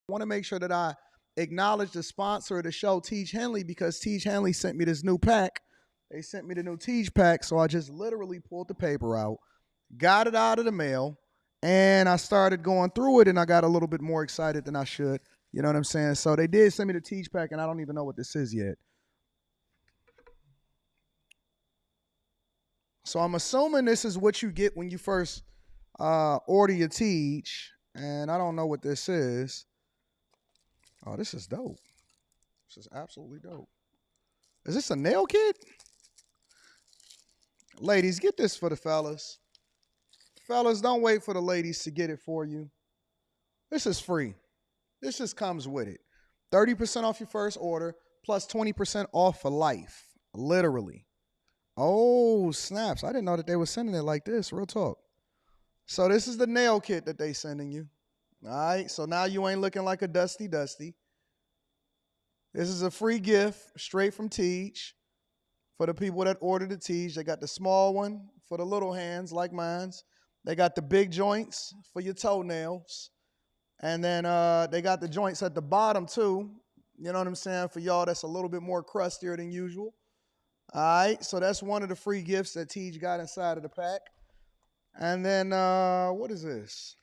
want to make sure that I acknowledge the sponsor of the show, Teach Henley, because Teach Henley sent me this new pack. They sent me the new Teach pack, so I just literally pulled the paper out, got it out of the mail, and I started going through it, and I got a little bit more excited than I should. You know what I'm saying? So they did send me the Teach pack, and I don't even know what this is yet. So I'm assuming this is what you get when you first order your Teach, and I don't know what this is. Oh, this is dope. This is absolutely dope. Is this a nail kit? Ladies, get this for the fellas. Fellas, don't wait for the ladies to get it for you. This is free. This just comes with it. 30% off your first order plus 20% off for life. Literally. Oh, snaps. I didn't know that they were sending it like this. Real talk. So this is the nail kit that they sending you. All right. So now you ain't looking like a dusty. This is a free gift straight from Teach for the people that ordered the Teach. They got the small one for the little hands like mine's. They got the big joints for your toenails. And then they got the joints at the bottom too. You know what I'm saying? For y'all that's a little bit more crustier than usual. All right. So that's one of the free gifts that Teach got inside of the pack. And then what is this?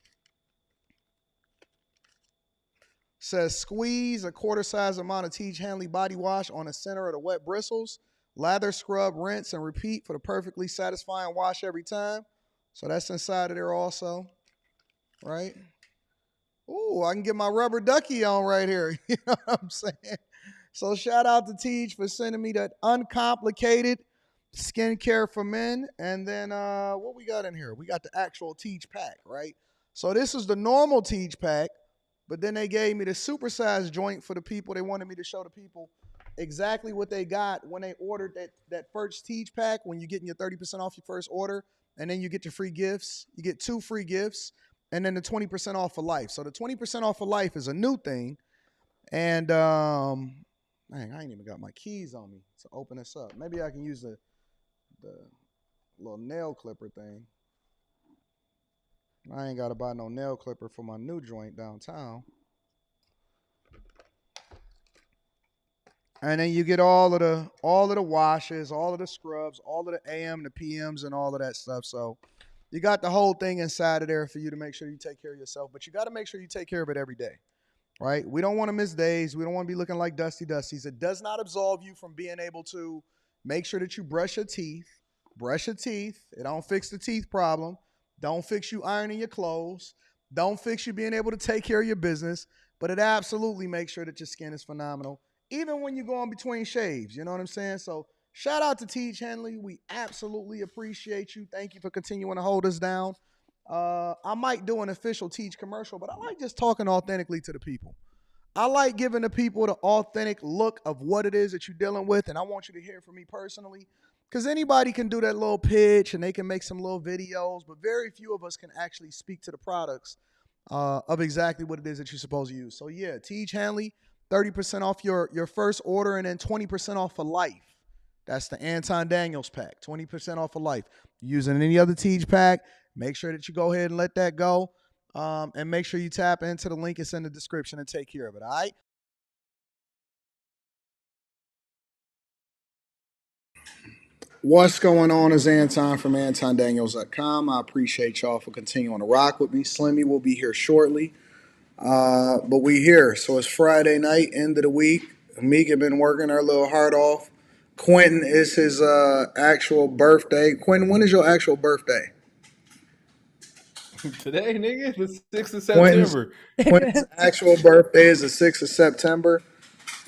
Says squeeze a quarter size amount of Teach Henley body wash on the center of the wet bristles. Lather, scrub, rinse, and repeat for the perfectly satisfying wash every time. So that's inside of there also, right? Ooh, I can get my rubber ducky on right here. You know what I'm saying? So shout out to Teach for sending me that uncomplicated skincare for men. And then what we got in here? We got the actual Teach pack, right? So this is the normal Teach pack. But then they gave me the supersized joint for the people. They wanted me to show the people exactly what they got when they ordered that first Teach pack, when you're getting your 30% off your first order, and then you get your free gifts. You get 2 free gifts, and then the 20% off for life. So the 20% off for life is a new thing. And, dang, I ain't even got my keys on me to open this up. Maybe I can use the little nail clipper thing. I ain't got to buy no nail clipper for my new joint downtown. And then you get all of the washes, all of the scrubs, all of the AM, the PMs, and all of that stuff. So you got the whole thing inside of there for you to make sure you take care of yourself. But you got to make sure you take care of it every day, right? We don't want to miss days. We don't want to be looking like dusties. It does not absolve you from being able to make sure that you brush your teeth. Brush your teeth. It don't fix the teeth problem. Don't fix you ironing your clothes. Don't fix you being able to take care of your business. But it absolutely makes sure that your skin is phenomenal, even when you're going between shaves. You know what I'm saying? So shout out to Teach Henley. We absolutely appreciate you. Thank you for continuing to hold us down. I might do an official Teach commercial, but I like just talking authentically to the people. I like giving the people the authentic look of what it is that you're dealing with, and I want you to hear from me personally. Because anybody can do that little pitch and they can make some little videos, but very few of us can actually speak to the products of exactly what it is that you're supposed to use. So yeah, Teach Hanley, 30% off your first order and then 20% off for life. That's the Anton Daniels pack, 20% off for life. Using any other Teach pack, make sure that you go ahead and let that go. And make sure you tap into the link that's in the description and take care of it, all right? What's going on is Anton from antondaniels.com. I appreciate y'all for continuing to rock with me. Slimmy will be here shortly. But we here. So it's Friday night, end of the week. Meek had been working her little heart off. Quentin is his actual birthday. Quentin, when is your actual birthday? Today, nigga, the 6th of Quentin's September. Quentin's actual birthday is the 6th of September.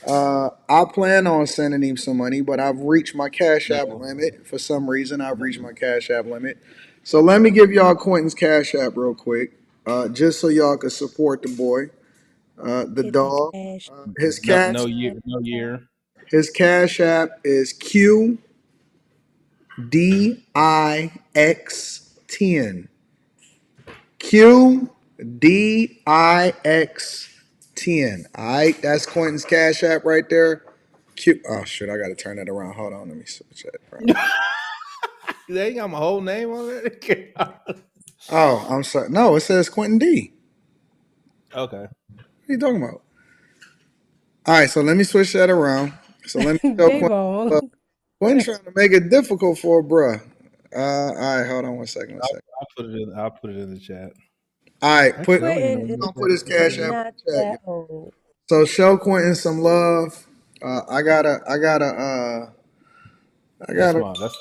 I plan on sending him some money, but I've reached my Cash App No. limit. For some reason, I've reached my Cash App limit. So let me give y'all Quentin's Cash App real quick, just so y'all can support the boy, the Hit that dog. cash. His No, cash no year, no year. his Cash App is QDIX10. QDIX10. All right, that's Quentin's Cash App right there. Q. Oh shit, I gotta turn that around. Hold on, let me switch that. Bro. They ain't got my whole name on it. Oh, I'm sorry. No, it says Quentin D. Okay. are you talking about? All right, so let me switch that around. So let me show They wrong. Quinn trying to make it difficult for a bruh. All right, hold on one second. I'll put it in. I'll put it in the chat. All right, Actually, I don't even Quentin know is don't what put his that cash is. app not in the chat. that old. So show Quentin some love. I That's gotta. my. That's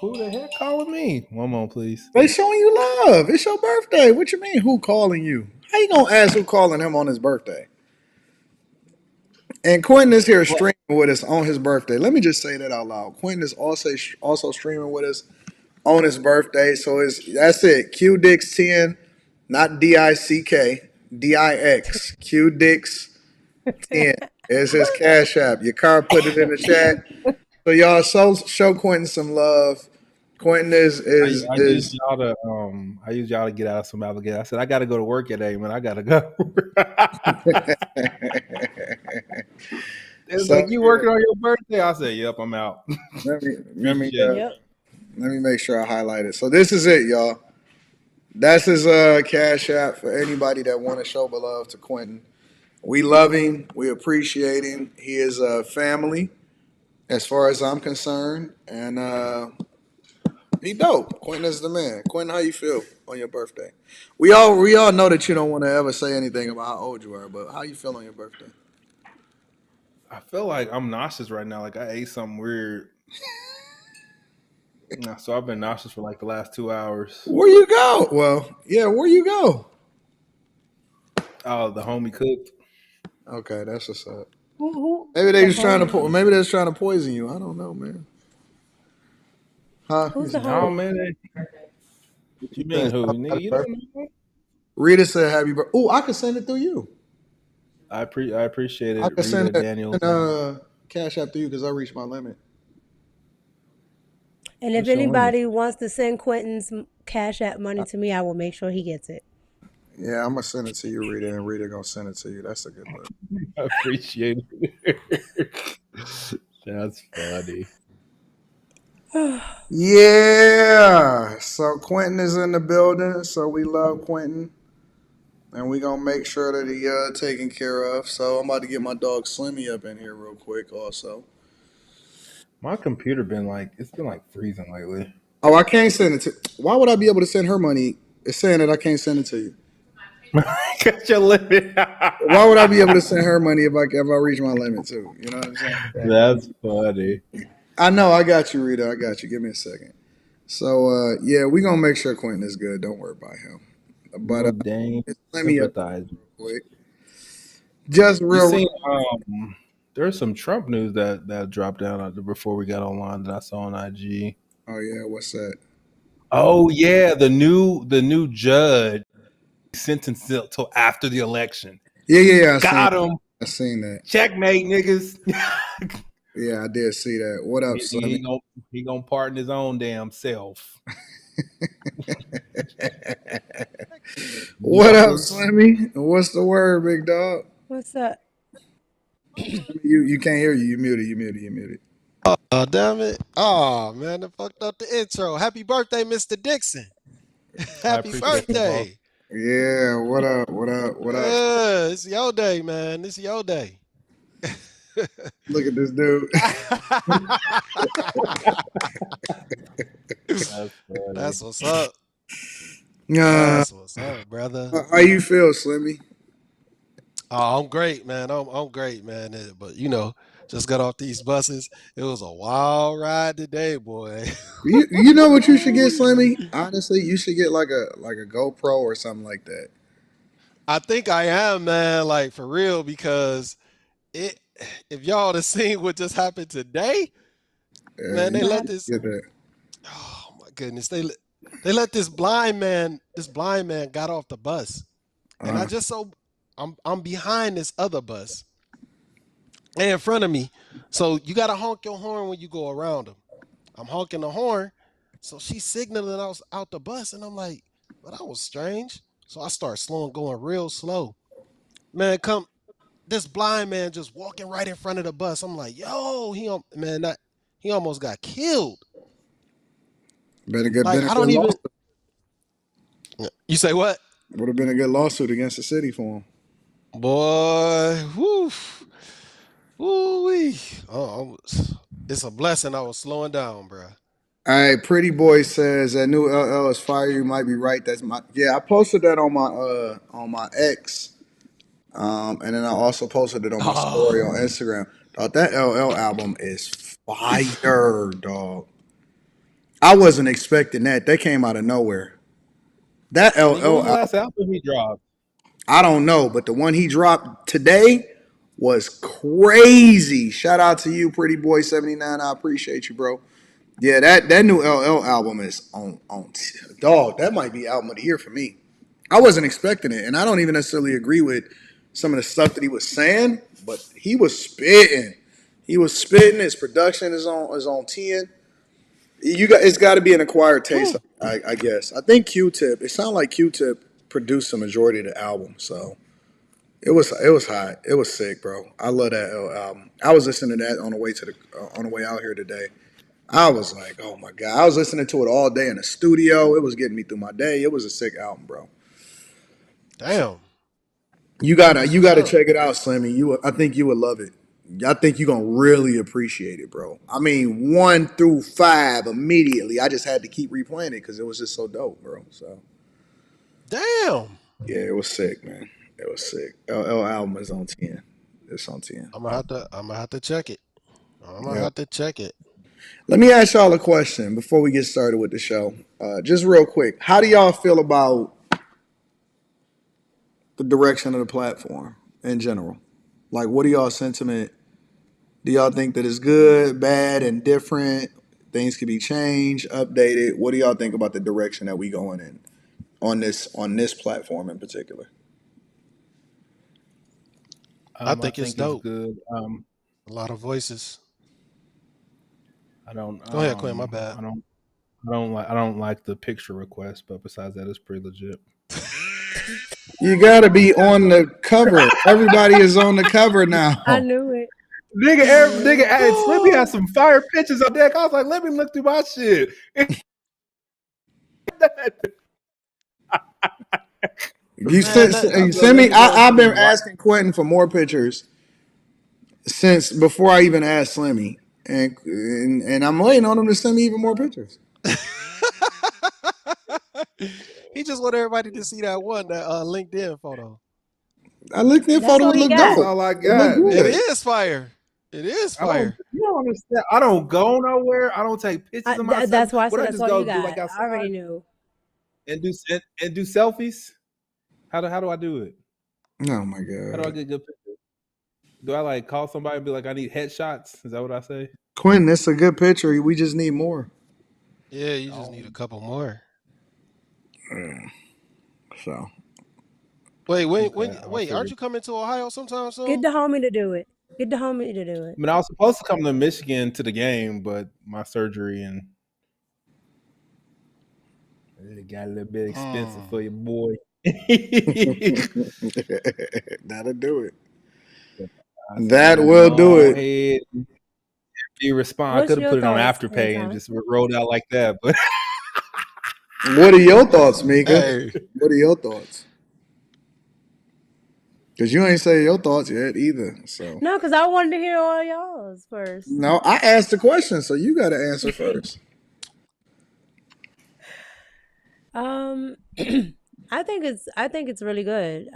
who the heck calling me? One moment, please. They showing you love. It's your birthday. What you mean? Who calling you? How you gonna ask who calling him on his birthday? And Quentin is here Well, streaming with us on his birthday. Let me just say that out loud. Quentin is also streaming with us on his birthday. So that's it. QDix10, not DICK, DIX. QDix10 is his cash app. Your car put it in the chat. So y'all show Quentin some love. Quentin I used y'all to get out of some alligator. I said I got to go to work today, man. I got to go. It's so like you yeah, working on your birthday. I said, "Yep, I'm out." let me let me Appreciate it. Yep. let me make sure I highlight it. So this is it, y'all. That's his cash app for anybody that want to show love to Quentin. We love him. We appreciate him. He is a family, as far as I'm concerned, and he dope. Quentin is the man. Quentin, how you feel on your birthday? We all know that you don't want to ever say anything about how old you are, but how you feel on your birthday? I feel like I'm nauseous right now. Like I ate something weird. So I've been nauseous for like the last 2 hours. Where you go? Well, yeah, where you go? Oh, the homie cooked. Okay, that's what's up. Who Maybe they the was trying to homie? maybe they was trying to poison you. I don't know, man. Huh? Who's the No, homie? man. What you mean who? Nigga, you don't know. Rita said happy birthday. Oh, I could send it through you. I appreciate I it, could send Rita it Daniels. cash app to you because I reached my limit. And if What's your limit? anybody wants to send Quentin's Cash App money to me, I will make sure he gets it. Yeah, I'm gonna send it to you, Rita, and Rita gonna send it to you. That's a good look. I appreciate it. That's funny. Yeah. So Quentin is in the building. So we love Quentin, and we gonna make sure that he taken care of. So I'm about to get my dog Slimmy up in here real quick. Also. My computer been like it's been like freezing lately. Oh, I can't send it to. Why would I be able to send her money? It's saying that I can't send it to you. Got your limit. Why would I be able to send her money if I reach my limit too? You know what I'm saying? That's funny. I know. I got you, Rita. I got you. Give me a second. So yeah, we gonna make sure Quentin is good. Don't worry about him. But No dang let me up sympathizer. real quick. Just You real. seen there's some Trump news that dropped down before we got online that I saw on IG. Oh yeah, what's that? Oh yeah, the new judge sentenced till after the election. Yeah. Got him. I seen that. Checkmate, niggas. Yeah, I did see that. What up, he, Slimmy? he gonna he gonna pardon his own damn self. What up, Yuppers. Slimmy? What's the word, big dog? What's up? You can't hear you. You muted. You muted. You muted. Oh, damn it. Oh, man, I fucked up the intro. Happy birthday, Mr. Dixon. I Happy appreciate you, boss. birthday. Yeah. What up? What up? What up? It's your day, man. It's your day. Look at this dude. That's funny. That's what's up. uh, That's what's up, brother. how you feel, Slimmy? Oh, I'm great, man. I'm great, man. But just got off these buses. It was a wild ride today, boy. You know what you should get, Slimmy? Honestly, you should get like a GoPro or something like that. I think I am, man, like for real, because it if y'all have seen what just happened today, man, they You What let happened? this. get that. Oh my goodness, they let this blind man got off the bus, and Uh, I'm behind this other bus, and in front of me, so you gotta honk your horn when you go around them. I'm honking the horn, so she's signaling out the bus, and I'm like, well, that was strange. So I start slowing, going real slow. Man, come this blind man just walking right in front of the bus. I'm like, yo, he almost got killed. been Like a I good don't even. lawsuit. You say what? Would have been a good lawsuit against the city for him. Boy, whoo, woo-wee. Oh, it's a blessing I was slowing down, bro. All right, Pretty Boy says that new LL is fire. You might be right. That's my yeah. I posted that on my X, and then I also posted it on my story Oh, on Instagram. Dog, that LL album is fire, dog. I wasn't expecting that. They came out of nowhere. That Nigga, LL when's the album, last album he dropped? I don't know, but the one he dropped today was crazy. Shout out to you, Pretty Boy 79. I appreciate you, bro. Yeah, that new LL album is on dog. That might be album of the year for me. I wasn't expecting it, and I don't even necessarily agree with some of the stuff that he was saying, but he was spitting. He was spitting. His production is on 10. It's got to be an acquired taste, whew. I guess. I think Q-Tip. It sounded like Q-Tip produced the majority of the album, so it was hot. It was sick, bro. I love that album. I was listening to that on the way out here today. I was like, oh my god! I was listening to it all day in the studio. It was getting me through my day. It was a sick album, bro. So Damn, you that's what's gotta up. check it out, Slimmy. I think you would love it. I think you're gonna really appreciate it, bro. I mean, 1 through 5 immediately. I just had to keep replaying it because it was just so dope, bro. So Damn, yeah, it was sick, man. It was sick. LL album is on 10. It's on 10. I'm gonna have to check it. I'm gonna Yeah. have to check it. Let me ask y'all a question before we get started with the show. Just real quick, how do y'all feel about the direction of the platform in general? Like, what are y'all sentiment? Do y'all think that it's good, bad, and different? Things can be changed, updated. What do y'all think about the direction that we going in on this platform in particular? I I think it's think it's dope. good. A lot of voices. I don't Go ahead, Quinn. My bad. I don't like the picture request, but besides that, it's pretty legit. You gotta be on the cover. Everybody is on the cover I now. knew it. I Nigga, knew it. hey, Slippy has some fire pictures on deck. I was like, let me look through my shit. You Man, send, that, I you said, send let me. me go I've through been these white. asking Quentin for more pictures since before I even asked Slimmy, and I'm waiting on him to send me even more pictures. he just want everybody to see that LinkedIn photo. I looked at That's all photos he look That's got. dope. all I It looked got, It good. nigga. is fire. It is fire. You don't understand. I don't go nowhere. I don't take pictures of myself. That's why I What said I that's just all you go do got. like I already outside knew. and do selfies. How do I do it? Oh my How do I god, get good pictures? Do I like call somebody and be like, I need headshots? Is that what I say? Quentin, that's a good picture. We just need more. Yeah, you just need a Oh, couple more. Yeah, so okay. I'll Wait, figure aren't it. you coming to Ohio sometime Get soon? the homie to do it. Get the homie to do it. I mean, I was supposed to come to Michigan to the game, but my surgery and it got a little bit expensive Hmm. for your boy. I that'll do it. said, let That me will do go it. ahead and be respond. I What's could have your put it on thoughts, Afterpay and Anton? just rolled out like that, but What are your thoughts, Mika? Hey, What are your thoughts? Because you ain't say your thoughts yet either. So No, because I wanted to hear all y'all's first. no, I asked the question, so you got to answer first. Um, I think it's really good.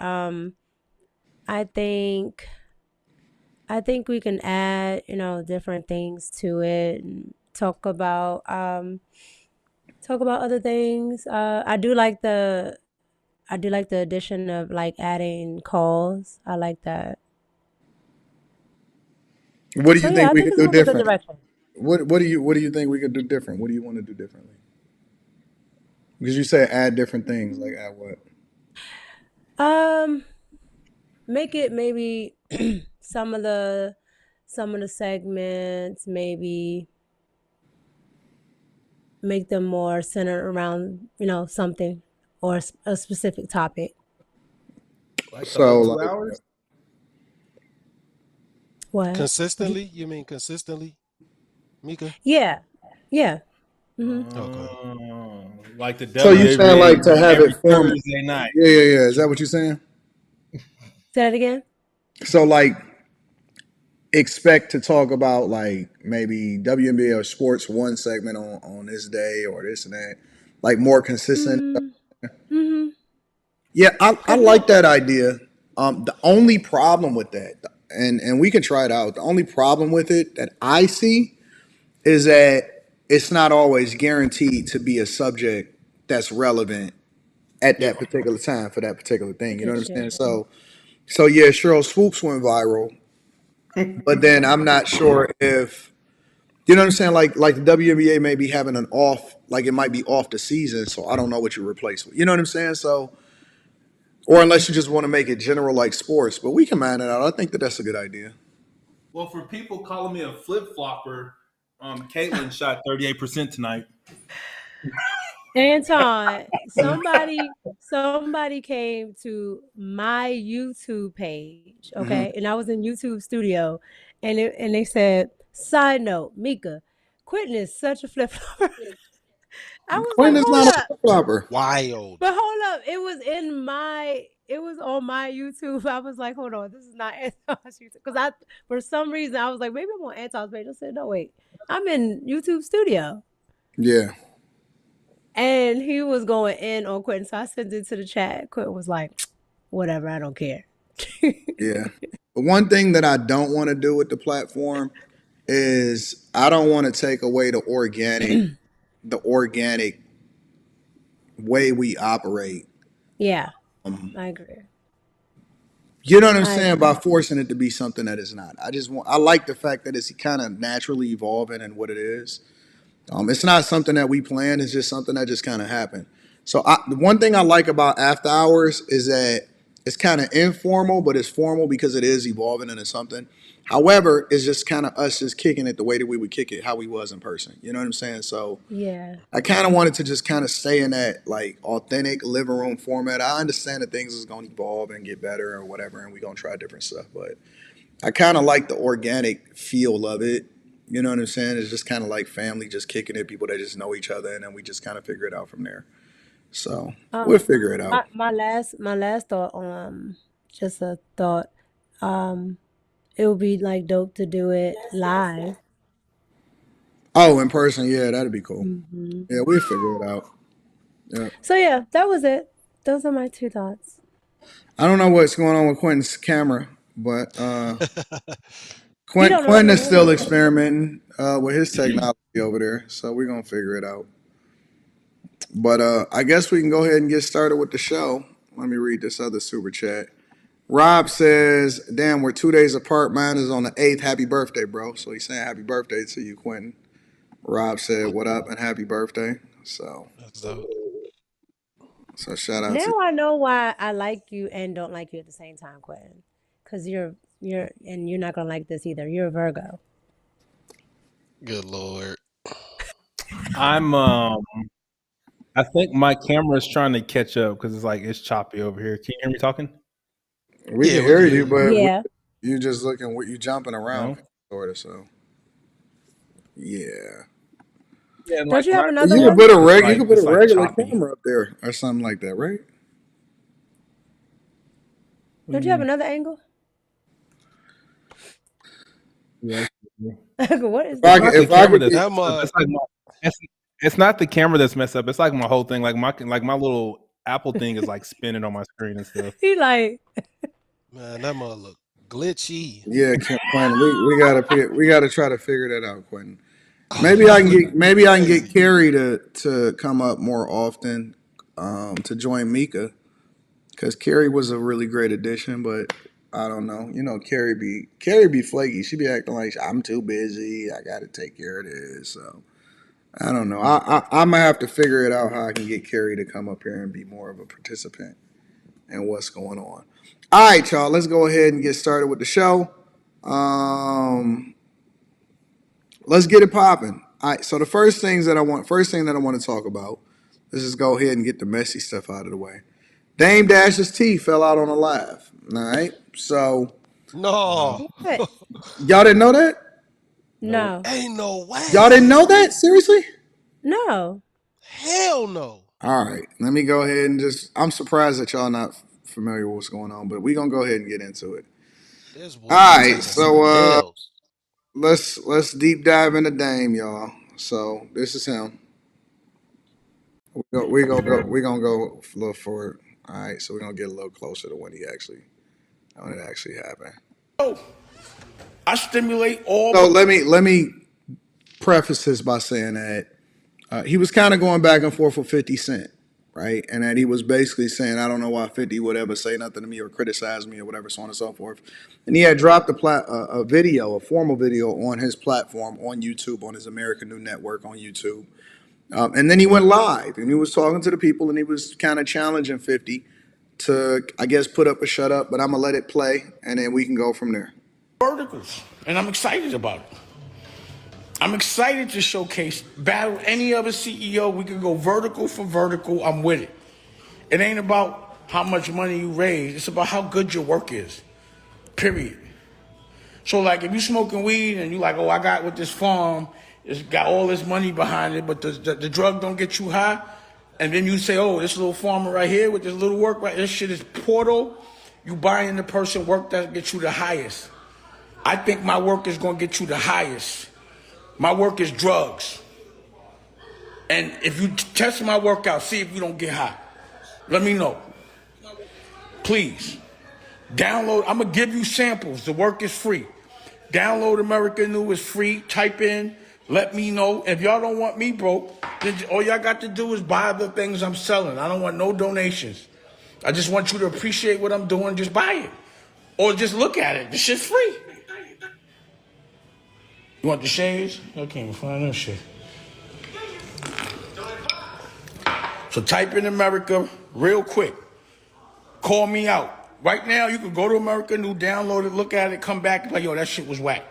I think I think we can add, different things to it and talk about other things. I do like the addition of like adding calls. I like that. What do So you yeah, think I we think could it's do moving in a good different? direction. What do you think we could do different? What do you want to do differently? Because you say add different things, like add what? Um, Make it maybe some of the segments maybe make them more centered around something or a specific topic. like the whole So two like, hours. What? What you? consistently? You mean consistently, Mika? Yeah, yeah. Hmm. Okay. Like the so you saying WNBA like to have every it formal? Thursday night. Yeah, yeah, yeah. Is that what you're saying? Say that again. So like expect to talk about like maybe WNBA or sports one segment on this day or this and that, like more consistent. Mm, mm-hmm. Yeah, I Cause no, like that idea. The only problem with that, and we can try it out. The only problem with it that I see is that it's not always guaranteed to be a subject that's relevant at Yeah. that particular time for that particular thing. it You know could what I'm saying? shift. So yeah, Cheryl Swoops went viral, but then I'm not sure if you know what I'm saying. Like the WNBA may be having an off, like it might be off the season, so I don't know what you replace with. You know what I'm saying? So or unless you just want to make it general like sports, but we can mine it out. I think that that's a good idea. Well, for people calling me a flip flopper, Caitlyn shot 38% tonight. Anton, somebody came to my YouTube page, okay, Hmm. and I was in YouTube Studio, and they said, "Side note, Mika, Quentin is such a flip flopper." I was like, Quinn is not a "Hold up." flip flopper. Wild. But hold up, it was on my YouTube. I was like, hold on, this is not Anton's YouTube. Because for some reason, I was like, maybe I'm on Anton's page. I said, no, wait, I'm in YouTube Studio. Yeah, And he was going in on Quentin. So I sent it to the chat. Quentin was like, whatever, I don't care. yeah. But one thing that I don't want to do with the platform is I don't want to take away the organic way we operate. Yeah, Um, I agree. you know what I'm I saying? agree. By forcing it to be something that is not. I like the fact that it's kind of naturally evolving and what it is. It's not something that we planned. It's just something that just kind of happened. So the one thing I like about After Hours is that it's kind of informal, but it's formal because it is evolving into something. However, it's just kind of us just kicking it the way that we would kick it, how we was in person. You know what I'm saying? So Yeah. I kind of wanted to just kind of stay in that like authentic living room format. I understand that things is going to evolve and get better or whatever, and we're going to try different stuff. But I kind of like the organic feel of it. You know what I'm saying? It's just kind of like family, just kicking it, people that just know each other, and then we just kind of figure it out from there. So we'll Um, figure it out. my last thought, just a thought. Um, it would be like dope to do it live. Oh, in person, yeah, that'd be cool. Hmm. Yeah, we'll figure it out. Yeah. So yeah, that was it. Those are my two thoughts. I don't know what's going on with Quentin's camera, but He don't know Quentin nothing is wrong still with it. experimenting with his technology over there, so we're gonna figure it out. But I guess we can go ahead and get started with the show. Let me read this other super chat. Rob says, "Damn, we're 2 days apart. Mine is on the 8th. Happy birthday, bro." So he's saying happy birthday to you, Quentin. Rob said, "What up and happy birthday." So, That's dope. so shout out to Now I know why I like you and don't like you at the same time, Quentin. Because you're not gonna like this either. You're a Virgo. Good Lord. I'm I think my camera is trying to catch up because it's choppy over here. Can you hear me talking? you. We Yeah, can we hear can hear you, you. but Yeah. you just looking, you jumping around, No. sort of. So, yeah. Yeah, and Don't like you when have I another You record could one? put a it, you could put a it's like regular choppy. camera up there or something like that, right? What do Don't you you have mean? another angle? Yeah. What If is It's I that? could, not the if I camera could that's get, That messed up. mug. It's not the camera that's messed up. It's like my whole thing. Like my little Apple thing is like spinning on my screen and stuff. He like Man, that mug look glitchy. yeah, Quentin, we gotta try to figure that out, Quentin. Maybe I can get Crazy. Carrie to come up more often, to join Mika because Carrie was a really great addition, but I don't know. You know, Carrie be flaky. She be acting like I'm too busy. I got to take care of this. So I don't know. I'm gonna have to figure it out how I can get Carrie to come up here and be more of a participant in what's going on. All right, y'all. Let's go ahead and get started with the show. Um, let's get it popping. All right. So the first thing that I want to talk about. Let's just go ahead and get the messy stuff out of the way. Dame Dash's teeth fell out on a live. All right. So No. what? y'all didn't know that? Nope. No. Ain't no Y'all didn't way. know that? Seriously? No. Hell no. All right. Let me go ahead and just. I'm surprised that y'all not familiar with what's going on, but we're gonna go ahead and get into it. This boy All be right, taking so some L's. let's deep dive into Dame, y'all. So this is him. We're gonna go a little forward. All right, so we're gonna get a little closer to when it actually happened. Oh, I stimulate all. So let me preface this by saying that he was kind of going back and forth with 50 Cent, right? And that he was basically saying, I don't know why 50 would ever say nothing to me or criticize me or whatever, so on and so forth. And he had dropped a video, a formal video on his platform on YouTube, on his American New Network on YouTube. And then he went live and he was talking to the people and he was kind of challenging 50 to, I guess, put up or shut up, but I'm going to let it play and then we can go from there. Verticals, and I'm excited about it. I'm excited to showcase, battle any other CEO. We can go vertical for vertical. I'm with it. It ain't about how much money you raise. It's about how good your work is. Period. So like if you smoking weed and you like, oh, I got with this farm, it's got all this money behind it, but the drug don't get you high, and then you say, oh, this little farmer right here with this little work, right, this shit is portal. You buying the person work that gets you the highest. I think my work is gonna get you the highest. My work is drugs. And if you test my work out, see if you don't get high. Let me know. Please. Download. I'm going to give you samples. The work is free. Download American New is free. Type in, let me know. If y'all don't want me broke, then all y'all got to do is buy the things I'm selling. I don't want no donations. I just want you to appreciate what I'm doing. Just buy it. Or just look at it. The shit's free. You want the shades? I can't even find that shit. So type in America real quick. Call me out. Right now, you can go to America New, download it, look at it, come back and be like, yo, that shit was whack.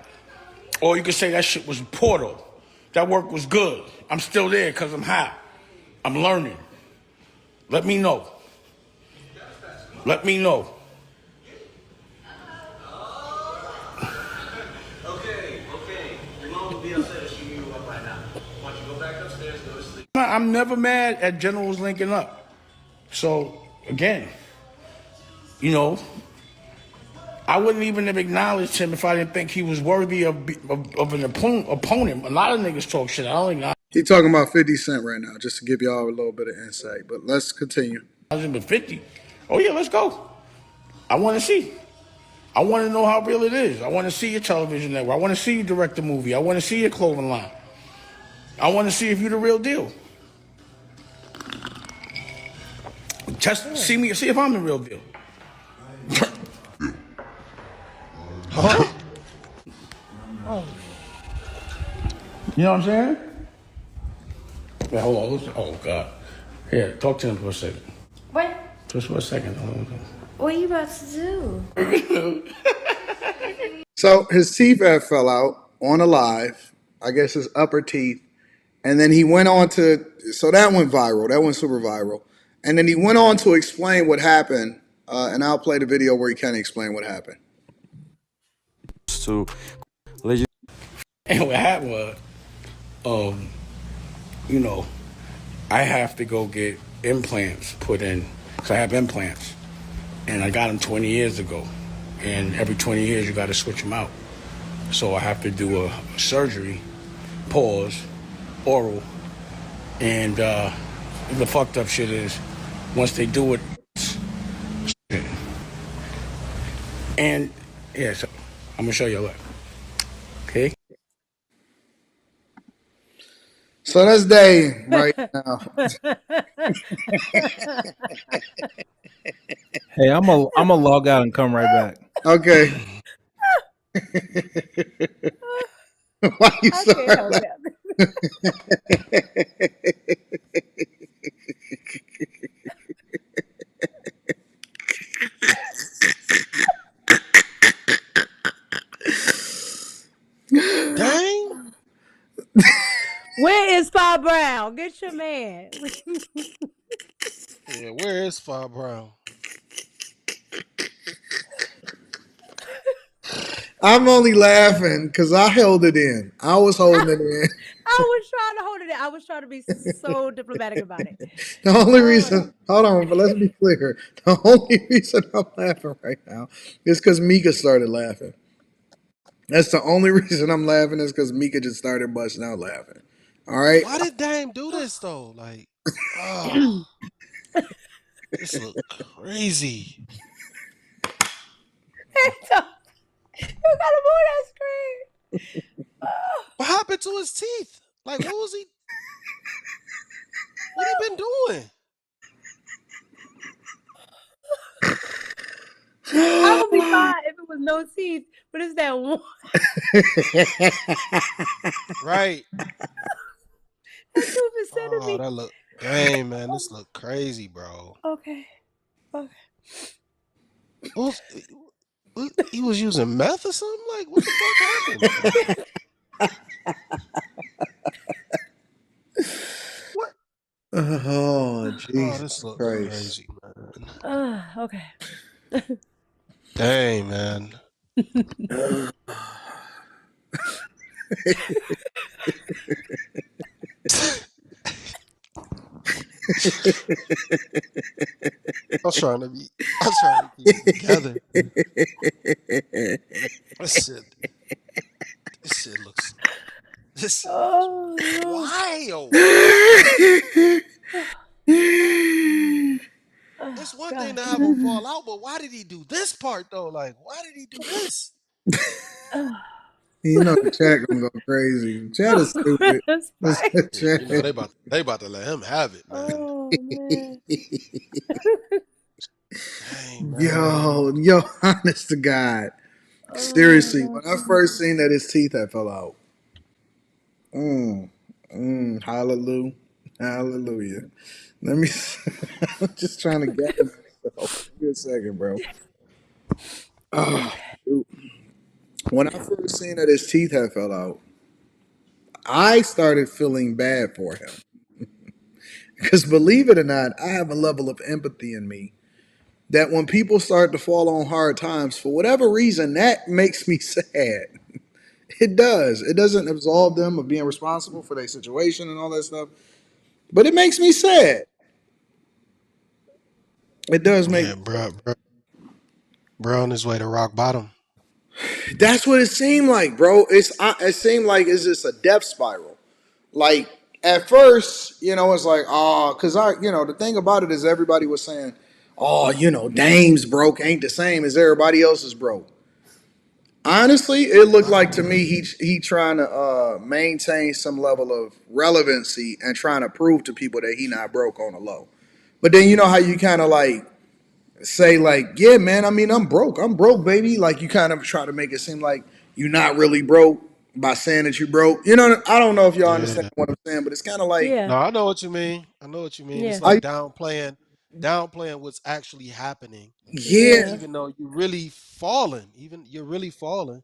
Or you can say that shit was portal. That work was good. I'm still there because I'm high. I'm learning. Let me know. Let me know. Okay. Your mom will be upset if she knew you up right now. Why don't you go back upstairs, go to sleep? I'm never mad at generals linking up. So, again, you know, I wouldn't even have acknowledged him if I didn't think he was worthy of an opponent. A lot of niggas talk shit. I don't acknowledge He talking about 50 Cent right now, just to give y'all a little bit of insight. But let's continue. him, but 50. Oh, yeah, let's go. I want to see. I want to know how real it is. I want to see your television network. I want to see you direct a movie. I want to see your clothing line. I want to see if you're the real deal. See if I'm the real deal. Huh? You know what I'm saying? Yeah, hold on. Oh, God. Here, talk to him for a second. What? Just for a second. What are you about to do? So his teeth had fell out on a live, I guess his upper teeth. And then he went on to, so that went viral. That went super viral. And then he went on to explain what happened. And I'll play the video where he kind of explained what happened. So, And what happened was, you know, I have to go get implants put in, because I have implants. And I got them 20 years ago. And every 20 years, you got to switch them out. So I have to do a surgery, pause, oral. And the fucked up shit is, once they do it, and yeah, so I'm going to show you what. Okay? So that's Dame right now. Hey, I'm a log out and come right back. Okay. Why you I so can't help it. Dang. Where is Bob Brown? Get your man. Yeah, where is Far Brown? I'm only laughing because I held it in. I was holding it in. I was trying to hold it in. I was trying to be so diplomatic about it. The only Oh, reason, hold on, but let's be clear. The only reason I'm laughing right now is because Mika started laughing. That's the only reason I'm laughing is because Mika just started busting out laughing. All right. Why did Dame do this though? Like, oh, this look crazy. Anton, you gotta move that screen. Oh, What happened to his teeth? Like, what was he? What he been doing? I would be fine if it was no teeth, but it's that one. Right. That tooth is sending Oh, me. that look. Dang, man, this look crazy, bro. Okay. Okay. What was, he was using meth or something? Like, what the fuck happened? What? Oh, Oh, Jesus this look Christ. crazy, man. Okay. Dang, man. I was trying to keep it together. This shit, this shit looks, this shit looks Oh, no. wild. Oh, It's one thing God. to have him fall out, but why did he do this part though? Like, why did he do this? Oh. You know the chat gonna go crazy. The chat is stupid. That's This right. Yeah, you know chat- they about to let him have it, man. Oh, man. Dang, man. yo, honest to God. Oh, Seriously, no. when I first seen that his teeth had fell out. Hallelujah. Hallelujah. Let me I'm just trying to gather myself. Give me a second, bro. Oh, shoot. When I first seen that his teeth had fell out, I started feeling bad for him. Because believe it or not, I have a level of empathy in me that when people start to fall on hard times, for whatever reason, that makes me sad. It does. It doesn't absolve them of being responsible for their situation and all that stuff, but it makes me sad. It does make. Yeah, bro, on his way to rock bottom. That's what it seemed like, bro. It seemed like it's just a death spiral. Like at first, it's like, oh, because the thing about it is everybody was saying, oh, Dame's broke ain't the same as everybody else's broke. Honestly, it looked like to me he trying to maintain some level of relevancy and trying to prove to people that he not broke on the low. But then you know how you kind of like say like, yeah, man, I mean I'm broke, baby. Like you kind of try to make it seem like you're not really broke by saying that you broke. I don't know if y'all understand Yeah. what I'm saying, but it's kind of like, Yeah. No, I know what you mean. I know what you mean. It's Yeah. like I downplaying what's actually happening, yeah, Yeah. even though you're really falling. Even you're really falling,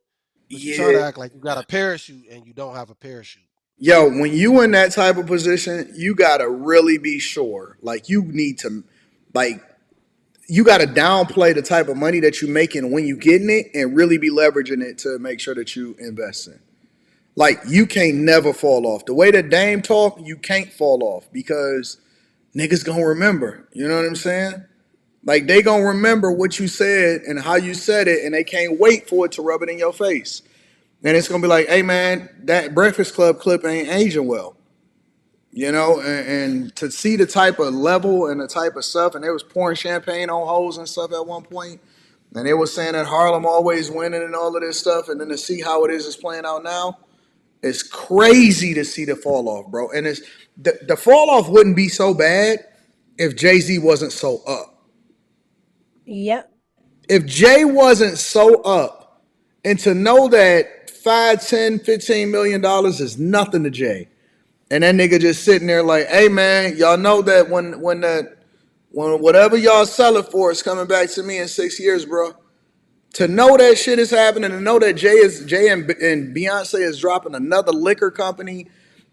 but you're trying yeah. to act like you got a parachute and you don't have a parachute. Yo, when you in that type of position, you gotta really be sure. Like you need to, like you got to downplay the type of money that you're making when you getting it and really be leveraging it to make sure that you invest in. Like you can't never fall off. The way that Dame talk, you can't fall off because niggas gonna remember. You know what I'm saying? Like they gonna remember what you said and how you said it, and they can't wait for it to rub it in your face. And it's gonna be like, hey man, that Breakfast Club clip ain't aging well. And to see the type of level and the type of stuff, and they was pouring champagne on hoes and stuff at one point, and they was saying that Harlem always winning and all of this stuff, and then to see how it is playing out now, it's crazy to see the fall off, bro. And it's the fall off wouldn't be so bad if Jay-Z wasn't so up. Yep. If Jay wasn't so up, and to know that 5, 10, $15 million is nothing to Jay. And that nigga just sitting there like, hey man, y'all know that when whatever y'all sell it for is coming back to me in 6 years, bro. To know that shit is happening, to know that Jay and Beyonce is dropping another liquor company,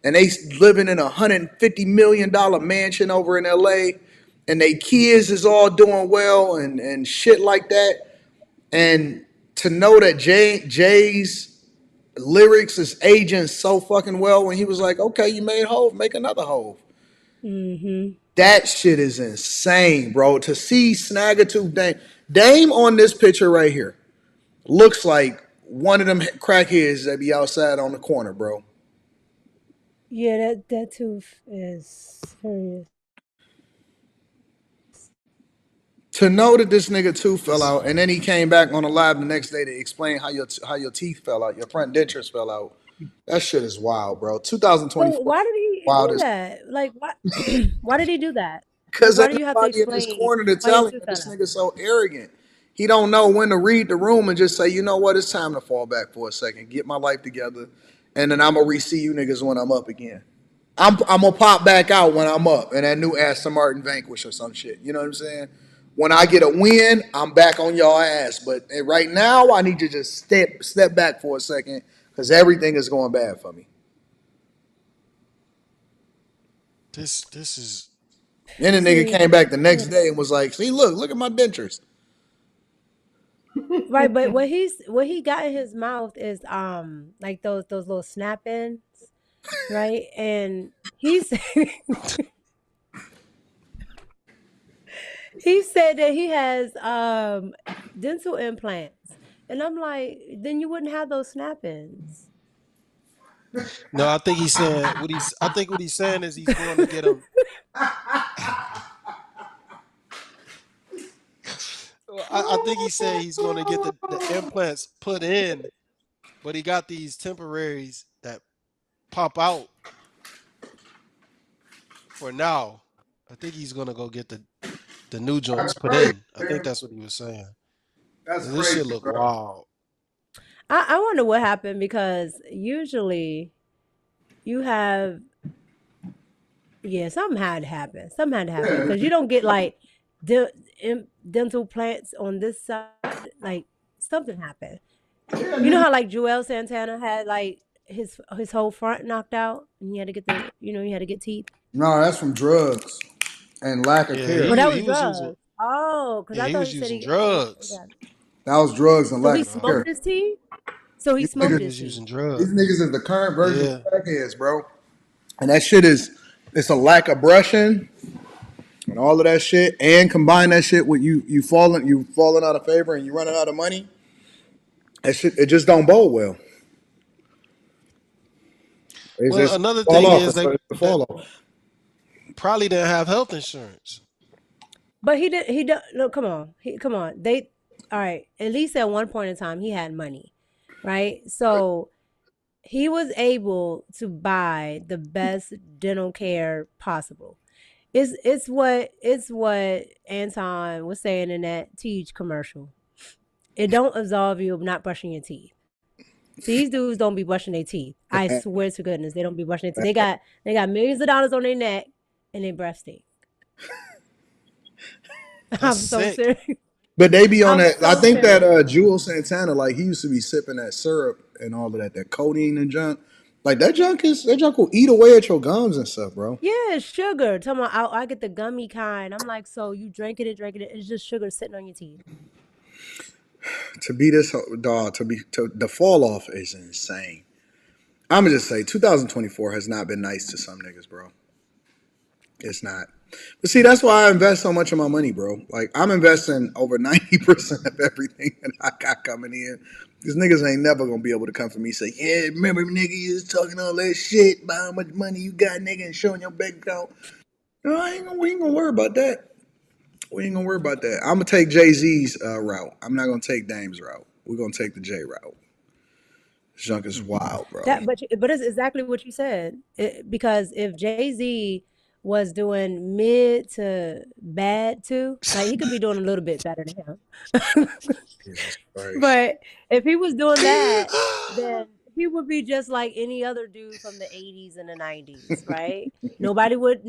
and they living in $150 million mansion over in LA, and they kids is all doing well and shit like that, and to know that Jay's lyrics is aging so fucking well when he was like, okay, you made Hove, make another Hove. Mm-hmm. That shit is insane, bro. To see Snaggletooth Dame on this picture right here looks like one of them crackheads that be outside on the corner, bro. Yeah, that tooth is serious. To know that this nigga tooth fell This out, and then he came back on the live the next day to explain how your teeth fell out, your front dentures fell out. That shit is wild, bro. So 2024, why did he wild do as that? Like, why? Why did he do that? Like, because why ain't do you have to nobody in his explain corner to why your tell him. tooth fell This out? nigga so arrogant. He don't know when to read the room and just say, you know what, it's time to fall back for a second, get my life together, and then I'm gonna re-see you niggas when I'm up again. I'm gonna pop back out when I'm up in that new Aston Martin Vanquish or some shit. You know what I'm saying? When I get a win, I'm back on y'all ass. But right now, I need to just step back for a second because everything is going bad for me. this is Then the nigga See, came back the yeah. next day and was like, "See, look at my dentures." Right, but what he got in his mouth is like those little snap ins, right? And he's he said that he has dental implants. And I'm like, then you wouldn't have those snap ins. no. I think he's saying what he's. I think what he's saying is he's going to get him. I think he said he's going to get the implants put in, but he got these temporaries that pop out for now. I think he's going to go get the new joints That's put crazy, in. I think man. that's what he was saying. That's And this crazy, shit look bro. wild. I wonder what happened because usually you have yeah, something had to happen. Something had to happen Yeah, because you don't get like dental plants on this side. Like something happened. yeah, You know nigga. how like Joel Santana had like his whole front knocked out and he had to get he had to get teeth. No, that's from drugs and lack of Yeah, care. Well, that he was was using. drugs. Oh, because Yeah, I he thought was he said using he drugs. got. That was drugs and So lack he of Nah, smoked care. his teeth. So he These smoked niggas, he his was teeth. using these drugs. niggas is the current version of Yeah. crackheads, bro. And that shit is, it's a lack of brushing and all of that shit, and combine that shit with you falling out of favor and you running out of money. That shit, it just don't bode well. It's Well, just another fall thing off. is It's a that fall off. probably didn't have health insurance. But he did. He did. No, come on. Come on. They. All right. At least at one point in time, he had money, right? So he was able to buy the best dental care possible. It's what Anton was saying in that Teach commercial. It don't absolve you of not brushing your teeth. See, these dudes don't be brushing their teeth. I swear to goodness, they don't be brushing their teeth. They got millions of dollars on their neck and they breath stink. That's I'm so sick. serious. But they be on I'm that. I so think that serious. Jewel Santana, like he used to be sipping that syrup and all of that codeine and junk. Like that junk will eat away at your gums and stuff, bro. Yeah, sugar. Tell me, I get the gummy kind. I'm like, so you drinking it. It's just sugar sitting on your teeth. To be this dog, to the fall off is insane. I'm gonna just say 2024 has not been nice to some niggas, bro. It's not. But see, that's why I invest so much of my money, bro. Like I'm investing over 90% of everything that I got coming in. These niggas ain't never gonna be able to come for me and say, yeah, remember nigga, you was talking all that shit about how much money you got, nigga, and showing your bank account. No, we ain't gonna worry about that. We ain't gonna worry about that. I'm gonna take Jay-Z's route. I'm not gonna take Dame's route. We're gonna take the J route. This junk is wild, bro. But it's exactly what you said. Because if Jay Z was doing mid to bad too, like he could be doing a little bit better than him. Jesus Christ. But if he was doing that, then he would be just like any other dude from the 80s and the 90s, right? Nobody would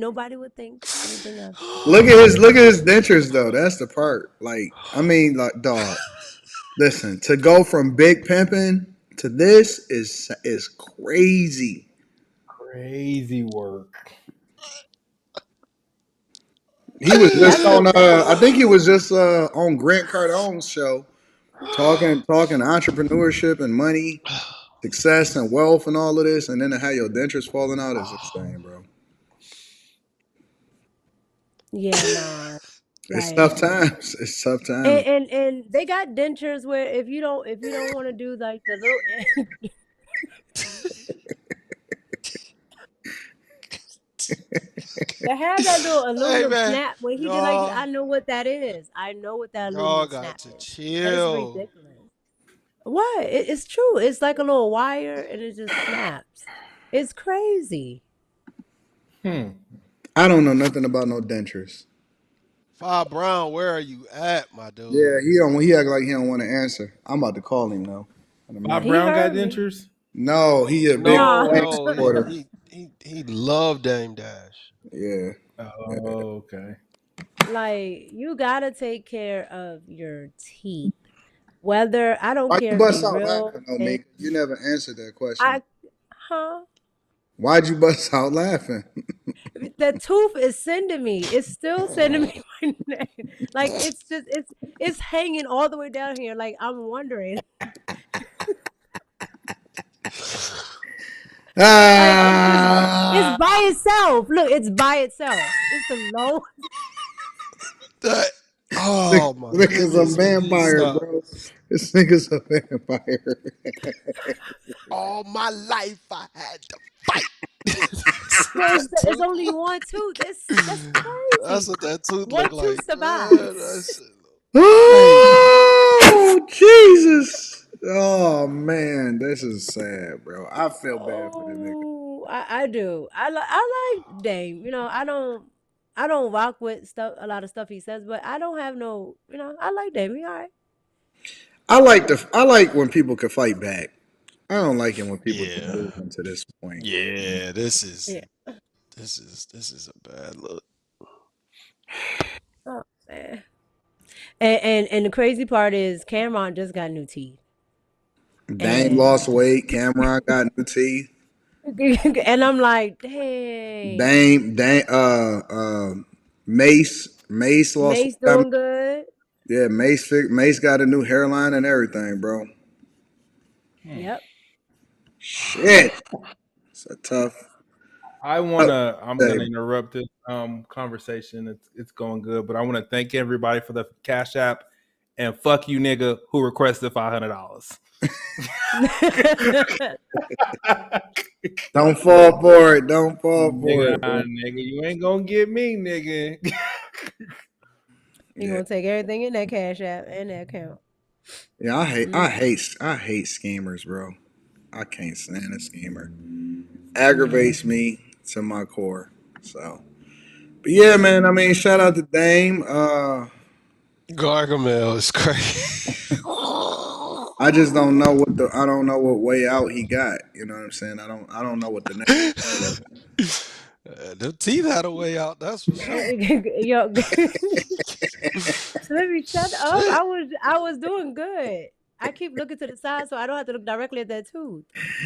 think anything of it. Look at his dentures though. That's the part. Like, I mean, like, dog. Listen, to go from big pimping to this is crazy. Crazy work. He was just That's on what I think he was just on Grant Cardone's show talking entrepreneurship and money, success and wealth and all of this, and then to have your dentures falling out is insane, bro. Yeah, nah. It's Like tough times. It's tough and times. and, and they got dentures where if you don't want to do like the little to have that little Hey aluminum man, snap when he did like y'all, I know what that is. I know what that y'all aluminum got snap to is. It's chill. ridiculous. What? It's true. It's like a little wire and it just snaps. It's crazy. Hmm. I don't know nothing about no dentures. Five Brown, where are you at, my dude? Yeah, he don't. He act like he don't want to answer. I'm about to call him though in a Bob minute. He Brown got heard me. dentures. No, he a big Nah. No, Dame no, he supporter. he he loved Dame Dash. Yeah. Oh, okay. Like you gotta take care of your teeth. Whether I don't Why you care if they bust out real laughing though, fake. Mika? You never answered that question. I huh? Why'd you bust out laughing? The tooth is sending me. It's still sending me my name. Like it's just it's hanging all the way down here. Like I'm wondering. Like it's Ah, by itself. Look, it's by itself. It's the low. That, oh my this nigga's a goodness, please vampire, stop. bro. This nigga's a vampire. All my life I had to fight. But That it's tooth only look- one tooth. That's That's crazy. what that tooth One look tooth like. survived. Man, that shit look crazy. Oh, Jesus. Oh, man. This is sad, bro. I feel bad for this nigga. Oh, I do. I like Dame. You know, I don't rock with stuff a lot of stuff he says, but I don't have no. You know, I like Dame. He all right. I like when people can fight back. I don't like it when people just Yeah. move into this point. Yeah, Yeah. this is a bad look. Oh man. And the crazy part is Cameron just got new teeth. Dame And lost weight. Cameron got new teeth. and I'm like, dang. Dame, Mace lost Mace weight. I mean, doing good. yeah, Mace got a new hairline and everything, bro. Yep. Shit, it's a tough. I'm Day. gonna interrupt this conversation. It's going good, but I wanna thank everybody for the Cash App and fuck you nigga who requested $500. Don't fall for it. Don't fall for Nigga, it, bro. nigga, you ain't gonna get me, nigga. He Yeah, gonna take everything in that cash app and that account. yeah. Mm. I hate schemers, bro. I can't stand a schemer. Aggravates me to my core. So, but yeah, man. I mean, shout out to Dame. Gargamel is crazy. I just don't know I don't know what way out he got. You know what I'm saying? I don't know what the next is. The teeth had a way out, that's for sure. Yo, Slippy, shut up. Shit. I was doing good. I keep looking to the side so I don't have to look directly at that tooth.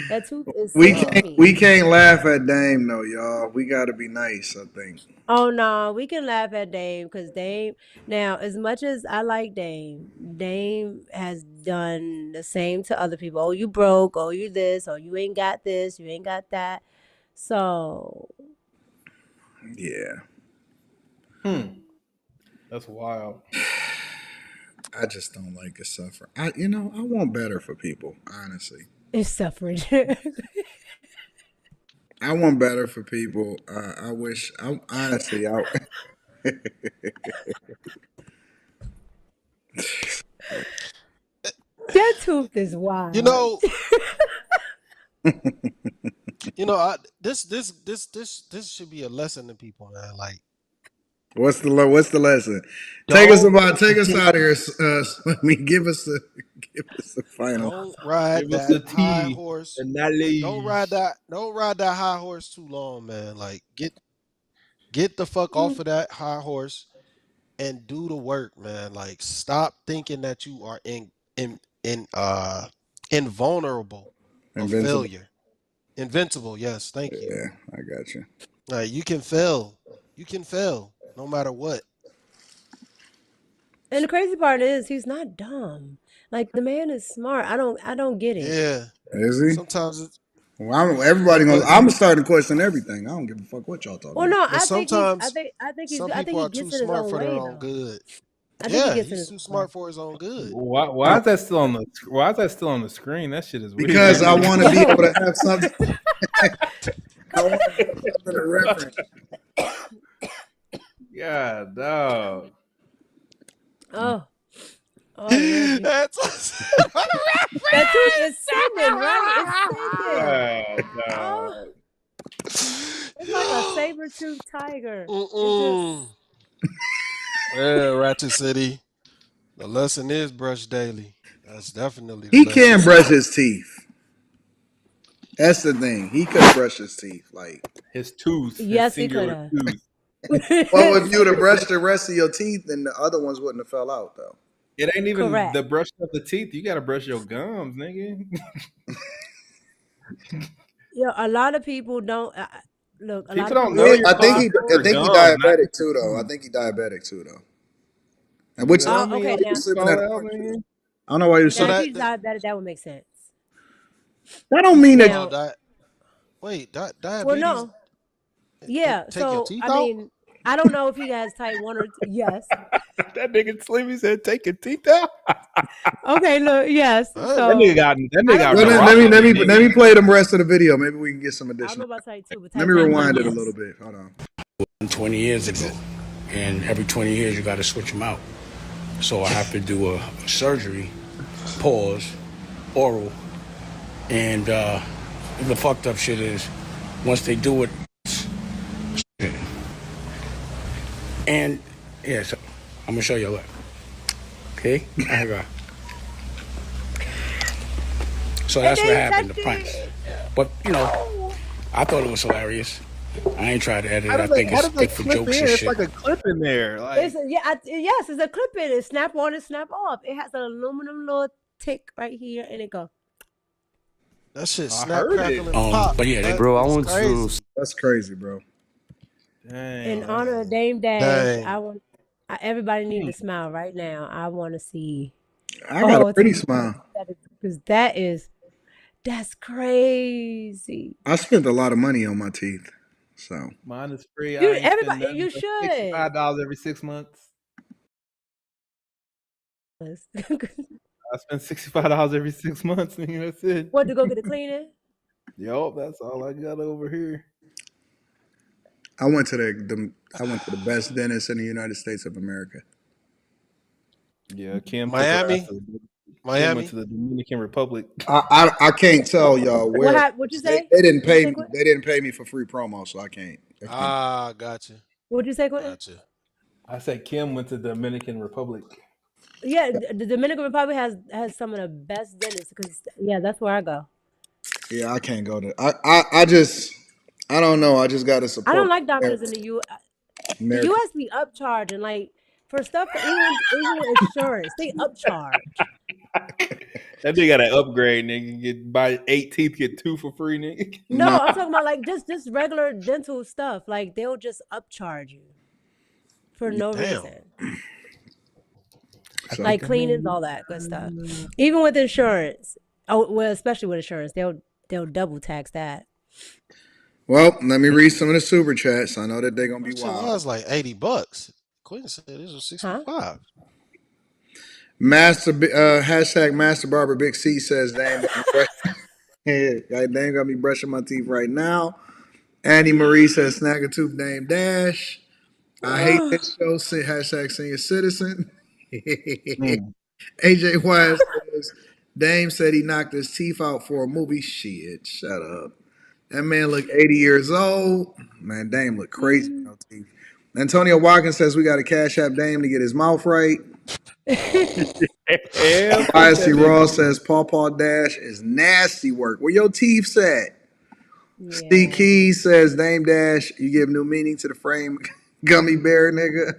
That tooth is sending me. We can't laugh at Dame though, y'all. We got to be nice. I think. Oh no, we can laugh at Dame because Dame now, as much as I like Dame, Dame has done the same to other people. Oh, you broke, oh you this, oh you ain't got this, you ain't got that. So Yeah, That's wild. I just don't like to suffer. I want better for people. Honestly, it's suffering. I want better for people. I wish. Honestly, That tooth is You wild. know, this should be a lesson to people, man. Like, what's the lesson? don't Take us out of here. Give us a final. don't ride Give us that the high tea, horse. the knowledge. Don't ride that high horse too long, man. Like, get the fuck off of that high horse and do the work, man. Like, stop thinking that you are in invulnerable of Invincible. failure. Invincible, yes, thank you. Yeah, I got you. Like, you can fail. You can fail no matter what. And the crazy part is he's not dumb. Like the man is smart. I don't get it. Yeah. Is he? Sometimes it's Well, everybody gonna. but I'm starting to question everything. I don't give a fuck what y'all talking Well, about. no, but sometimes he's some I think people he are too gets in his smart own for their way own though. good. I think he Yeah, gets in he's his too own way. smart for his own good. Why is that still on the Why is that still on the screen? That shit is weird. Because I want to be Yo, able to have something. I want to have something to reference. Yeah, dog. oh, oh Lord Jesus. That's That tooth is singing, right? It's singing. Yeah, dog. Oh, it's like a saber-toothed tiger. It just Mm-mm. Yeah, Ratchet City. The lesson is brush daily. That's definitely the He lesson. can brush his teeth. That's the thing. He could brush his teeth. Like, His tooth, his yes, he could singular have. tooth. well, if you would have brushed the rest of your teeth, then the other ones wouldn't have fell out, though. It ain't even Correct. the brushing of the teeth. You got to brush your gums, nigga. Yeah, a lot of people don't look. A lot People of don't people know don't your I think smoke. he. tonsils I are think he gums, not diabetic just too, though. I teeth. think he diabetic too, though. And You which know I what don't I know mean? why Okay, you now, was sleeping All at that, home. man. I don't know why you was So now if sleeping. he's diabetic, that would make sense. That don't mean that. oh Now, diabetes no, yeah. take your So teeth I out? mean, I don't know if he has type 1 or yes. That nigga Sleepy said take your teeth out. Okay, look, yes. Huh? So That I nigga don't got Well, know. let me play the rest of the video. Maybe we can get some I don't know additional. about type 2, but Let type me 1, rewind it a little yes. bit. Hold on. 20 years ago, and every 20 years you got to switch them out. So I have to do a surgery, pause, oral, and the fucked up shit is once they do it, and yeah, so I'm gonna show you what. Okay, I got. So And that's what then he happened touched to Prince. it. But I thought it was hilarious. I ain't tried to edit How it. I does that, think how it's does that good for clip jokes in? and It's shit. like a clip in there. Like Yes, it's a clip in it. Snap on and snap off. It has an aluminum little tick right here, and it goes. That shit I snap, heard it. crackle, and pop. But yeah, That Bro, I is want to. crazy. That's crazy, bro. Dang. In honor of Dame Dash, Dang. everybody need to smile right now. I want to see I a got a whole pretty teeth smile. because that's crazy. I spent a lot of money on my teeth. So Mine is free. I You ain't spend everybody nothing you but should. $65 every 6 months. I spend $65 every 6 months, nigga. That's it. What to go get a cleaning? Yup, that's all I got over here. I went to the best dentist in the United States of America. Yeah, Kim took her ass Miami? to the Kim went Miami? to the Dominican Republic. I can't tell y'all What where happened? What'd you say? they didn't What'd you pay say, me. Quentin? They didn't pay me for free promo, so I can't. Ah, gotcha. What'd you say, Quentin? Gotcha. I said Kim went to the Dominican Republic. Yeah, the Dominican Republic has some of the best dentists because that's where I go. Yeah, I can't go to. I don't know. I just got to I don't support like doctors in the U.S. The America. U.S. be upcharging like for stuff even with insurance they upcharge. That nigga got an upgrade, nigga. Buy 8 teeth, get 2 for free, nigga. No, Nah, I'm talking about like just regular dental stuff. Like they'll just upcharge you for no Damn. reason. so, Like cleanings, all that good stuff. Even with insurance. Oh well, especially with insurance, they'll double tax that. well, let me read some of the super chats. I know that they're gonna be That shit wild. was like $80. Quentin said this was Huh? 65. Hashtag Master Barber Big C says they ain't gonna be brushing my teeth right now. Annie Marie says snag a tooth Dame Dash. I hate this show. Hashtag senior citizen. Mm. AJ Wise says Dame said he knocked his teeth out for a movie. Shit, shut up. That man looked 80 years old. Man, Dame looked crazy with no teeth. Antonio Watkins says we got to cash app Dame to get his mouth right. Hell, fuck YC that Ross nigga. says Paw Paw Dash is nasty work. Where your teeth at? Steve Yeah. Keys says Dame Dash, you give new meaning to the frame gummy bear nigga.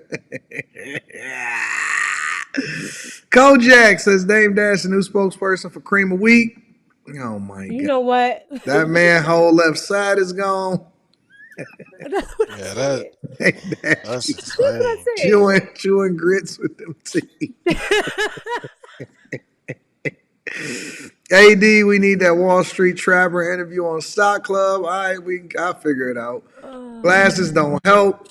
Kojak says Dame Dash, the new spokesperson for Cream of Wheat. Oh my You god. know what? That man whole left side is gone. That's what I Yeah, said. Dame Dash that's That's what I insane. said. chewing grits with them teeth. AD, we need that Wall Street Trapper interview on Stock Club. All right, I'll figure it out. Glasses don't help.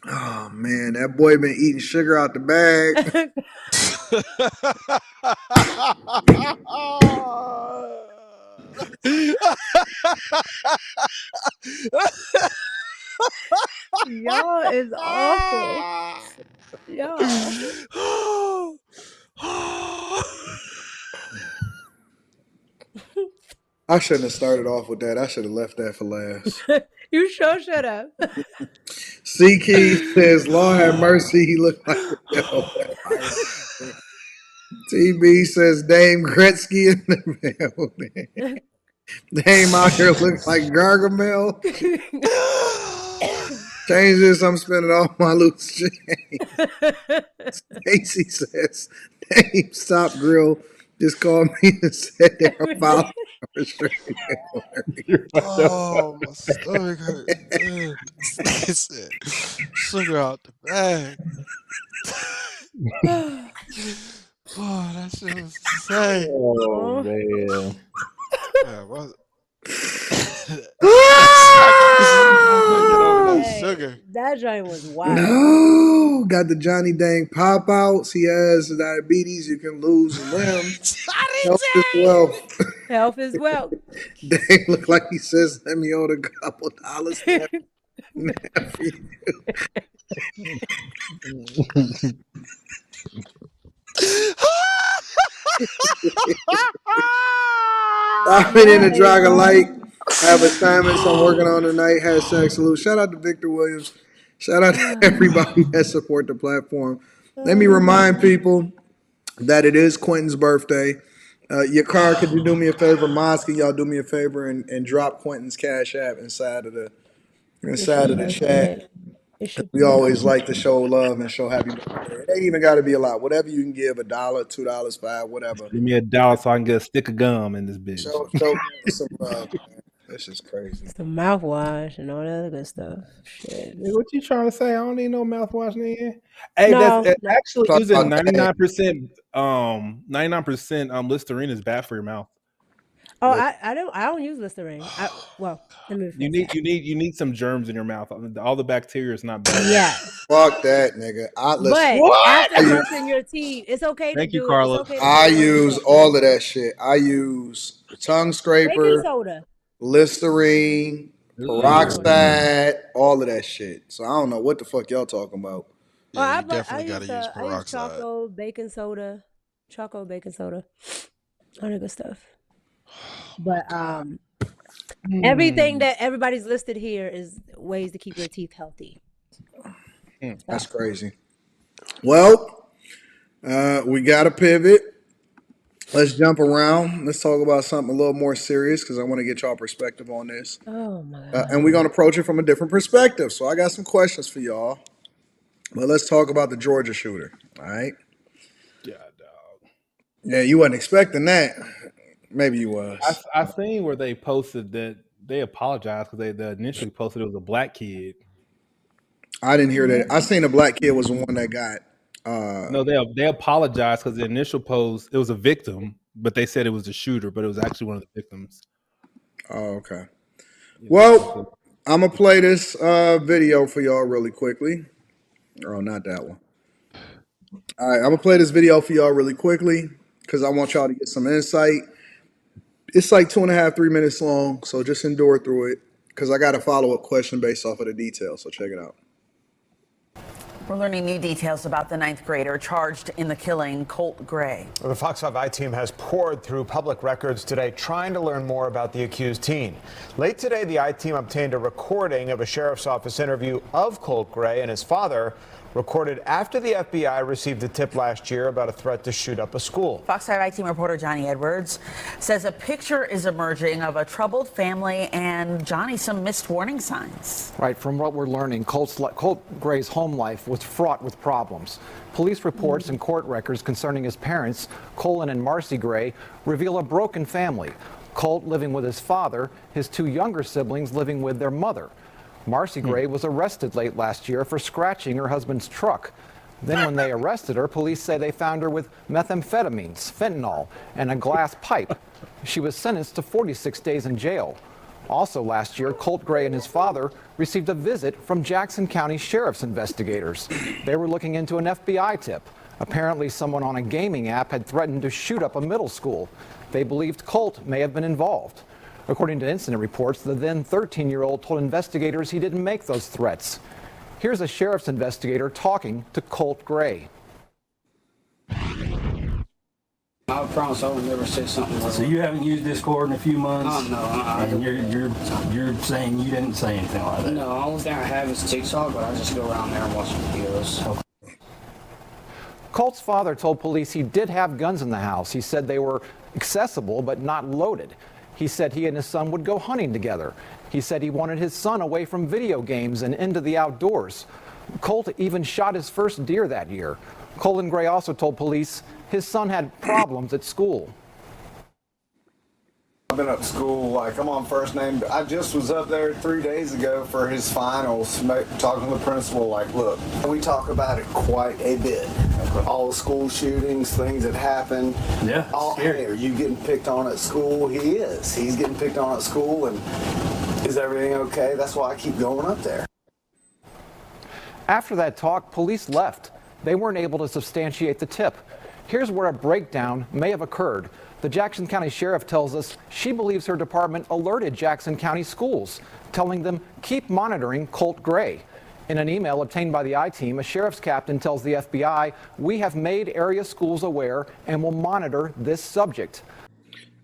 Oh man, that boy been eating sugar out the bag. Y'all is awful. Y'all. I shouldn't have started off with that. I should have left that for last. You sure should have. C Key says, Lord have mercy, he looked like a vampire. TB says Dame Gretzky in the building. Dame out here looks like Gargamel. Change this, I'm spending all my loose change. Stacy says, Dame Stop Grill just called me and said they're about restraining order. Oh, my stomach hurt. It said, sugar out the bag. Oh, that shit was insane. Oh man. Yeah, what? Sugar. That joint was wild. No, got the Johnny Dang pop outs. He has diabetes. You can lose a limb. Health is wealth. Health is wealth. Dang look like he says, let me order a couple dollars. I've been in the Dragon Light. Have assignments I'm working on tonight. Hashtag salute. Shout out to Victor Williams. Shout out to everybody that support the platform. Let me remind people that it is Quentin's birthday. Yakar, could you do me a favor? Moz, can y'all do me a favor and drop Quentin's Cash App inside of the chat? We always like to show love and show happy birthday. It ain't even got to be a lot. Whatever you can give, $1, $2, $5, whatever. Give me $1 so I can get a stick of gum in this bitch. Show some love, man. This is crazy. Some mouthwash and all that other good stuff. Shit. What you trying to say? I don't need no mouthwash, nigga. Hey, No, that's no. actually using 99% Listerine is bad for your mouth. Oh, I don't use Listerine. Let me. You need some germs in your mouth. All the bacteria is not bad. Yeah. Fuck that, nigga. After brushing your teeth, it's okay Thank to you, do Carla. it. I use all of that shit. I use tongue scraper, baking soda, Listerine, peroxide, all of that shit. So I don't know what the fuck y'all talking about. Yeah, you definitely got to use I use peroxide. choco, baking soda, all that good stuff. But everything that everybody's listed here is ways to keep your teeth healthy. That's crazy. Well, we got to pivot. Let's jump around. Let's talk about something a little more serious because I want to get y'all perspective on this. Oh my God. And we're going to approach it from a different perspective. So I got some questions for y'all. But let's talk about the Georgia shooter. All right. Yeah, dog. Yeah, you wasn't expecting that. Maybe you was. I seen where they posted that they apologized because they initially posted it was a black kid. I didn't hear that. I seen a black kid was the one that got. No, they apologized because the initial post it was a victim, but they said it was a shooter, but it was actually one of the victims. Oh, okay. Well, I'm gonna play this video for y'all really quickly. Oh, not that one. All right, I'm gonna play this video for y'all really quickly because I want y'all to get some insight. It's like 2.5, 3 minutes long, so just endure through it because I got a follow-up question based off of the details. So check it out. We're learning new details about the 9th grader charged in the killing, Colt Gray. Well, the Fox 5 I-team has poured through public records today trying to learn more about the accused teen. Late today, the I-team obtained a recording of a sheriff's office interview of Colt Gray and his father, recorded after the FBI received a tip last year about a threat to shoot up a school. Fox 5 I-team reporter Johnny Edwards says a picture is emerging of a troubled family and, Johnny, some missed warning signs. Right, from what we're learning, Colt Gray's home life was fraught with problems. Police reports and court records concerning his parents, Colin and Marcy Gray, reveal a broken family. Colt living with his father, his 2 younger siblings living with their mother. Marcy Gray was arrested late last year for scratching her husband's truck. Then when they arrested her, police say they found her with methamphetamines, fentanyl, and a glass pipe. She was sentenced to 46 days in jail. Also last year, Colt Gray and his father received a visit from Jackson County Sheriff's investigators. They were looking into an FBI tip. Apparently someone on a gaming app had threatened to shoot up a middle school. They believed Colt may have been involved. According to incident reports, the then 13-year-old told investigators he didn't make those threats. Here's a sheriff's investigator talking to Colt Gray. I promise I would never say something like So you haven't used Discord in a few months? No, and you're saying you didn't say anything like that? No, the only thing I have is TikTok, but I just go around there and watch videos. Okay. Colt's father told police he did have guns in the house. He said they were accessible but not loaded. He said he and his son would go hunting together. He said he wanted his son away from video games and into the outdoors. Colt even shot his first deer that year. Colin Gray also told police his son had problems at school. I've been up to school, like I'm on first name. I just was up there 3 days ago for his finals, talking to the principal, like, look, we talk about it quite a bit. All the school shootings, things that happen. Yeah, hey, are you getting picked on at school? He is. He's getting picked on at school, and is everything okay? That's why I keep going up there. After that talk, police left. They weren't able to substantiate the tip. Here's where a breakdown may have occurred. The Jackson County Sheriff tells us she believes her department alerted Jackson County schools, telling them keep monitoring Colt Gray. In an email obtained by the I-Team, a sheriff's captain tells the FBI, we have made area schools aware and will monitor this subject.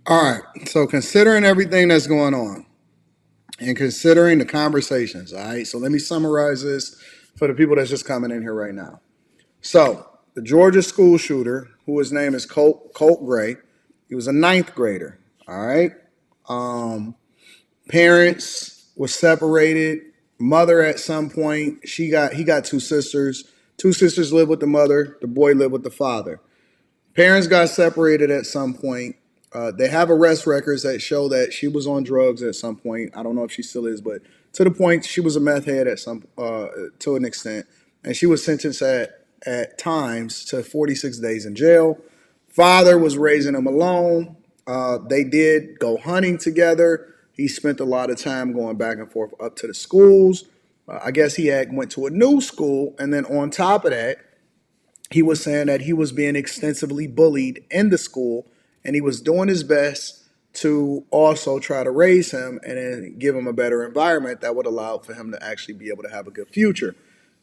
All right, so considering everything that's going on and considering the conversations, all right, so let me summarize this for the people that's just coming in here right now. So the Georgia school shooter, who his name is Colt Gray, he was a 9th grader, all right? Parents were separated. Mother at some point, he got 2 sisters. 2 sisters live with the mother. The boy lived with the father. Parents got separated at some point. They have arrest records that show that she was on drugs at some point. I don't know if she still is, but to the point she was a meth head at some to an extent, and she was sentenced at times to 46 days in jail. Father was raising him alone. They did go hunting together. He spent a lot of time going back and forth up to the schools. I guess he went to a new school, and then on top of that, he was saying that he was being extensively bullied in the school, and he was doing his best to also try to raise him and then give him a better environment that would allow for him to actually be able to have a good future.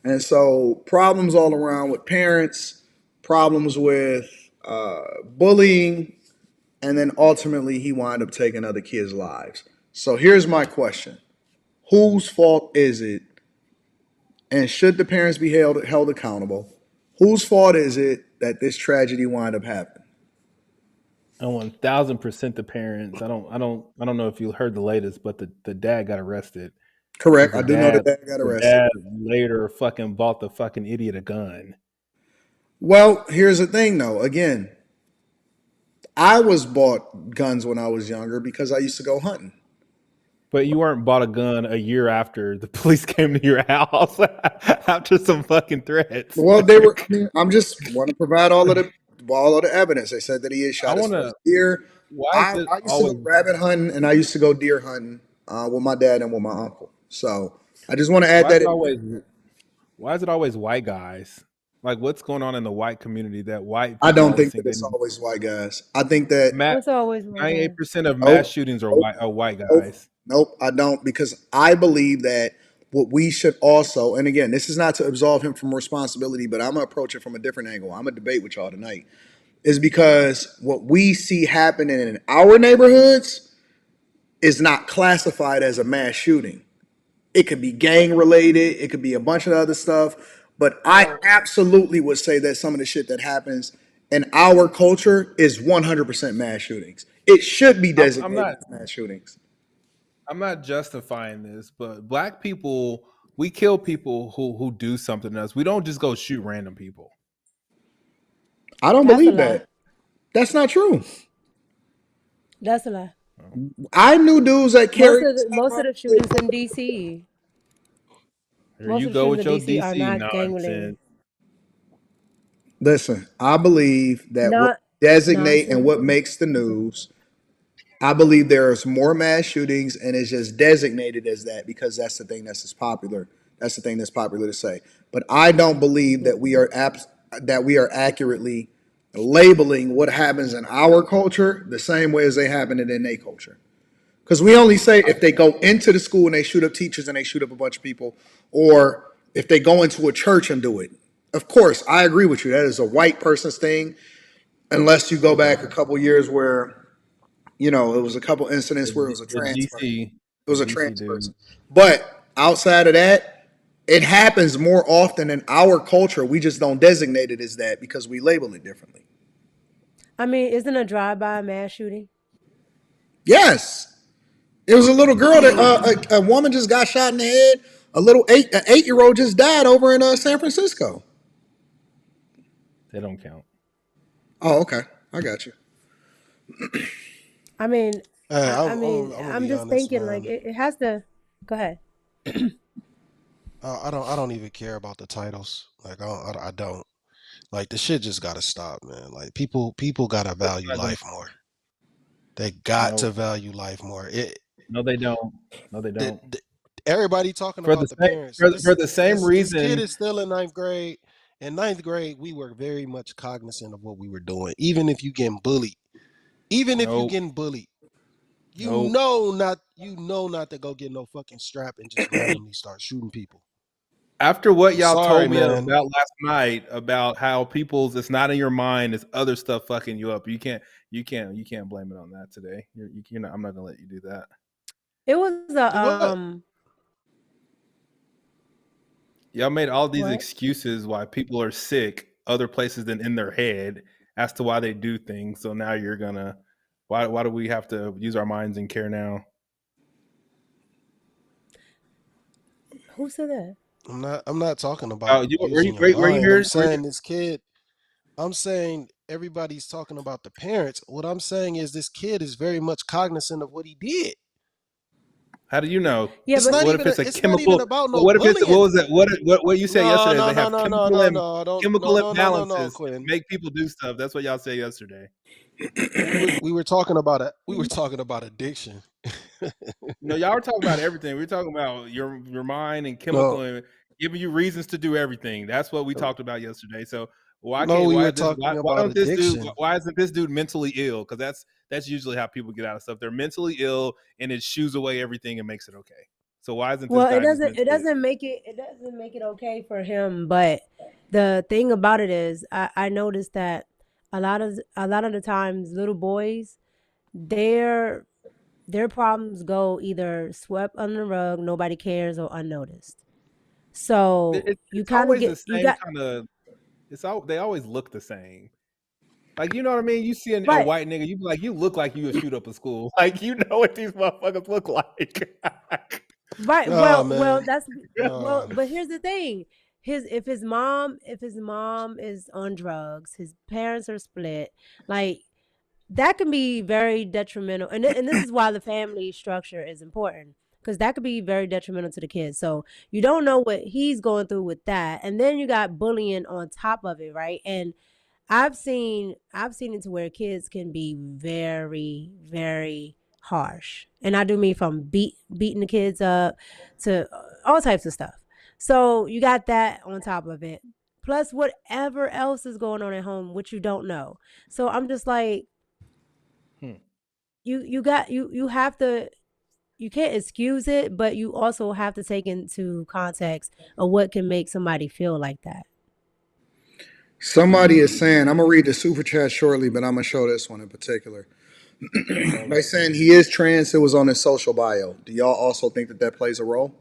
And so problems all around with parents, problems with bullying, and then ultimately he wound up taking other kids' lives. So here's my question. Whose fault is it? And should the parents be held accountable? Whose fault is it that this tragedy wound up happening? 1000% the parents. I don't know if you heard the latest, but the dad got arrested. Correct. I do know the dad got arrested. The dad later fucking bought the fucking idiot a gun. Well, here's the thing though. Again, I was bought guns when I was younger because I used to go hunting. But you weren't bought a gun a year after the police came to your house after some fucking threats. Well, they were. I'm just want to provide all of the evidence. They said that he had shot his first deer. I used to go rabbit hunting and I used to go deer hunting with my dad and with my uncle. So I just want to add that. Why is it always white guys? Like, what's going on in the white community that white people I don't think that it's always white guys. I think that it's always 98% of mass shootings are white guys. Nope, I don't, because I believe that what we should also, and again, this is not to absolve him from responsibility, but I'm going to approach it from a different angle. I'm going to debate with y'all tonight, is because what we see happening in our neighborhoods is not classified as a mass shooting. It could be gang related. It could be a bunch of other stuff. But I absolutely would say that some of the shit that happens in our culture is 100% mass shootings. It should be designated as mass shootings. I'm not justifying this, but black people, we kill people who do something to us. We don't just go shoot random people. I don't believe that. That's not true. That's a lie. I knew dudes that carried most of the shootings in DC. Here you go with your DC nonsense. Listen, I believe that what Not designate and nonsense. what makes the news. I believe there's more mass shootings, and it's just designated as that because that's the thing that's just popular. That's the thing that's popular to say. But I don't believe that we are accurately labeling what happens in our culture the same way as they happen in their culture. Because we only say if they go into the school and they shoot up teachers and they shoot up a bunch of people, or if they go into a church and do it. Of course, I agree with you. That is a white person's thing, unless you go back a couple years where it was a couple incidents where it was a The trans person. DC, It was the a DC trans dude. person. But outside of that, it happens more often in our culture. We just don't designate it as that because we label it differently. I mean, isn't a drive-by a mass shooting? Yes. It was a little girl that a woman just got shot in the head. An 8-year-old just died over in San Francisco. They don't count. Oh, okay. I got you. I mean, I'm I'm be just honest, thinking like man. it has to. Go ahead. I don't even care about the titles. Like I don't. Like the shit just gotta stop, man. Like people gotta value life more. They got to value life more. No, they don't. No, they don't. Everybody talking For the about the parents. for the same This kid reason. is still in ninth grade. In ninth grade, we were very much cognizant of what we were doing. Even if you getting bullied, you know not to go get no fucking strap and just randomly start shooting people. After what I'm y'all sorry, told me man. about last night about how it's not in your mind, it's other stuff fucking you up. You can't blame it on that today. You're not. I'm not gonna let you do that. It was What? Y'all made all these What? excuses why people are sick other places than in their head as to why they do things. So now you're gonna why do we have to use our minds and care now? Who said that? I'm not talking about Were using you your were you mind. here? I'm saying this kid. I'm saying everybody's talking about the parents. What I'm saying is this kid is very much cognizant of what he did. How do you know? Yeah, It's but not What even. if it's a It's not even chemical? about no What if it's what bullying. was it? What you said No, yesterday? Is no, they no, have no, no, chemical no, no. Don't. chemical No, no, no, no, no, imbalances Quinn. make people do stuff. That's what y'all said yesterday. We were talking about it. We were talking about addiction. No, y'all were talking about everything. We were talking about your mind and chemical No, and giving you reasons to do everything. That's what we talked about yesterday. So no, we were talking why about don't this dude addiction. why isn't this dude mentally ill? Because that's usually how people get out of stuff. They're mentally ill and it shoos away everything and makes it okay. So why isn't this well, guy just mentally ill? it doesn't make it okay for him. But the thing about it is, I noticed that a lot of the times, little boys, their problems go either swept under the rug, nobody cares, or unnoticed. So you It's kind of always the get you same got kind of. They always look the same. Like, you know what I mean? You see a right. white nigga, you be like, you look like you would shoot up a school. Like, you know what these motherfuckers look like. Right. Nah, Well, man. that's Nah. but here's the thing. If his mom is on drugs, his parents are split, like that can be very detrimental. And this is why the family structure is important because that could be very detrimental to the kids. So you don't know what he's going through with that. And then you got bullying on top of it, right? And I've seen it to where kids can be very, very harsh. And I do mean from beating the kids up to all types of stuff. So you got that on top of it. Plus whatever else is going on at home, which you don't know. So I'm just like, you have to, you can't excuse it, but you also have to take into context of what can make somebody feel like that. Somebody is saying, I'm gonna read the super chat shortly, but I'm gonna show this one in particular. By saying he is trans, it was on his social bio. Do y'all also think that plays a role?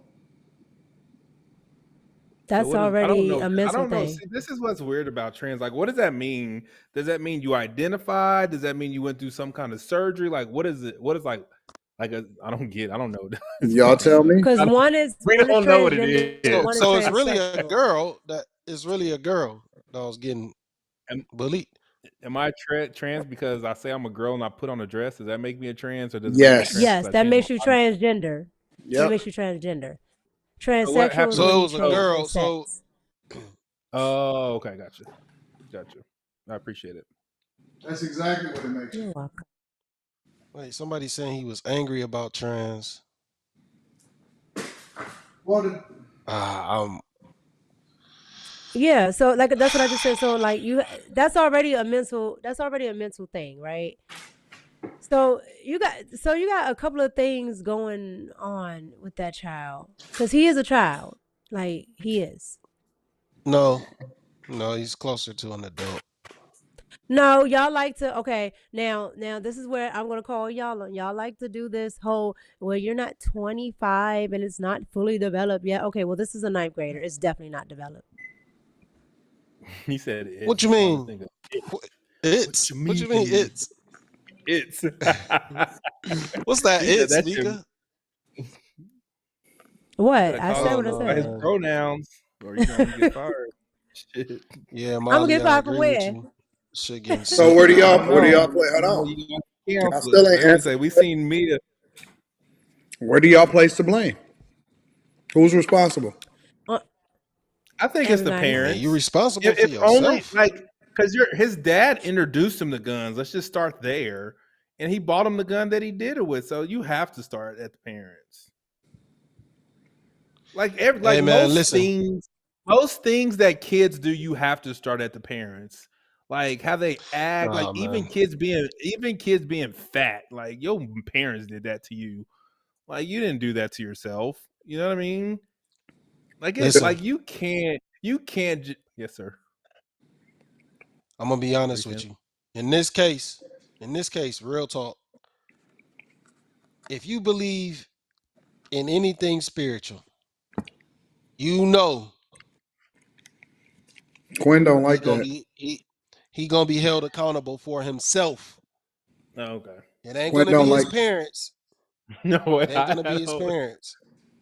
So That's what is I don't already know. a I mental don't know. thing. See, this is what's weird about trans. Like, what does that mean? Does that mean you identified? Does that mean you went through some kind of surgery? Like, what is it? What is like I don't know. Y'all tell me. Because We one is don't know what it transgender and is. one is So it's really a transsexual. girl that was getting Am, bullied. am I trans because I say I'm a girl and I put on a dress? Does that make me a trans, or does it make me a trans Yes. because Yes, I that change my makes you body? transgender. That Yep. makes you transgender. So what Transsexual is happened? when So it you was a change So your girl. So sex. oh, okay, gotcha. Gotcha. I appreciate it. That's exactly what it makes you. You're welcome. Wait, somebody saying he was angry about trans. Well, Yeah, so like that's what I just said. So like that's already a mental thing, right? So you got a couple of things going on with that child because he is a child, like he is. No, he's closer to an adult. No, y'all like to now this is where I'm gonna call y'all on. Y'all like to do this whole well, you're not 25 and it's not fully developed yet. Okay, well this is a ninth grader. It's definitely not developed. He said it. What you mean? It's. What you mean it's? It's. What's that? He said It's, that Mika? What? Gotta I call said him what I by his said. pronouns, or you're gonna get fired. Shit. Yeah, I'm gonna Molly, get I fired from agree with where? you. Shit getting So sick. where do I y'all don't know. play? Hold on. You Y'all cancel still it. ain't Like we answered. say, we seen Mia. Where do y'all place the blame? Who's responsible? I think it's the Everybody. I mean, you're parents. responsible for If only yourself. like because his dad introduced him to guns. Let's just start there, and he bought him the gun that he did it with. So you have to start at the parents. Like Hey man, listen. most things that kids do, you have to start at the parents. Like how they act, like Nah, man. even kids being fat. Like your parents did that to you. Like you didn't do that to yourself. You know what I mean? Like it's Listen, like you can't. Yes, sir. I'm gonna be honest Appreciate with it. you. In this case, real talk. If you believe in anything spiritual, you know Quinn don't he like gonna that. be he gonna be held accountable for himself. Oh, okay. It ain't Quinn gonna don't be his like. parents. No, It ain't gonna I be his don't. parents.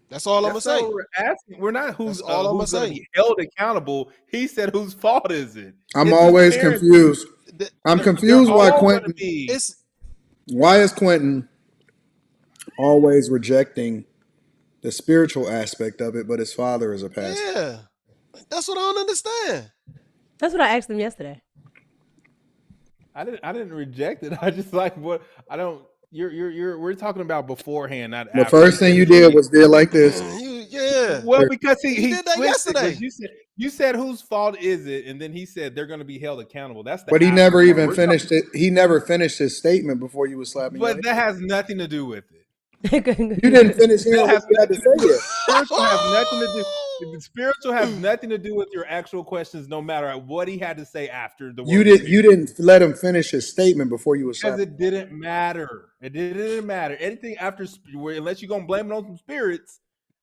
That's all I'm gonna That's not say. what we're asking. We're not That's all I'm gonna who's going to say. be held accountable. He said, "Whose fault is it? I'm It's his always parents." confused. I'm They're confused why all going to Quentin. be. It's Why is Quentin always rejecting the spiritual aspect of it, but his father is a pastor? yeah. That's what I don't understand. That's what I asked him yesterday. I didn't reject it. I just like what I don't. We're talking about beforehand, not The after. You first thing said you who's going to did be. was did like this. Yeah. Well, because You he did that switched it because yesterday. you said whose fault is it, and then he said they're going to be held accountable. That's the But he after never part. even We're talking, finished it. He never finished his statement before you was slapping your but head. that has nothing to do with it. You didn't finish That hearing what has you had to nothing to say do with yet. spiritual. Has nothing to do. The spiritual has nothing to do with your actual questions. No matter what he had to say after the word You spirit, didn't let him finish his statement before you was because slapping. it didn't matter. It didn't matter. Anything after unless you're gonna blame it on some spirits,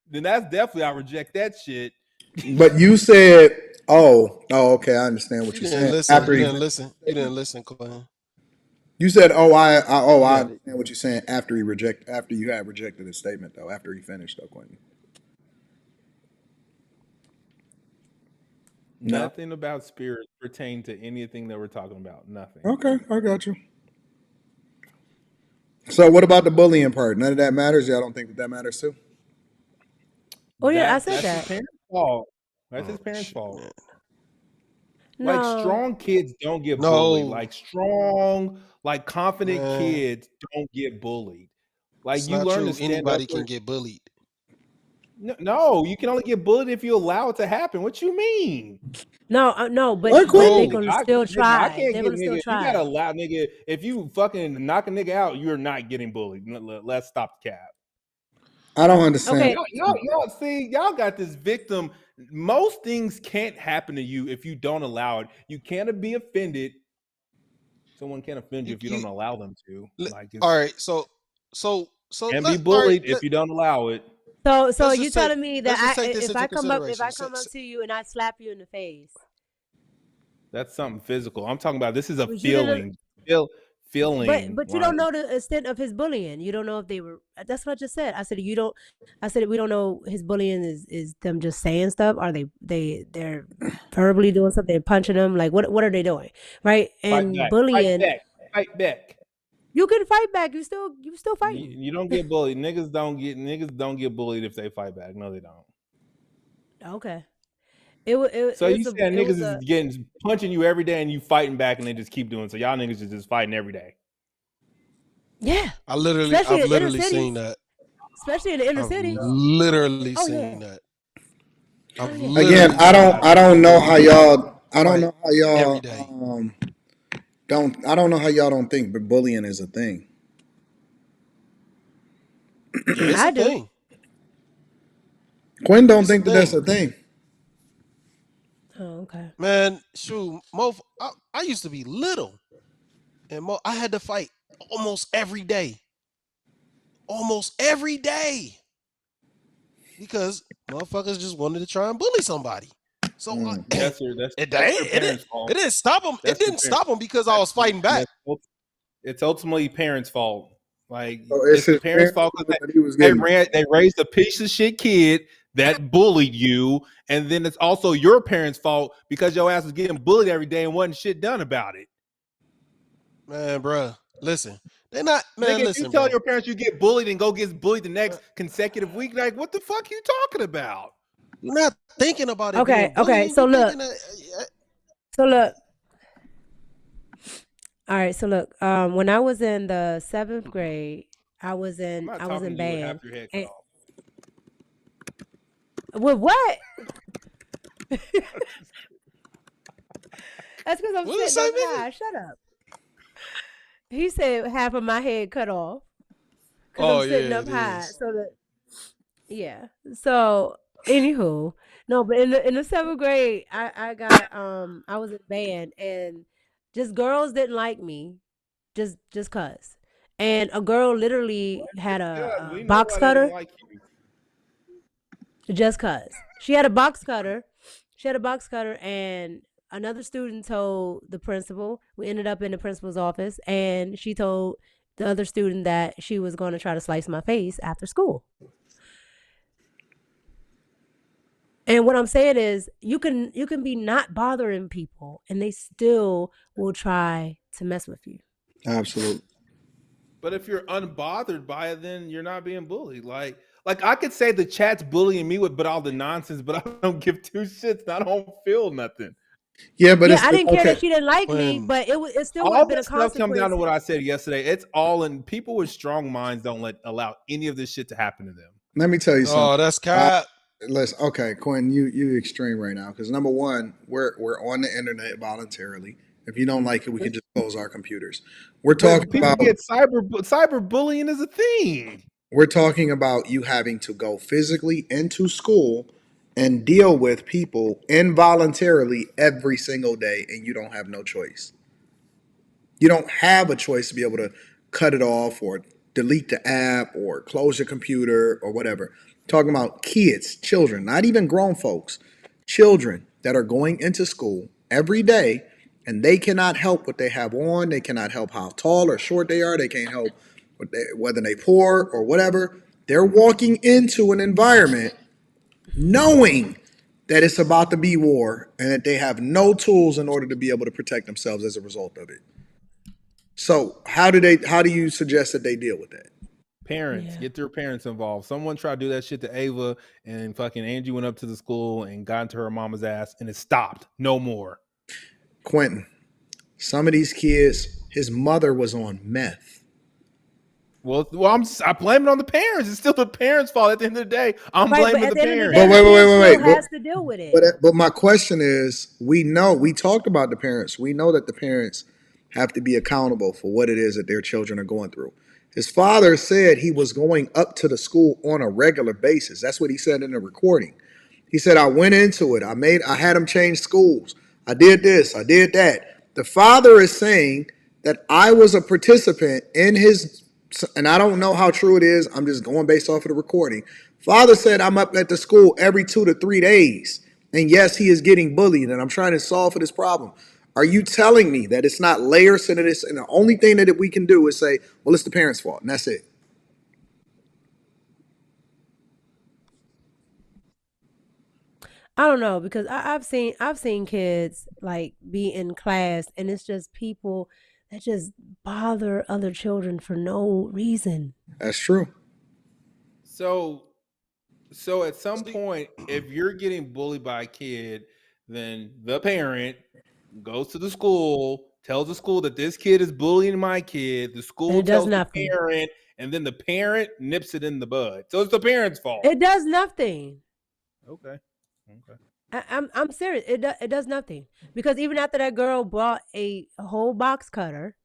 then that's definitely I reject that shit. But you said, "Oh, okay, I understand what You you're didn't saying." listen. After You he didn't finished listen. his You statement, didn't listen, Quinn. you said, You I got it. understand what you're saying." After you had rejected his statement, though, after he finished, though, Quentin. No. Nothing about spirits pertain to anything that we're talking about. Nothing. Okay, I got you. So, what about the bullying part? None of that matters. Y'all don't think that matters too? Oh yeah, I said That's his that. parents' fault. That's his Oh parents' shit, fault. man. Like No. strong kids don't get bullied. No, Like strong, like confident man. kids don't get bullied. Like It's you not learn to true. stand up Anybody for. can get bullied. No, you can only get bullied if you allow it to happen. What you mean? No, What, but they're Quentin? No. gonna still I try. can't They're get gonna still nigga. You gotta try. allow nigga. If you fucking knock a nigga out, you're not getting bullied. Let's stop the cap. I don't understand. Okay. Y'all see, y'all got this victim. Most things can't happen to you if you don't allow it. You can't be offended. Someone can't offend you if you You don't allow them to. Like all it's right. So and be let all right. bullied if you don't allow it. So Let's you just take telling me let's just that take this into if consideration. I come up to you and I slap you in the face, That's something physical. I'm talking about this is a but you didn't. feeling. Feeling But you like don't know the extent of his bullying. You don't know if they were. That's what I just said. I said you don't. I said we don't know his bullying is them just saying stuff. Are they're verbally doing something, they're punching them? Like what are they doing? Right? fight And back, fight bullying, back, fight back. you can fight back. You still You, fighting. you don't get bullied. Niggas don't get bullied if they fight back. No, they don't. Okay. So you it's saying it was niggas a is getting punching you every day and you fighting back and they just keep doing it. So y'all niggas is just fighting every day. yeah, I've especially in inner literally seen cities, that. especially in the inner I've cities. literally Oh seen yeah, that. oh I've yeah. Again, literally seen I don't know how y'all fight every day. I don't know how y'all don't think but bullying is a thing. Yeah, it's I a do. thing. Quinn don't It's a think that that's thing. a thing. Oh, okay. Man, shoot, I used to be little, and I had to fight almost every day. Almost every day. Because motherfuckers just wanted to try and bully somebody. So That's your parents' fault. it didn't stop them. It That's your didn't parents. stop them because I was fighting back. It's ultimately parents' fault. Like So it's it's the his parents' parents' fault fault because that he was they getting. raised a piece of shit kid that bullied you, and then it's also your parents' fault because your ass was getting bullied every day and wasn't shit done about it. Man, bruh, listen. They're not, man, Nigga, if you listen, tell bro. your parents you get bullied and go get bullied the next consecutive week, like what the fuck you talking about? You're not thinking about it Okay, being okay. bullying. So You look, thinking that so look. All right, so look. When I was in the 7th grade, I was I'm not in talking to you with half band. your head cut And off. with what? That's because I'm what did it sitting say, up nigga? high. Shut up. He said half of my head cut off because I'm Oh sitting yeah, up it high. is. So that yeah. So anywho, no, but in the 7th grade, I was in band and just girls didn't like me, just cause. And a girl literally had a We know box why they didn't cutter like you. just cause. She had a box cutter. She had a box cutter and another student told the principal. We ended up in the principal's office and she told the other student that she was going to try to slice my face after school. And what I'm saying is you can be not bothering people and they still will try to mess with you. Absolutely. But if you're unbothered by it, then you're not being bullied. Like I could say the chat's bullying me with all the nonsense, but I don't give two shits. And I don't feel nothing. Yeah, but Yeah, I didn't care that okay. she didn't like me, When but it still would All have been a this stuff comes down consequence. to what I said yesterday. It's all in people with strong minds don't allow any of this shit to happen to them. Let me tell you something. oh, that's cap. Okay, Quinn, you extreme right now because number one, we're on the internet voluntarily. If you don't like it, we can just close our computers. We're talking But people about get cyberbullying is a thing. you having to go physically into school and deal with people involuntarily every single day, and you don't have no choice. You don't have a choice to be able to cut it off or delete the app or close your computer or whatever. Talking about kids, children, not even grown folks, children that are going into school every day and they cannot help what they have on. They cannot help how tall or short they are. They can't help whether they poor or whatever. They're walking into an environment knowing that it's about to be war and that they have no tools in order to be able to protect themselves as a result of it. So how do you suggest that they deal with that? Parents, Yeah. get their parents involved. Someone tried to do that shit to Ava, and fucking Angie went up to the school and got into her mama's ass, and it stopped. No more. Quentin, some of these kids, his mother was on meth. Well, I blame it on the parents. It's still the parents' fault. At the end of the day, I'm Right, but blaming at the the end of the parents. day, But the kid still wait. has to deal with it. But my question is, we talked about the parents. We know that the parents have to be accountable for what it is that their children are going through. His father said he was going up to the school on a regular basis. That's what he said in the recording. He said, I went into it. I had him change schools. I did this. I did that. The father is saying that I was a participant in his, and I don't know how true it is. I'm just going based off of the recording. Father said I'm up at the school every 2 to 3 days. And yes, he is getting bullied, and I'm trying to solve for this problem. Are you telling me that it's not layers into this, and the only thing that we can do is say, well, it's the parents' fault, and that's it? I don't know because I've seen kids like be in class and it's just people that just bother other children for no reason. That's true. So at some See, point, if you're getting bullied by a kid then the parent goes to the school, tells the school that this kid is bullying my kid. The school it does tells the nothing. parent, and then the parent nips it in the bud. So it's the parent's fault. It does nothing. Okay. I'm serious. It does nothing, because even after that girl bought a whole box cutter,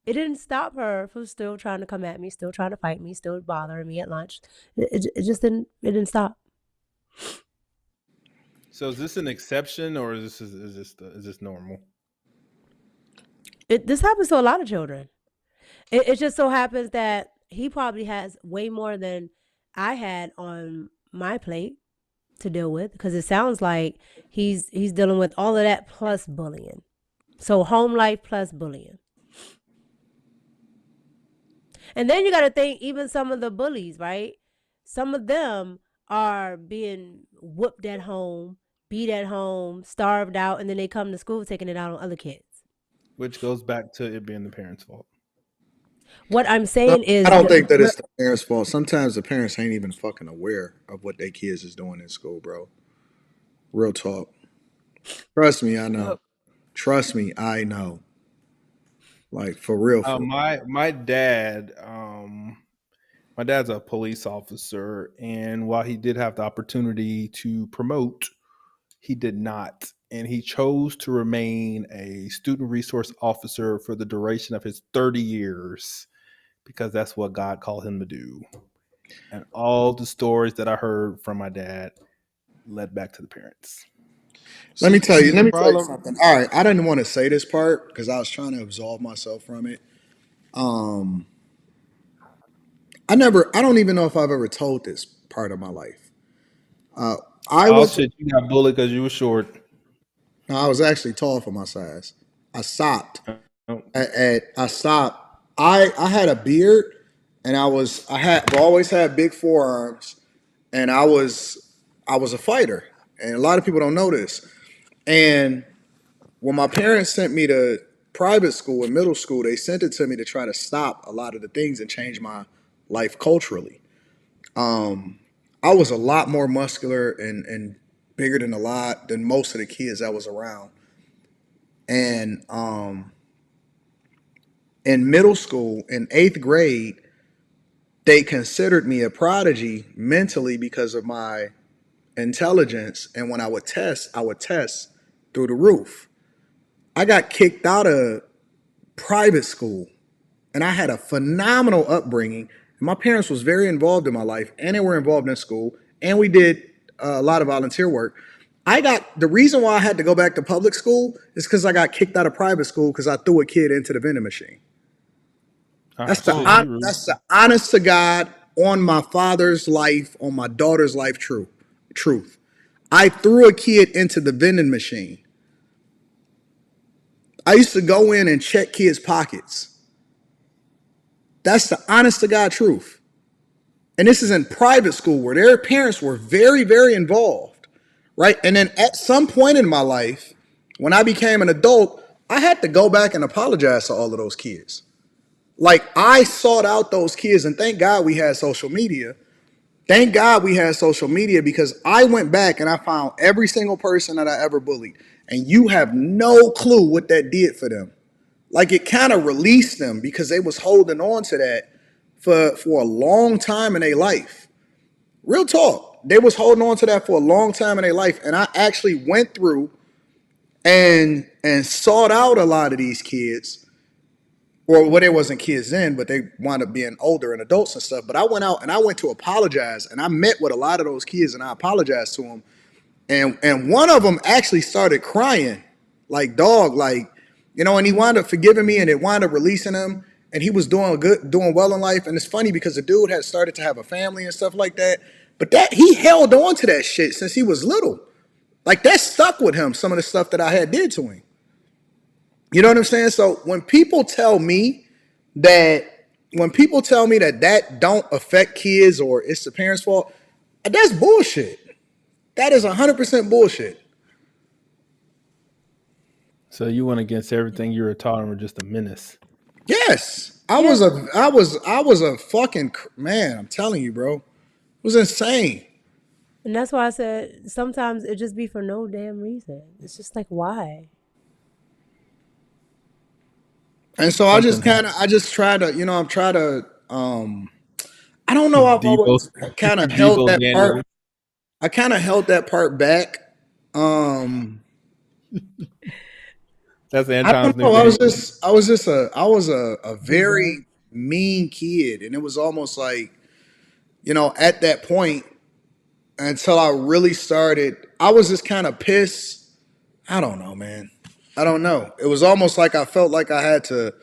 it didn't stop her from still trying to come at me, still trying to fight me, still bothering me at lunch. It just didn't stop. So is this an exception, or is this normal? This happens to a lot of children. It just so happens that he probably has way more than I had on my plate to deal with, because it sounds like he's dealing with all of that plus bullying. So home life plus bullying. And then you got to think, even some of the bullies, right? Some of them are being whooped at home, beat at home, starved out, and then they come to school taking it out on other kids. Which goes back to it being the parents' fault. What I'm saying is, I don't think that it's the parents' fault. Sometimes the parents ain't even fucking aware of what their kids is doing in school, bro. Real talk. Trust me, I know. Trust me, I know. Like for real. My dad, my dad's a police officer, and while he did have the opportunity to promote, he did not, and he chose to remain a student resource officer for the duration of his 30 years because that's what God called him to do. And all the stories that I heard from my dad led back to the parents. Let me tell you something. All right, I didn't want to say this part because I was trying to absolve myself from it. I don't even know if I've ever told this part of my life. I was You got bullied because you were short. No, I was actually tall for my size. I stopped. Oh. I stopped. I had a beard, and I've always had big forearms, and I was a fighter, and a lot of people don't know this. And when my parents sent me to private school in middle school, they sent it to me to try to stop a lot of the things and change my life culturally. I was a lot more muscular and bigger than most of the kids that was around. And in middle school, in 8th grade, they considered me a prodigy mentally because of my intelligence. And when I would test through the roof. I got kicked out of private school, and I had a phenomenal upbringing. My parents was very involved in my life, and they were involved in school, and we did a lot of volunteer work. The reason why I had to go back to public school is because I got kicked out of private school because I threw a kid into the vending machine. That's the honest to God, on my father's life, on my daughter's life truth. I threw a kid into the vending machine. I used to go in and check kids' pockets. That's the honest to God truth. And this is in private school where their parents were very, very involved, right? And then at some point in my life, when I became an adult, I had to go back and apologize to all of those kids. Like, I sought out those kids, and thank God we had social media. Thank God we had social media, because I went back and I found every single person that I ever bullied. And you have no clue what that did for them. Like, it kind of released them because they was holding on to that for a long time in their life. Real talk. They was holding on to that for a long time in their life. And I actually went through and sought out a lot of these kids. Or well, they wasn't kids then, but they wound up being older and adults and stuff. But I went out and I went to apologize, and I met with a lot of those kids and I apologized to them. And one of them actually started crying, like, dog, like, you know, and he wound up forgiving me, and it wound up releasing him, and he was doing well in life. And it's funny because the dude had started to have a family and stuff like that, but that he held on to that shit since he was little. Like, that stuck with him, some of the stuff that I had did to him. You know what I'm saying? So when people tell me that that don't affect kids or it's the parents' fault, that's bullshit. That is 100% bullshit. So you went against everything you were taught and were just a menace. Yes. I was a fucking man. I'm telling you, bro. It was insane. And that's why I said sometimes it just be for no damn reason. It's just like, why? And so Something I just try to, I'm try to, I don't know. I've Debo, always kind of held Debo that part. Daniels. I kind of held that part back. Um, That's I Anton's don't know. nickname. I was a Debo. very mean kid, and it was almost like, at that point until I really started, I was just kind of pissed. I don't know, man. I don't know. It was almost like I felt like I had to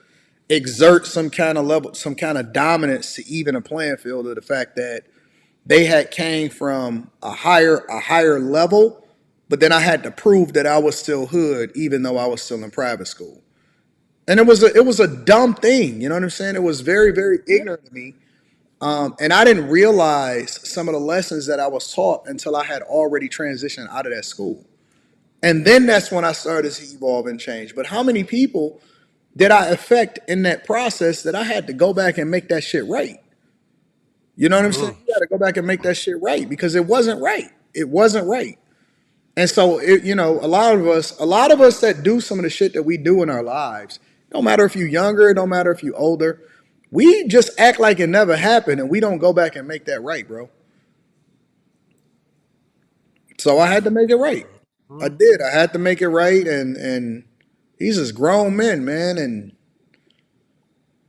exert some kind of level, some kind of dominance to even a playing field of the fact that they had came from a higher level, but then I had to prove that I was still hood, even though I was still in private school. And it was a dumb thing, you know what I'm saying? It was very, very ignorant of me. And I didn't realize some of the lessons that I was taught until I had already transitioned out of that school. And then that's when I started to evolve and change. But how many people did I affect in that process that I had to go back and make that shit right? You know what I'm saying? Mm. You got to go back and make that shit right because it wasn't right. It wasn't right. And so, a lot of us that do some of the shit that we do in our lives, no matter if you're younger, no matter if you're older, we just act like it never happened and we don't go back and make that right, bro. So I had to make it right. I Mhm. did. I had to make it right, and he's just grown men, man, and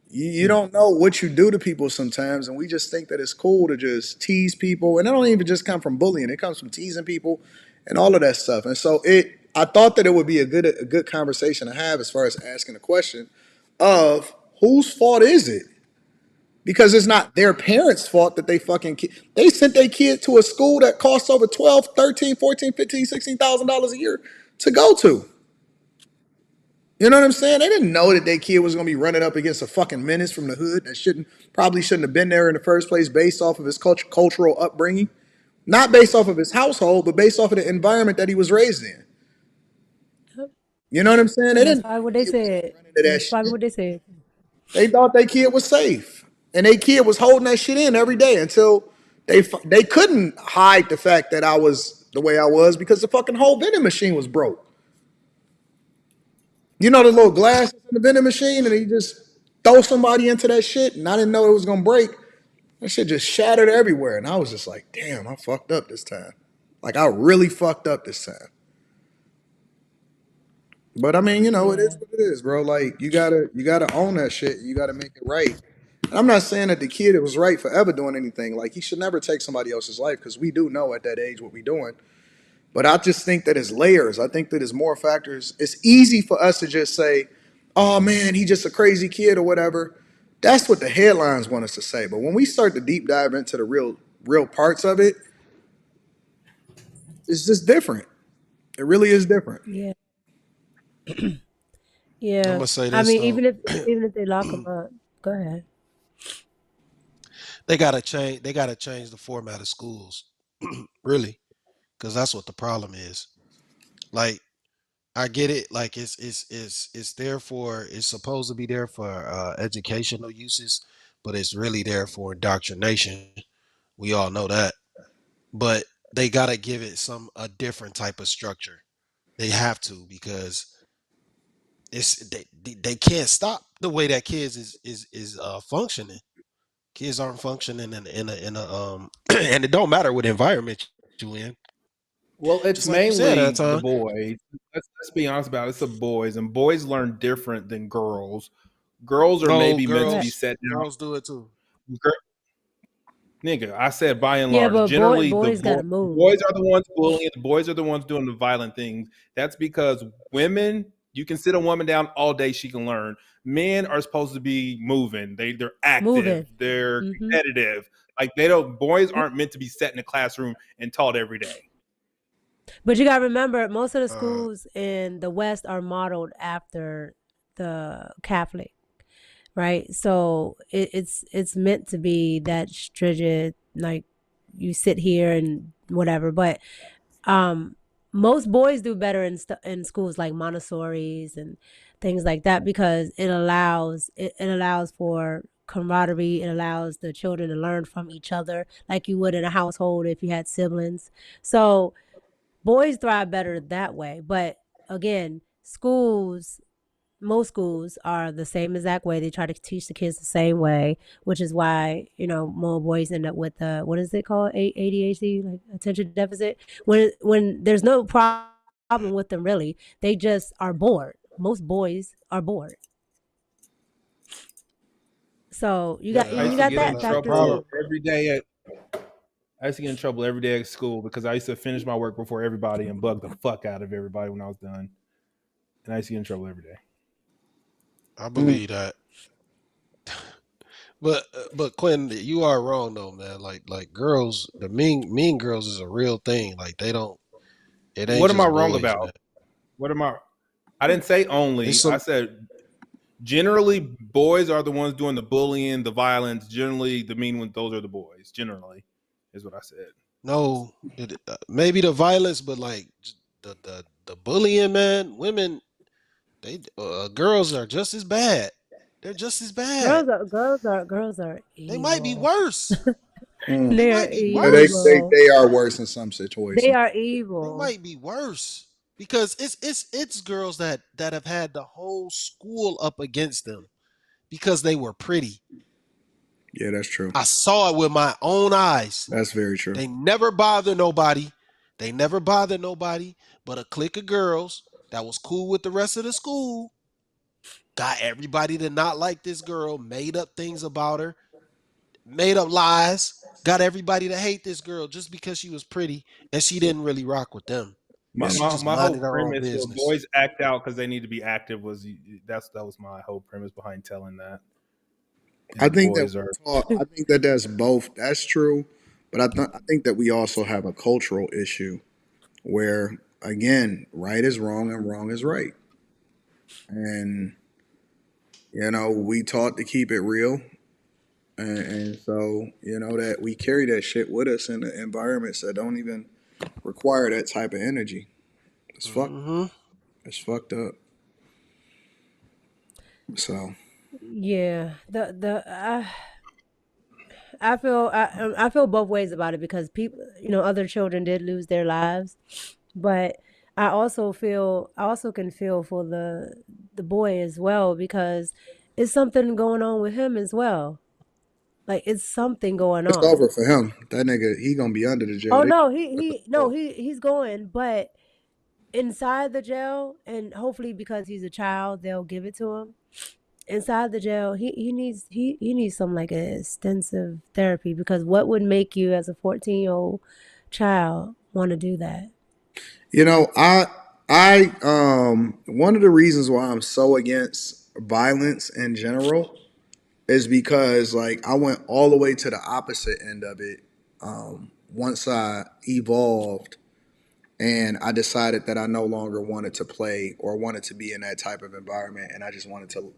you don't know what you do to people sometimes, and we just think that it's cool to just tease people, and it don't even just come from bullying; it comes from teasing people and all of that stuff. And so I thought that it would be a good conversation to have as far as asking the question of whose fault is it? Because it's not their parents' fault that they sent their kid to a school that costs over 12, 13, 14, 15, $16,000 a year to go to. You know what I'm saying? They didn't know that their kid was going to be running up against a fucking menace from the hood that probably shouldn't have been there in the first place based off of his cultural upbringing. Not based off of his household, but based off of the environment that he was raised in. You know what I'm saying? They And that's didn't know probably what their they kid was going to said. run into that That's probably shit. what they said. They thought their kid was safe. And their kid was holding that shit in every day until they couldn't hide the fact that I was the way I was because the fucking whole vending machine was broke. You know the little glasses in the vending machine, and he just throw somebody into that shit, and I didn't know it was gonna break. That shit just shattered everywhere, and I was just like, "Damn, I fucked up this time. Like I really fucked up this time." But I mean, it is Yeah. what it is, bro. Like you gotta own that shit. You gotta make it right. And I'm not saying that the kid was right for ever doing anything. Like he should never take somebody else's life because we do know at that age what we doing. But I just think that it's layers. I think that it's more factors. It's easy for us to just say, "Oh man, he just a crazy kid" or whatever. That's what the headlines want us to say. But when we start to deep dive into the real parts of it, it's just different. It really is different. Yeah. I'm Yeah. gonna say I this mean, though. even if they lock them up, go ahead. They gotta change. They gotta change the format of schools, really, because that's what the problem is. Like, I get it. Like, it's there for. It's supposed to be there for educational uses, but it's really there for indoctrination. We all know that, but they gotta give it a different type of structure. They have to because they can't stop the way that kids is functioning. Kids aren't functioning in a and it don't matter what environment you in. Well, it's Just like you said, mainly the Anton. boys. Let's be honest about it. It's the boys, and boys learn different than girls. Girls are No, maybe meant to be Right. set down. girls do it too. Gir- Nigga, I said by and Yeah, large. but Generally, boys gotta the move. boys are the ones bullying. The boys are the ones doing the violent things. That's because women, you can sit a woman down all day; she can learn. Men are supposed to be moving. They're active. Moving. They're Hmm. competitive. Like they don't. Boys aren't meant to be set in a classroom and taught every day. But you gotta remember, most of the Uh, schools in the West are modeled after the Catholic, right? So it's meant to be that stringent, like you sit here and whatever. But um, most boys do better in schools like Montessori's and things like that because it allows for camaraderie. It allows the children to learn from each other like you would in a household if you had siblings. So boys thrive better that way. But again, most schools are the same exact way. They try to teach the kids the same way, which is why, more boys end up with what is it called? ADHD, like attention deficit. When there's no problem with them really, they just are bored. Most boys are bored. So you got Yeah, I you used to got get in that the factor trouble problem. too. every day I used to get in trouble every day at school because I used to finish my work before everybody and bug the fuck out of everybody when I was done. And I used to get in trouble every day. I believe that. But Quinn, you are wrong though, man. Like girls, the mean girls is a real thing. Like they don't. It ain't What am I just wrong boys, man. about? What am I didn't say It's only. I some said generally boys are the ones doing the bullying, the violence. Generally, the mean ones, those are the boys. Generally, is what I said. no, maybe the violence, but like the bullying, man. Women, they girls are just as bad. They're just as bad. Girls are They might be evil. worse. Mm. They They're might be Yeah, they, they worse. evil. they are worse in some They situations. are They evil. might be worse because it's girls that have had the whole school up against them because they were pretty. Yeah, that's true. I saw it with my own eyes. That's very true. They never bother nobody. They never bother nobody but a clique of girls that was cool with the rest of the school. Got everybody to not like this girl, made up things about her, made up lies, got everybody to hate this girl just because she was pretty and she didn't really rock with them. My, And Yeah. she my, just my whole minded her own premise for business. boys act out because they need to be active that was my whole premise behind telling that is I think that boys are I think that that's both. That's true, but I think that we also have a cultural issue where, again, right is wrong and wrong is right, and we taught to keep it real, and so that we carry that shit with us in the environments that don't even require that type of energy. It's fucked. Hmm. It's fucked up. So Yeah. I feel both ways about it because people, other children did lose their lives, but I also can feel for the boy as well because it's something going on with him as well. Like it's something going it's on. over for him. That nigga, he gonna be under the jail. Oh They, no, he's going, but inside the jail, and hopefully because he's a child, they'll give it to him. Inside the jail, he needs some like extensive therapy because what would make you as a 14-year-old child want to do that? I one of the reasons why I'm so against violence in general is because like I went all the way to the opposite end of it. Once I evolved and I decided that I no longer wanted to play or wanted to be in that type of environment, and I just wanted to.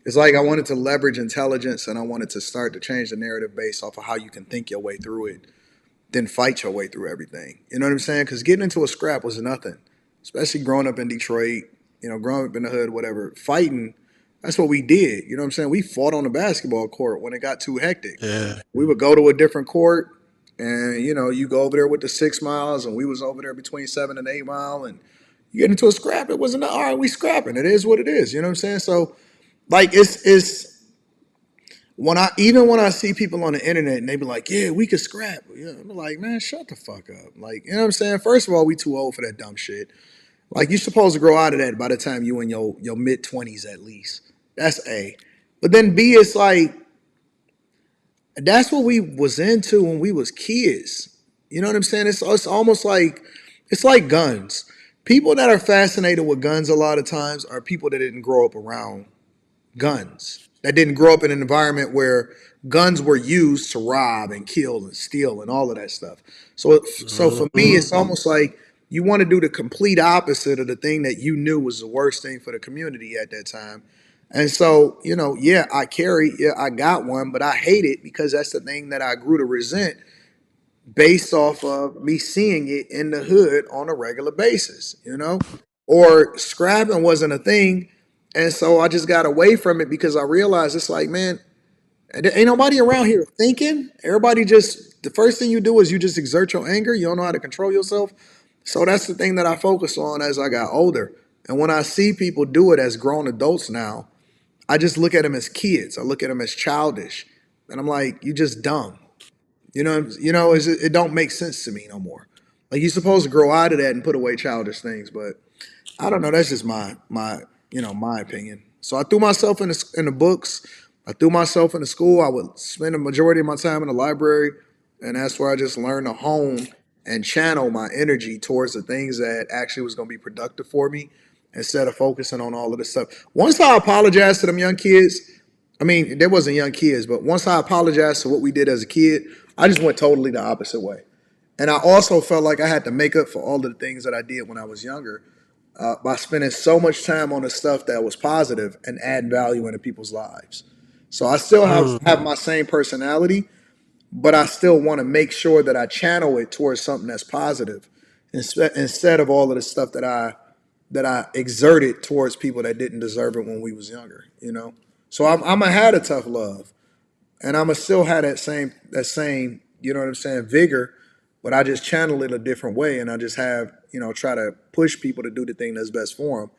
It's like I wanted to leverage intelligence, and I wanted to start to change the narrative based off of how you can think your way through it, then fight your way through everything. You know what I'm saying? Because getting into a scrap was nothing, especially growing up in Detroit, growing up in the hood, whatever. Fighting, that's what we did. You know what I'm saying? We fought on the basketball court when it got too hectic. Yeah. We would go to a different court, and you go over there with the 6 miles, and we was over there between 7 and 8 mile, and you get into a scrap. It wasn't all right. We scrapping. It is what it is. You know what I'm saying? So, like, it's when I see people on the internet and they be like, yeah, we could scrap. I'm like, man, shut the fuck up. Like, you know what I'm saying? First of all, we too old for that dumb shit. Like, you're supposed to grow out of that by the time you in your mid-20s at least. That's A. But then B is like, that's what we was into when we was kids. You know what I'm saying? It's almost like it's like guns. People that are fascinated with guns a lot of times are people that didn't grow up around guns, that didn't grow up in an environment where guns were used to rob and kill and steal and all of that stuff. So for me, Hmm. it's almost like you want to do the complete opposite of the thing that you knew was the worst thing for the community at that time. And so, yeah, I got one, but I hate it because that's the thing that I grew to resent based off of me seeing it in the hood on a regular basis. Or scrapping wasn't a thing. And so I just got away from it because I realized it's like, man, Ain't nobody around here thinking. Everybody just, the first thing you do is you just exert your anger. You don't know how to control yourself. So that's the thing that I focus on as I got older. And when I see people do it as grown adults now, I just look at them as kids. I look at them as childish. And I'm like, you just dumb. It don't make sense to me no more. Like you're supposed to grow out of that and put away childish things, but I don't know. That's just my opinion. So I threw myself in the books. I threw myself into school. I would spend a majority of my time in the library, and that's where I just learned to hone and channel my energy towards the things that actually was going to be productive for me, instead of focusing on all of this stuff. Once I apologized to them young kids, I mean, there wasn't young kids, but once I apologized for what we did as a kid, I just went totally the opposite way. And I also felt like I had to make up for all of the things that I did when I was younger by spending so much time on the stuff that was positive and add value into people's lives. So I still have my same personality, but I still want to make sure that I channel it towards something that's positive instead of all of the stuff that I exerted towards people that didn't deserve it when we was younger. So I'm gonna have a tough love, and I'm gonna still have that same vigor, but I just channel it a different way, and I just have try to push people to do the thing that's best for them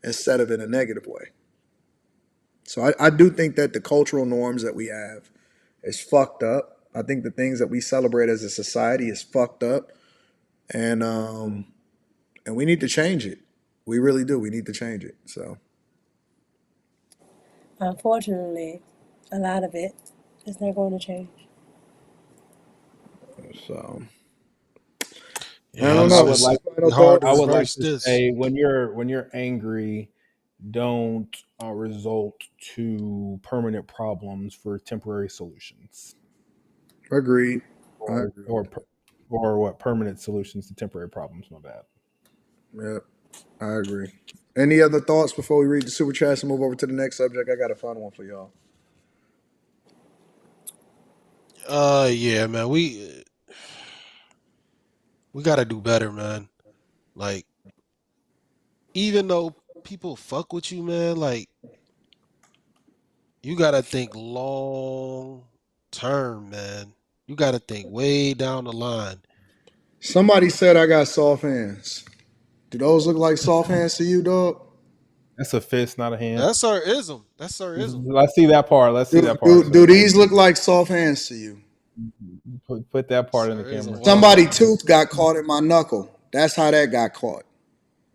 instead of in a negative way. So I do think that the cultural norms that we have is fucked up. I think the things that we celebrate as a society is fucked up, and we need to change it. We really do. We need to change it. So Unfortunately, a lot of it is not going to change. so I Yeah, don't I know. would like it's hard to I would like reverse to this. say when you're angry, don't result to permanent problems for temporary solutions, Agreed. I or agree with or per- or what permanent solutions to temporary problems. My bad. that. Yep, I agree. Any other thoughts before we read the super chats and move over to the next subject? I got a fun one for y'all. Yeah, man, we gotta do better, man. Like, even though people fuck with you, man, like you gotta think long term, man. You gotta think way down the line. Somebody said I got soft hands. Do those look like soft hands to you, dog? That's a fist, not a hand. That's our ism. That's our ism. Let's see that part. Let's see Do, that part. do, So do these look like soft hands to you? put that part That's in the our ism. camera. Somebody tooth got caught in my knuckle. That's how that got caught.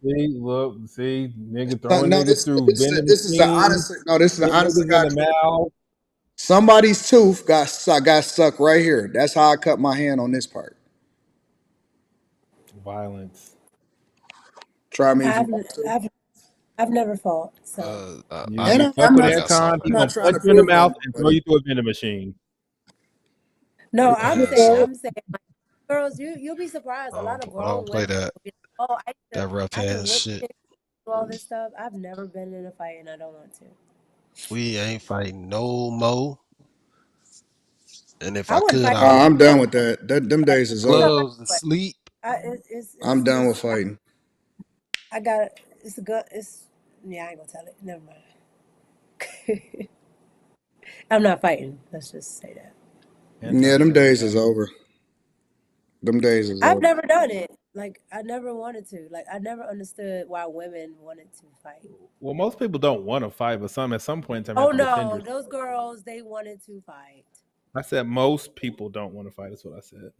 See, look, see, nigga No, throwing no, niggas through vending this is the machines, honest. No, this is the hitting honest to niggas in God the truth. mouth. Somebody's tooth got stuck right here. That's how I cut my hand on this part. Violence. Try me if you I've want to. I've I've never fought, so You, And you fuck I'm with not. Anton, I'm he not gonna trying punch to you in the prove mouth nothing, and throw buddy. you through a vending machine. no. Yes. I'm saying, like, girls, you'll be surprised. A lot of I don't grown play women that will be like, "Oh, that rough I can hand whip shit. chicks, do all this stuff." I've never been in a fight, and I don't want to. We ain't fighting no more. And if I I wouldn't could, fight I you. would I'm So done with that. Them like, days is it's all over. right, clubs to but sleep. I'm done with fighting. I got it's a good. It's yeah. I ain't gonna tell it. Never mind. I'm not fighting. Let's just say that. Yeah, Anton them said days that. is over. Them days is I've over. never done it. Like I never wanted to. Like I never understood why women wanted to fight. Well, most people don't want to fight, but some at some point in time you Oh have to defend no, yourself. those girls they wanted to fight. I said most people don't want to fight. That's what I said.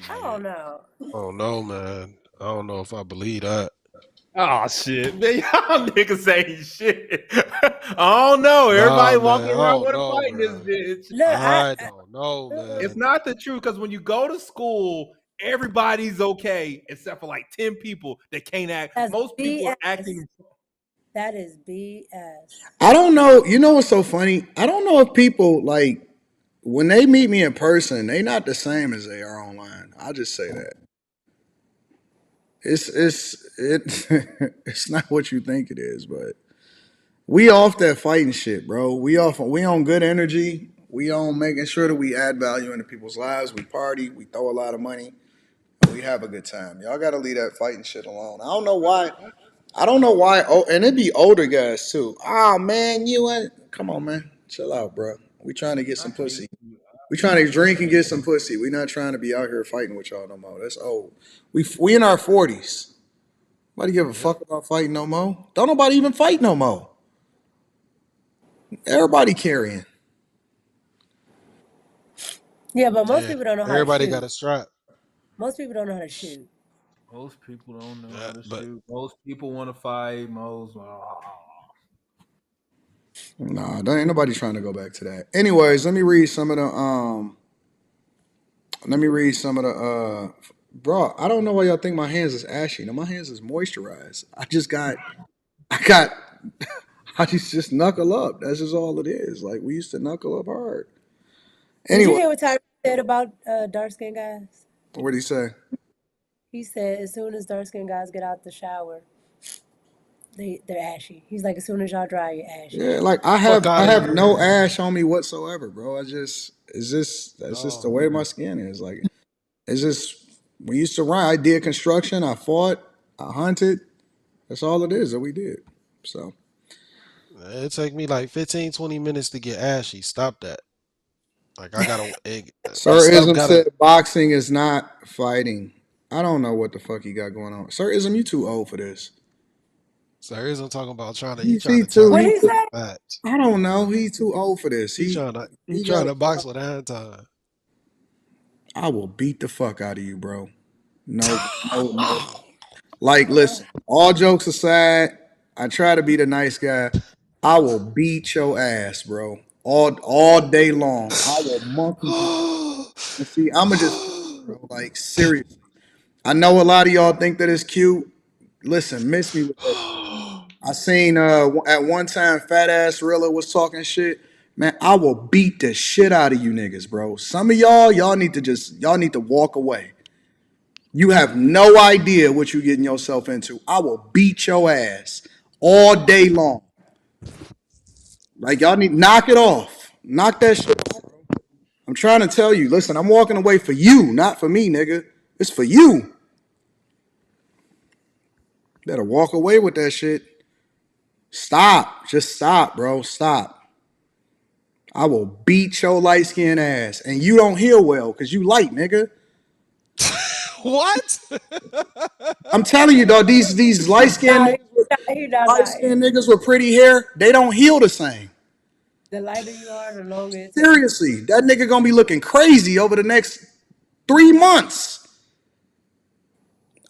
I don't Shit. know. Oh no, man. I don't know if I believe that. Oh shit, man! Y'all niggas saying shit. I don't know. Nah, Everybody man. walking I around don't with a know, fight in this bro. bitch. Look, I don't know, It's man. not the truth because when you go to school, everybody's okay except for like 10 people that can't act. that's Most people are BS. acting. That is BS. I don't know. You know what's so funny? I don't know if people like when they meet me in person, they not the same as they are online. I just say that. It's not what you think it is, but we off that fighting shit, bro. We on good energy. We on making sure that we add value into people's lives. We party, we throw a lot of money, and we have a good time. Y'all gotta leave that fighting shit alone. I don't know why. I don't know why. Oh, and it'd be older guys too. Oh man, you and Come on, man. Chill out, bro. We trying to get some pussy. We trying to drink and get some pussy. We not trying to be out here fighting with y'all no more. That's old. We in our 40s. Nobody give a fuck about fighting no more. Don't nobody even fight no more. Everybody carrying. Yeah, but most Yeah, people don't know how to everybody shoot. got a strap. Most people don't know how to shoot. Most people don't know Yeah, how to but shoot. Most people want to fight. Most. Nah, there ain't nobody trying to go back to that. Anyways, let me read some of the bro, I don't know why y'all think my hands is ashy. No, my hands is moisturized. I got I just knuckle up. That's just all it is. Like we used to knuckle up hard. Did you Anyway, hear what Tyreek said about dark skinned guys? what did he say? He said as soon as dark skinned guys get out the shower, they're ashy. He's like, as soon as y'all dry, you're ashy. Yeah, like I fuck have I out of have no here. ash on me whatsoever, bro. That's just the No. way my skin is. Like it's just we used to run. I did construction, I fought, I hunted. That's all it is that we did. So It take me like 15, 20 minutes to get ashy. Stop that. Like I gotta the Sir stuff Ism gotta said boxing is not fighting. I don't know what the fuck he got going on. Sir Ism, you too old for this. Sir isn't talking about He, trying he to too What challenge he he too say? that. I don't know. He too old for this. He He trying got to box with Anton. I will beat the fuck out of you, bro. No, no, no. Like, listen, all jokes aside, I try to be the nice guy. I will beat your ass, bro. All day long. I will monkey you. And see, I'ma just tell you, bro. Like, seriously. I know a lot of y'all think that it's cute. Listen, miss me with that shit. I seen at one time Fat Ass Rilla was talking shit. Man, I will beat the shit out of you niggas, bro. Some of y'all y'all need to walk away. You have no idea what you're getting yourself into. I will beat your ass all day long. Like y'all need knock it off. Knock that shit off. I'm trying to tell you. Listen, I'm walking away for you, not for me, nigga. It's for you. Better walk away with that shit. Stop. Just stop, bro. Stop. I will beat your light skinned ass. And you don't heal well because you light, nigga. What? I'm telling you, dog, these Nah, he not light lying. skinned niggas with pretty hair, they don't heal the same. The lighter you are, the longer it takes. Seriously, that nigga gonna be looking crazy over the next 3 months.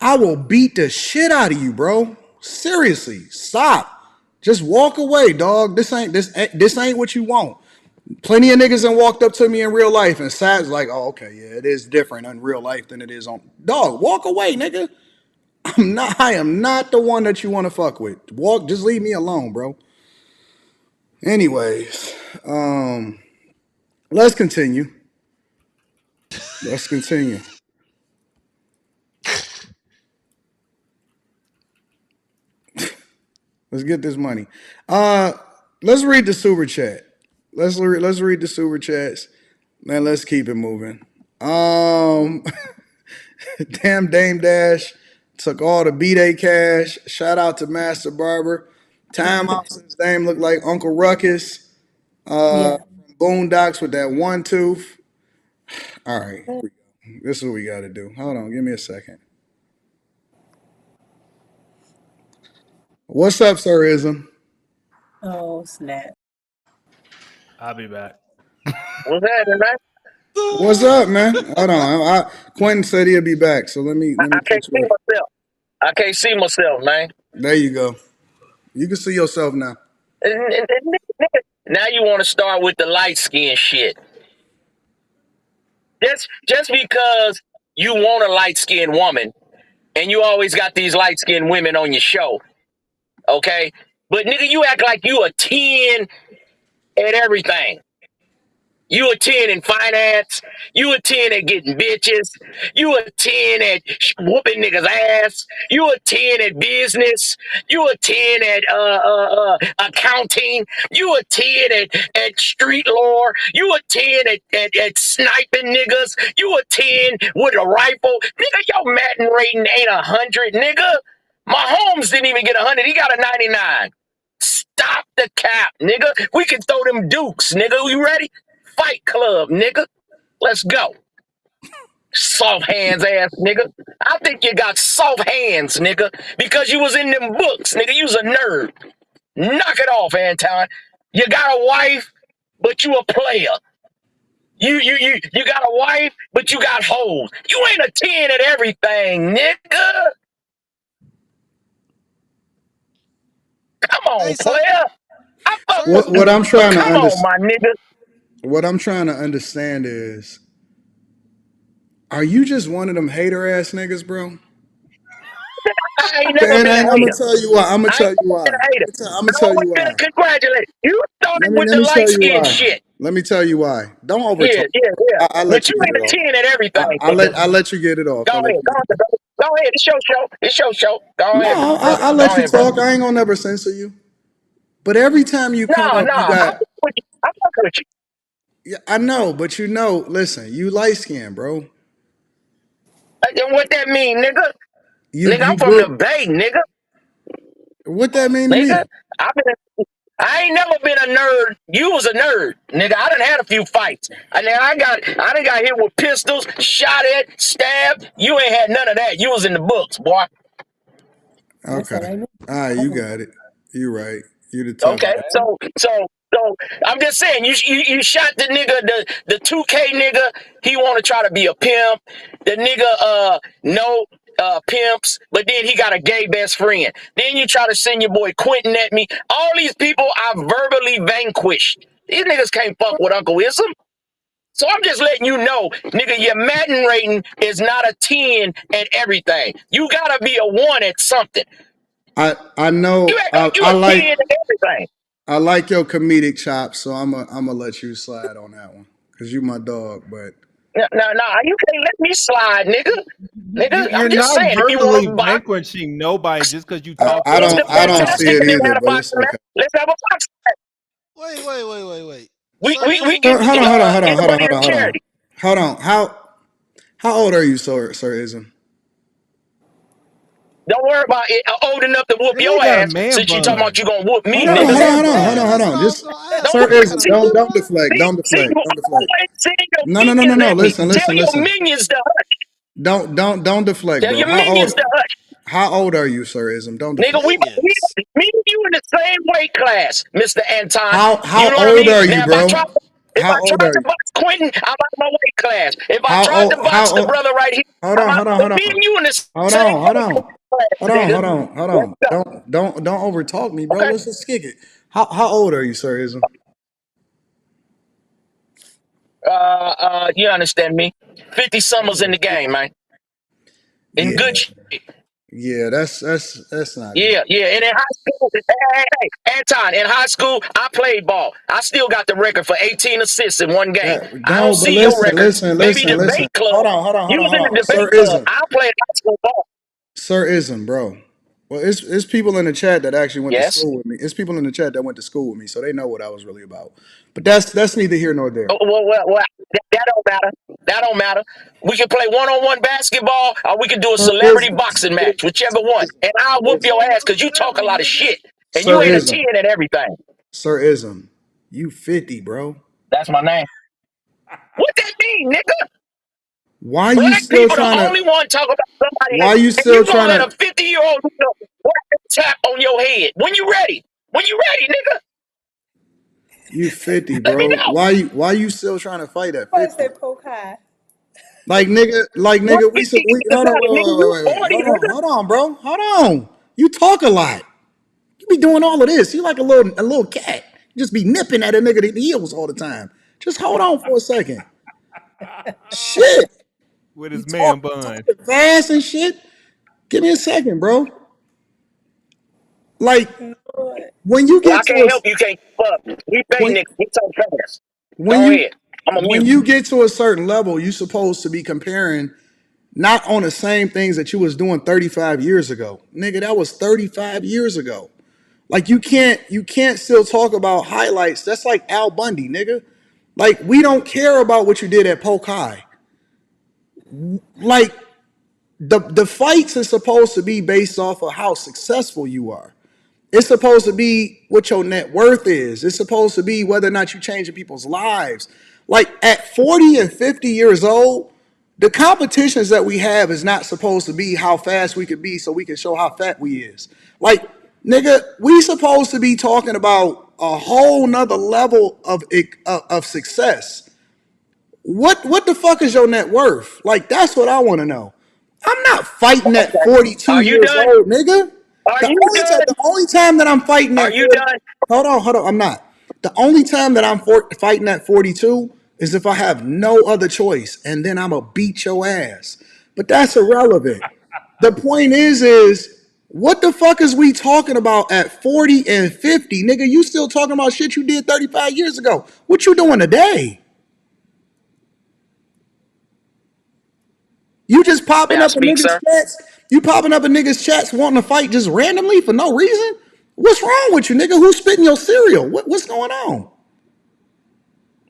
I will beat the shit out of you, bro. Seriously, stop. Just walk away, dog. This ain't what you want. Plenty of niggas done walked up to me in real life and sat like, oh, okay, yeah, it is different in real life than it is on. Dog, walk away, nigga. I am not the one that you want to fuck with. Just leave me alone, bro. Anyways, let's continue. Let's continue. Let's get this money. Let's read the super chat. Let's read the super chats. Man, let's keep it moving. Damn Dame Dash took all the B-Day cash. Shout out to Master Barber. Time out since Dame looked like Uncle Ruckus. Yeah. Boondocks with that one tooth. All right, here we go. This is what we got to do. Hold on, give me a second. What's up, Sir Ism? Oh, snap. I'll be back. What's happening, man? What's up, man? Hold on. Quentin said he'll be back, so let me I can't put see you up. myself. I can't see myself, man. There you go. You can see yourself now. Now you want to start with the light skin shit. Just because you want a light skinned woman and you always got these light skinned women on your show, okay? But nigga, you act like you a 10 at everything. You a 10 in finance. You a 10 at getting bitches. You a 10 at whooping niggas' ass. You a 10 at business. You a 10 at accounting. You a 10 at street lore. You a 10 at sniping niggas. You a 10 with a rifle. Nigga, your Madden rating ain't 100, nigga. Mahomes didn't even get 100. He got a 99. Stop the cap, nigga. We can throw them dukes, nigga. You ready? Fight Club, nigga. Let's go. Soft hands ass nigga. I think you got soft hands, nigga, because you was in them books, nigga. You was a nerd. Knock it off, Anton. You got a wife, but you a player. You got a wife, but you got hoes. You ain't a 10 at everything, nigga. Come on, Hey, player. I fuck with Sir, you, What I'm but trying to come on, my nigga. what I'm trying to understand is, are you just one of them hater ass niggas, bro? I ain't never And been a I'm gonna hater. tell you why. I'm gonna I ain't tell you never why. been a hater. I'm gonna I tell always you been why. a congratulator. You started with Let the me light tell you skin why. shit. Let me tell you why. Don't over Yeah, talk. yeah, yeah. I let But you you get ain't it a off. 10 at everything, nigga. I let you get it off. Go I let ahead. you get it off. Go ahead. It's your show. It's your show. Go ahead, No, brother. I Go let you ahead, brother. talk. I ain't gonna never censor you. But every time you come No, up, no. you I got. fuck with you. I fuck with you. Yeah, I know, but you know. Listen, you light skinned, bro. And what that mean, nigga? Nigga, I'm You from the built. Bay, nigga. What that mean to Nigga, me? I ain't never been a nerd. You was a nerd, nigga. I done had a few fights. I done got hit with pistols, shot at, stabbed. You ain't had none of that. You was in the books, boy. That's Okay. all I know. All right, you got it. You right. You the tough Okay, guy. so I'm just saying, you shot the nigga, the 2K nigga. He want to try to be a pimp. The nigga, no pimps, but then he got a gay best friend. Then you try to send your boy Quentin at me. All these people I verbally vanquished. These niggas can't fuck with Uncle Ism. So I'm just letting you know, nigga, your Madden rating is not a 10 at everything. You gotta be a 1 at something. I know. You act like you a 10 at everything. I like your comedic chops, so I'm gonna let you slide on that one because you my dog. But No, you can't let me slide, nigga. Nigga, I'm You're just not saying, if you want verbally to box, vanquishing nobody just because you talk I it's about the don't I somebody. don't see fantastic it and never either. had a But boxing it's match. okay. Let's have a boxing match. wait. We, Sir we, we Ism, can Hold on, hold on, hold on, give hold on, money hold to on, hold on, charity. hold on. How old are you, Sir Ism? Don't worry about it. I'm old enough to whoop That your nigga got a ass man since you talking about bun. you gonna whoop me, Hold on, nigga. hold on, man hold on, hold bun. on, hold That's what on. I was Just gonna ask. Don't Sir Sir, you worry. got Ism, a See, man don't bun? deflect, don't deflect, you don't deflect. always sending your No. minions at me. Listen, Tell listen, your listen. minions to hush. Don't deflect, Tell bro. your minions to hush. How old are you, Sir Ism? Don't Nigga, deflect. Minions. me and you in the same weight class, Mr. Anton. You How know what I old mean? are you, Now, bro? if I How old tried are to you? box Quentin, I'm out of my weight class. If I How tried to old? box the brother right here, Hold I'm on, out. hold on, But hold me on. and you in the Hold same on, hold weight on, class, nigga. hold Let's on. go. Don't overtalk me, bro. Okay. Let's just kick it. How old are you, Sir Ism? You understand me? 50 summers in the game, man. In Yeah, good shape. yeah. That's not good. Yeah. And in high school, Anton, in high school, I played ball. I still got the record for 18 assists in one game. That I don't no, but see your record. Maybe listen. debate club. You was in Hold the on. debate Sir club. Ism, I played high school ball. Sir Ism, bro. Well, it's people in the chat that actually went to Yes. school with me. It's people in the chat that went to school with me, so they know what I was really about. But that's neither here nor there. Well, that don't matter. That don't matter. We can play one-on-one basketball, or we can do a Sir celebrity Ism, boxing match, whichever one. And I'll whoop your ass because you talk a lot of shit, and you Sir ain't a Ism, 10 at everything. Sir Ism, you 50, bro. That's my name. What that mean, nigga? Why you Black still people the trying to? only one talk about somebody Why else, you and still you gonna trying let a to? 50-year-old tap on your head when you ready. When you ready, nigga, You 50, let me bro. know. Why you still trying to fight at I 50? say poke high. Like What nigga, 50 we years hold on, old, nigga? You 40, nigga. hold on, bro. Hold on. You talk a lot. You be doing all of this. You like a little cat. You just be nipping at a nigga the heels all the time. Just hold on for a second. Shit. With You his man bun. talking fast and shit. Give me a second, bro. Like Lord. when you Well, get I to can't help you. Can't keep up. We pay when nigga. We so fast. when Go you ahead. I'm a when mute. you get to a certain level, you supposed to be comparing not on the same things that you was doing 35 years ago. Nigga, that was 35 years ago. Like you can't still talk about highlights. That's like Al Bundy, nigga. Like we don't care about what you did at Polk High. Like the fights are supposed to be based off of how successful you are. It's supposed to be what your net worth is. It's supposed to be whether or not you're changing people's lives. Like at 40 and 50 years old, the competitions that we have is not supposed to be how fast we could be so we can show how fat we is. Like, nigga, we supposed to be talking about a whole nother level of success. What the fuck is your net worth? Like, that's what I want to know. I'm not fighting at 42 Are you years done? old, nigga. Are you done? The only time that I'm fighting Are at you 40, done? hold on, I'm not. The only time that I'm fighting at 42 is if I have no other choice, and then I'm gonna beat your ass. But that's irrelevant. The point is what the fuck is we talking about at 40 and 50? Nigga, you still talking about shit you did 35 years ago. What you doing today? You just popping May I up in speak, niggas' sir? chats. You popping up in niggas' chats wanting to fight just randomly for no reason? What's wrong with you, nigga? Who's spitting your cereal? What's going on?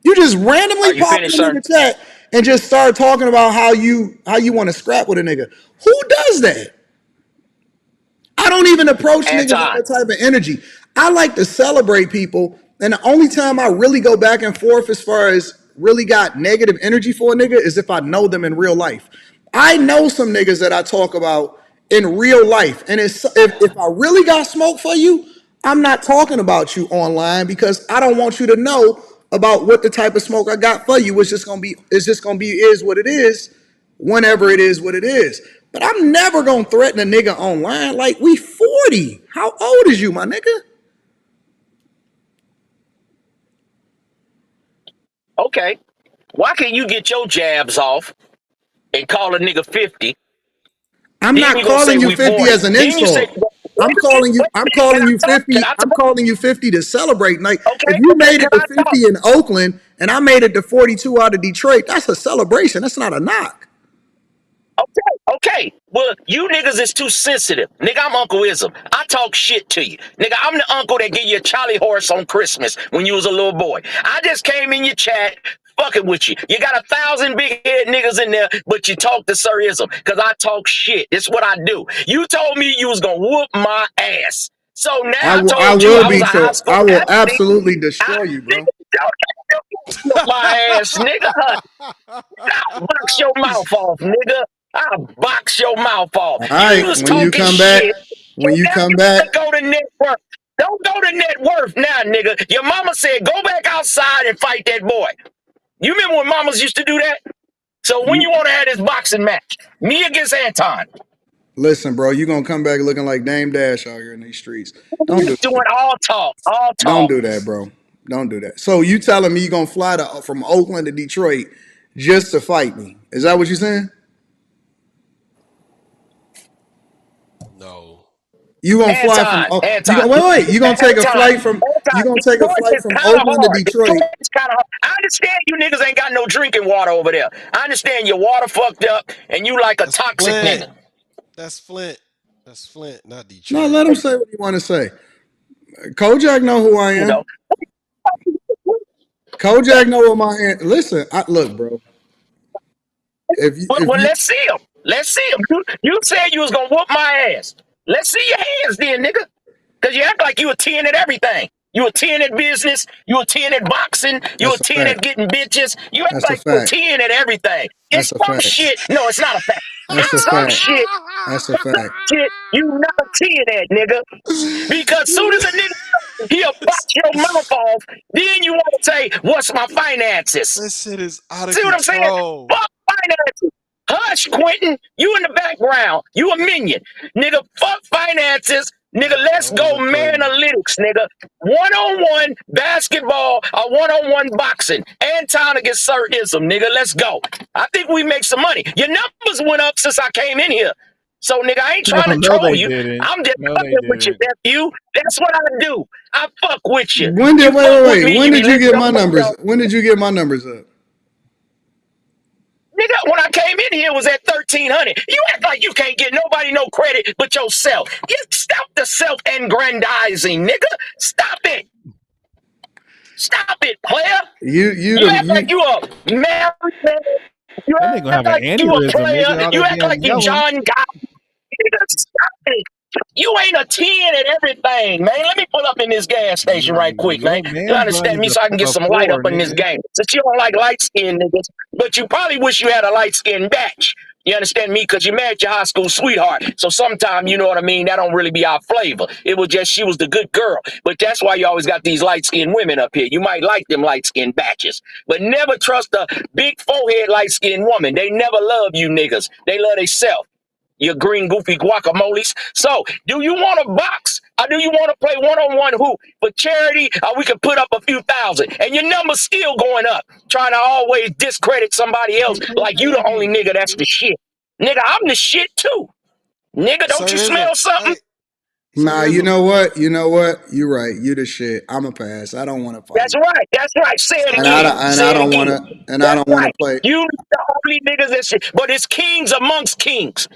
You just randomly Are you pop in finished, a sir? nigga chat and just start talking about how you want to scrap with a nigga. Who does that? I don't even approach niggas with Anton. that type of energy. I like to celebrate people, and the only time I really go back and forth as far as really got negative energy for a nigga is if I know them in real life. I know some niggas that I talk about in real life, and if I really got smoke for you, I'm not talking about you online because I don't want you to know about what the type of smoke I got for you. It's just gonna be is what it is whenever it is what it is. But I'm never gonna threaten a nigga online. Like, we 40. How old is you, my nigga? Okay. Why can't you get your jabs off and call a nigga 50? I'm Then not you gonna say calling you we 50 40. as an Then you say, insult. wait I'm a minute, calling you, wait a I'm minute. Can calling I you talk? Can 50. I I'm talk? calling you 50 to celebrate. Like, Okay, if you okay, made can it to I talk? 50 in Oakland and I made it to 42 out of Detroit, that's a celebration. That's not a knock. Okay, okay. Well, you niggas is too sensitive. Nigga, I'm Uncle Ism. I talk shit to you. Nigga, I'm the uncle that give you a Charlie horse on Christmas when you was a little boy. I just came in your chat fucking with you. You got 1,000 big head niggas in there, but you talk to Sir Ism because I talk shit. It's what I do. You told me you was gonna whoop my ass. So now I I told you will I was a beat high your, school I will athlete. absolutely I destroy you, bro. nigga, don't whoop my ass, nigga. I'll box your mouth off, nigga. I'll box your mouth off. All You right, was when you talking come back, shit. when And you now come you back, wanna go to net worth. Don't go to net worth now, nigga. Your mama said go back outside and fight that boy. You remember when mamas used to do that? So when you you want to have this boxing match, me against Anton, listen, bro, you gonna come back looking like Dame Dash out here in these streets. Don't you do doing all talk, all Don't talk. do that, bro. Don't do that. So you telling me you gonna fly from Oakland to Detroit just to fight me? Is that what you're saying? No. You gonna fly from? Anton, You Anton, gonna wait? You gonna take a Anton, flight from? You Anton. gonna take a Detroit flight is from kind of Oakland to hard. Detroit? Detroit is kind of hard. I understand you niggas ain't got no drinking water over there. I understand your water fucked up and you like a That's toxic Flint. nigga. That's Flint. That's Flint, not No, Detroit. let him say what he want to say. Kojak know who I You know. am. Kojak know what my hand. Listen, look, bro. If Well, you let's see him. Let's see him. You said you was gonna whoop my ass. Let's see your hands then, nigga. Cause you act like you a 10 at everything. You a 10 at business. You a 10 at boxing. You a that's a 10 at fact. getting bitches. You act That's a like you a fact. 10 at everything. That's It's a some fact. shit. No, it's not a fact. That's a It's some fact. shit. That's a fact. Shit. You not a 10 at, nigga. Because soon as a nigga he'll box your mouth off, then you want to say, "What's my finances?" This shit is out of See what I'm saying? control. Fuck finances. Hush, Quentin. You in the background. You a minion. Nigga, fuck finances. Nigga, let's Don't go look like analytics, nigga. One-on-one basketball or one-on-one boxing. Anton against Sir Ism, nigga. Let's go. I think we make some money. Your numbers went up since I came in here. So, nigga, I ain't No, trying to no, troll they you. didn't. I'm just No, they fucking with you, didn't. nephew. That's what I do. I fuck with you. When did You fuck with me, When you be did you letting get my nobody numbers? know. When did you get my numbers up? Nigga, when I came in here, it was at 1,300. You act like you can't get nobody no credit but yourself. You stop the self-aggrandizing, nigga. Stop it. Stop it, player. You act like you a married man. You That nigga gonna act have an like you a aneurysm, player. nigga. All You that act damn like you yelling. John Guy. Nigga, stop it. You ain't a 10 at everything, man. Let me pull up in this gas station right quick, man. Your You man's run understand is me? So I can get a some light up 4, in this nigga. game. Since you don't like light skinned niggas, but you probably wish you had a light skinned batch. You understand me? Because you married your high school sweetheart. So sometimes, you know what I mean? That don't really be our flavor. It was just she was the good girl. But that's why you always got these light skinned women up here. You might like them light skinned batches. But never trust a big forehead light skinned woman. They never love you niggas. They love themselves. You green goofy guacamoles. So, do you want to box or do you want to play one-on-one hoop for charity? Or we can put up a few thousand and your number's still going up, trying to always discredit somebody else like you the only nigga that's the shit. Nigga, I'm the shit too. Nigga, don't you Sirism. smell something? Hey, Nah, you Sirism. know what? You know what? You're right. You the shit. I'm a pass. I don't want to fight. That's right. That's right. Say it And again. I Say it don't want again. to. And I That's don't want to right. play. You the only niggas that shit. But it's kings amongst kings,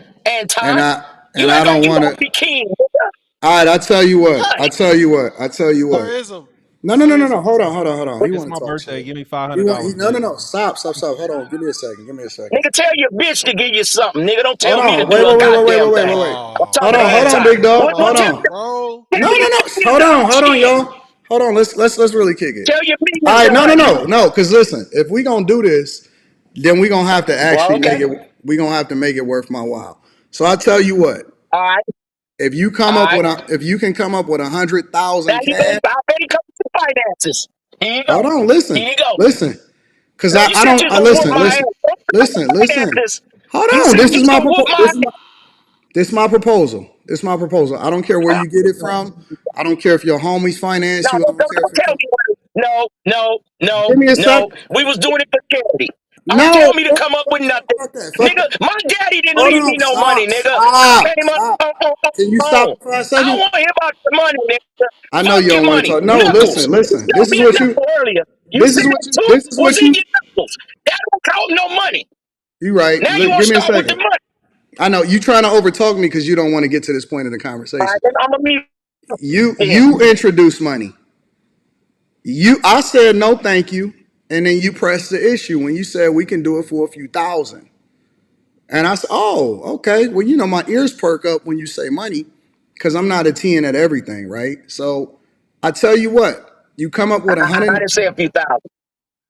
And Anton. I You and I act like don't you want don't to. be king, nigga. All right, I tell you what. I Hush. tell you what. I tell you what. Sirism. No. Sirism. Hold on. Hold on. He It's want my to talk birthday. shit. Give me He want. $500, No. bitch. Stop. Hold on. Give me a second. Give me a second. Nigga, tell your bitch to give you something. Nigga, don't Hold tell me to on. do a goddamn thing. Wait. I'm Oh talking to Hold on, man. Anton. big dog. Well, Come well, Hold tell, on, on. bro. tell No. your million Hold on, shit. y'all. Hold on. Let's really kick it. Tell your All millions right. to hush. No. Because listen, if we gonna do this, then we gonna have to Well, actually okay. make it. We gonna have to make it worth my while. So I tell you what. All right. If you All come up right. with if you can come up with Now 100,000 you better, cash. I bet he comes to finances. Here you Hold go. on. Here you go. Because Now, you I said you don't. was going to whoop my ass. Listen. Finances. Hold You on. said you was going to whoop my ass. This is my proposal. I don't care where you get it from. I don't care if your homies No, finance you. I don't care if don't you tell come. me. No. Give me a sec. We was doing it for charity. Don't No, tell me to come up with nothing. fuck that. Fuck Nigga, that. my daddy didn't Hold leave me on. no money, nigga. I came up Stop. on Can you my stop own. for 5 I don't seconds? want to hear about your money, nigga. I know Fuck you your don't want to money. talk. No, Knuckles. You listen. told me a knuckle earlier. You said two This is was what in you. your knuckles. That don't count no money. You right. Now you want to Give me a start with the second. money. I know you trying to overtalk me because you don't want to get to this point of the All right, conversation. then I'm going to mute then. You introduce money. I said no, thank you, and then you pressed the issue when you said we can do it for a few thousand, and I said, oh, okay. Well, my ears perk up when you say money, because I'm not a 10 at everything, right? So I tell you what, you come up with I 100. didn't say a few thousand.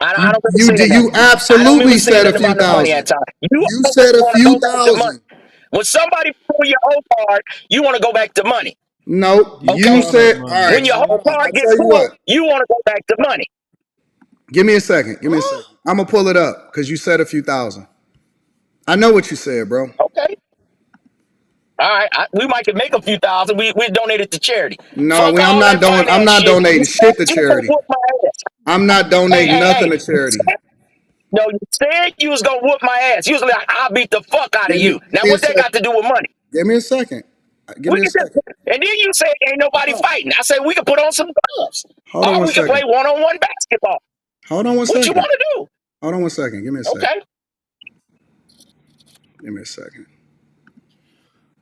I don't remember You saying did. that. You I don't remember absolutely saying said a nothing few about no money at thousand. time. You You always said a want to few go back to money. thousand. When somebody pull your whole card, you want to go back to money. No, Keep you Okay? all that said. All money, right. When your So nigga. whole hold on. card I get tell you pulled, what. you want to go back to money. Give me a second. Give me a Huh? second. I'm gonna pull it up because you said a few thousand. I know what you said, bro. Okay? All right. We might can make a few thousand. We donate it to charity. No, Fuck I'm all not that doing. I'm finance not shit. You donating said shit to you was going to charity. whoop my ass. I'm not donating nothing to You charity. said, no, you said you was going to whoop my ass. You was like, I'll beat the fuck out of you. Give Now, me a what that second. got to do with money? Give me a second. Give We me a can just, second. and then you say ain't nobody Hold on. fighting. I said we can put on some gloves, Hold on or one we can play second. one-on-one basketball. Hold on one What you second. want to do? Hold on one second. Give me a second. Okay. Give me a second.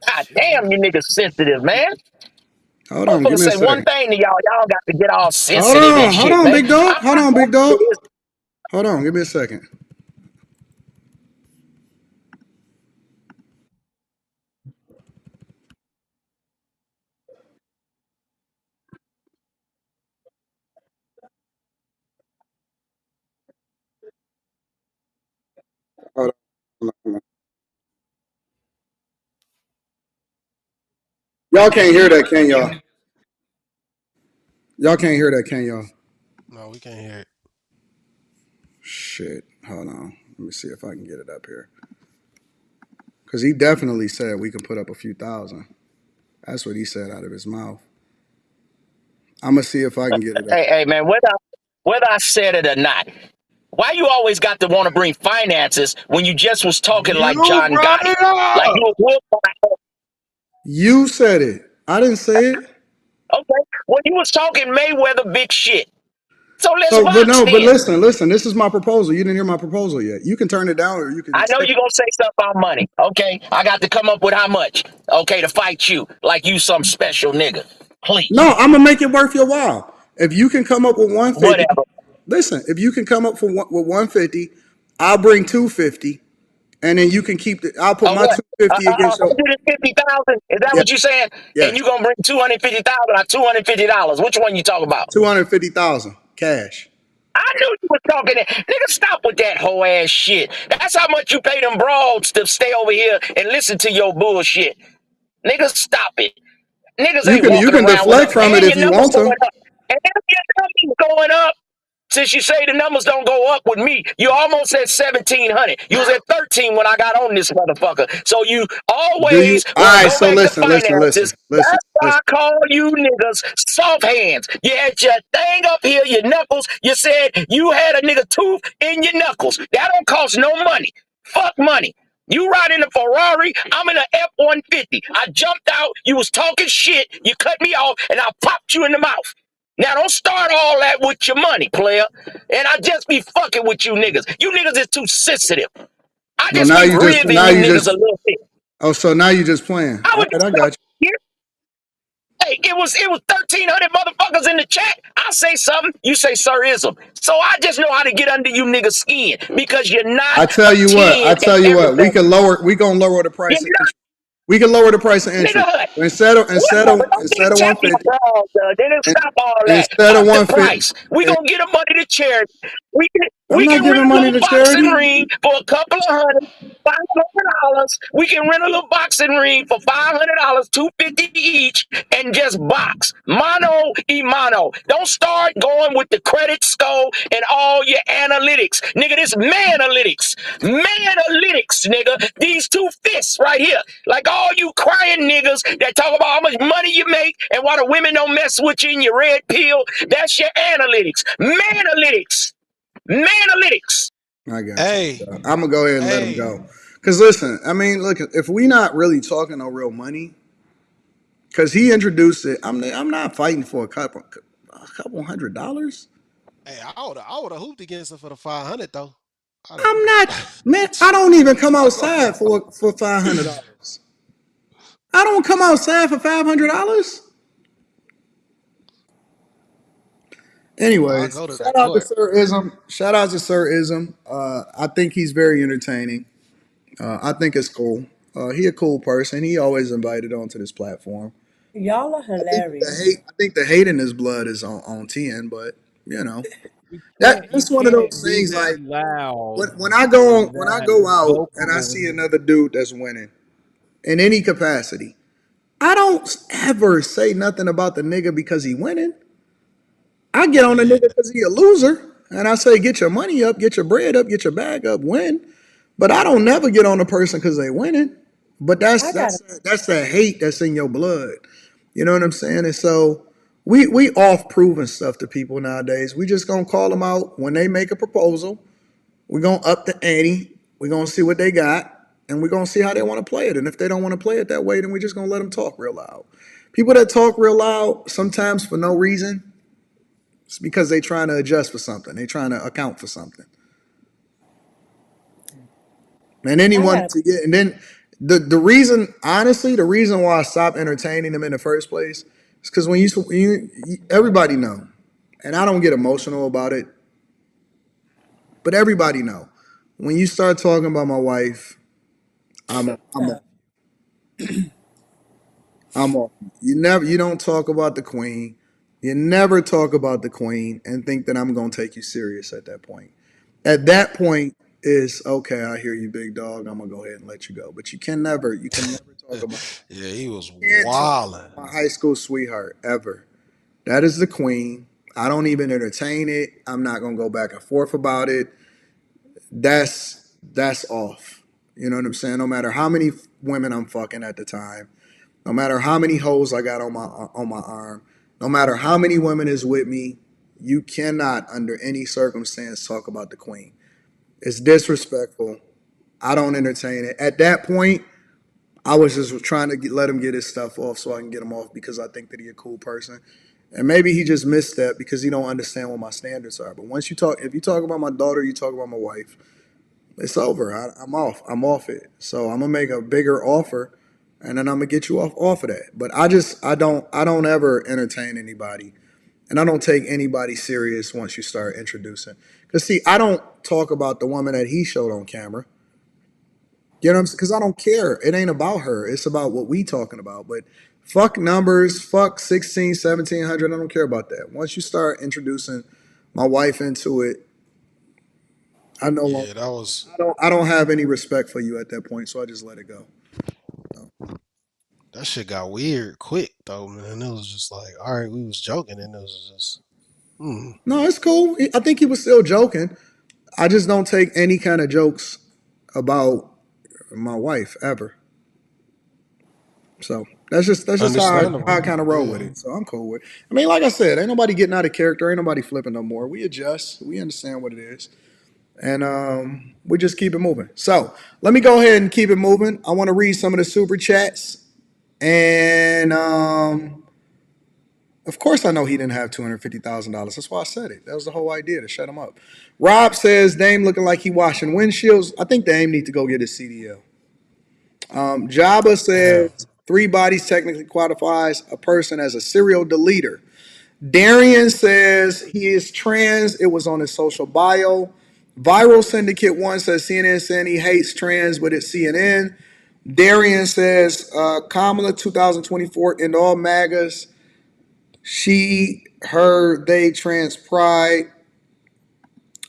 God damn, you niggas sensitive, man. Hold on. Give Motherfuckers me a say one second. thing to y'all, y'all got to get all Hold sensitive and on. Hold shit, on, man. big dog. I'm Hold not on, big going dog. through this. Hold on. Give me a second. Hold on. Hold on. Y'all can't hear that, can y'all? Y'all can't hear that, can y'all? No, we can't hear it. Shit. Hold on. Let me see if I can get it up here. Because he definitely said we can put up a few thousand. That's what he said out of his mouth. I'm going to see if I can get it up. Hey, man, whether I said it or not, why you always got to want to bring finances when you just was talking like You John brought Gotti? it Like up. you whoop my ass. You said it. I didn't say it. Okay. When you was talking Mayweather big shit. So let's So, but box no, but then. listen. This is my proposal. You didn't hear my proposal yet. You can turn it down, or you can I know take you're it. gonna say stuff about money. Okay. I got to come up with how much, okay, to fight you. Like you some special nigga. No, Please. I'm gonna make it worth your while. If you can come up with 150, Whatever. listen. If you can come up with 150, I'll bring 250, and then you can keep the. I'll put Or my what? 250 against your. 150,000? Is that Yeah, what you saying? yeah, And you gonna bring 250,000 or $250? Which one you talking about? 250,000 cash. I knew you was talking that. Nigga, stop with that whole ass shit. That's how much you pay them broads to stay over here and listen to your bullshit. Nigga, stop it. Niggas You ain't can walking around with deflect no, from it and if your you numbers want going to. up. And if your numbers going up, since you say the numbers don't go up with me, you almost at 1,700. You was at 13 when I got on this motherfucker. So you Do you? always All want to right. go So back to listen, listen, listen, finances. listen, That's why I listen. call you niggas soft hands. You had your thing up here, your knuckles. You said you had a nigga tooth in your knuckles. That don't cost no money. Fuck money. You ride in a Ferrari, I'm in an F-150. I jumped out, you was talking shit, you cut me off, and I popped you in the mouth. Now don't start all that with your money, player. And I just be fucking with you niggas. You niggas is too sensitive. I No, just now be you just ribbing now you you niggas a just. little bit. Oh, so now you just playing. I All would right, just I got here. Hey, it was 1,300 motherfuckers in the chat. I say something, you say sirism. So I just know how to get under you niggas' skin because you're I not tell a you what. 10 I and tell you what. everything. We gonna lower the You're price of not, entry. We can lower the price of nigga entry. Hut. Instead of instead Whatever. of Don't instead get of tell me 150. abroad, then stop all that. Instead of Fuck the 150. price. We gonna get the money to charity. We can I'm we not can rent giving a money little to boxing charity. ring for a couple of hundred. $500. We can rent a little boxing ring for $500, 250 each, and just box. Mano y mano. Don't start going with the credit score and all your analytics. Nigga, this manalytics. Manalytics, nigga. These two fists right here. Like all you crying niggas that talk about how much money you make and why the women don't mess with you in your red pill. That's your analytics. Manalytics. Manalytics. I got you. Hey, I'm gonna go ahead and let him hey, go. Cause listen, I mean, look, if we not really talking no real money, cause he introduced it, I'm not fighting for a couple $100. hey, I would have hooped against her for the 500 though. I'd have, I'm not, man. I don't even come outside for $500. I don't come outside for $500. I'll Anyways, go to the shout out to court. Sir Ism. Shout out to Sir Ism. I think he's very entertaining. I think it's cool. He a cool person. He always invited onto this platform. Y'all are I think the hilarious. hate. I think the hate in his blood is on 10. But you know You that's one of can't those be things. that Like loud when I go on, and when I that go out and I see vocal. another dude that's winning in any capacity, I don't ever say nothing about the nigga because he winning. I get on the Yeah, nigga because he a loser, and I say get your money up, get your bread up, get your bag up, win. But I don't never get on a person because they winning. But I got that's the hate that's in your blood. You know what I'm saying? And so we off proving stuff to people nowadays. We just gonna call them out when they make a proposal. We're gonna up the ante. We're gonna see what they got, and we're gonna see how they want to play it. And if they don't want to play it that way, then we're just gonna let them talk real loud. People that talk real loud sometimes for no reason, it's because they trying to adjust for something. They trying to account for something. And then he I wanted got to get, and then the reason, honestly, the reason why I stopped entertaining them in the first place is because everybody know, and I don't get emotional about it, but everybody know when you start talking about my wife, I'm off. I'm off. You don't talk about the queen. You never talk about the queen and think that I'm gonna take you serious at that point. At that point is okay, I hear you, big dog. I'm gonna go ahead and let you go. But you can never talk about yeah, he was can't talk wilding. about my high school sweetheart ever. That is the queen. I don't even entertain it. I'm not gonna go back and forth about it. That's off. You know what I'm saying? No matter how many women I'm fucking at the time, no matter how many hoes I got on my arm, no matter how many women is with me, you cannot under any circumstance talk about the queen. It's disrespectful. I don't entertain it. At that point, I was just trying to let him get his stuff off so I can get him off because I think that he a cool person. And maybe he just missed that because he don't understand what my standards are. But if you talk about my daughter, you talk about my wife, it's over. I'm off. I'm off it. So I'm gonna make a bigger offer, and then I'm gonna get you off of that. But I don't ever entertain anybody, and I don't take anybody serious once you start introducing. Cause see, I don't talk about the woman that he showed on camera. You know what I'm saying? Because I don't care. It ain't about her. It's about what we talking about. But fuck numbers, fuck 16, 1700. I don't care about that. Once you start introducing my wife into it, I no longer. Yeah, that was I don't have any respect for you at that point, so I just let it go. that shit got weird quick though, man. It was just like, all right, we was joking, and it was just, No, it's cool. I think he was still joking. I just don't take any kind of jokes about my wife ever. So that's just how I understandable. kind of roll with Yeah. it. So I'm cool with it. I mean, like I said, ain't nobody getting out of character, ain't nobody flipping no more. We adjust, we understand what it is. And we just keep it moving. So let me go ahead and keep it moving. I want to read some of the super chats. And of course, I know he didn't have $250,000. That's why I said it. That was the whole idea, to shut him up. Rob says Dame looking like he washing windshields. I think Dame need to go get his CDL. Jabba Damn. says 3 bodies technically qualifies a person as a serial deleter. Darian says he is trans. It was on his social bio. Viral Syndicate 1 says CNN saying he hates trans, but it's CNN. Darian says Kamala 2024 in all MAGAs. She, her, they, trans pride.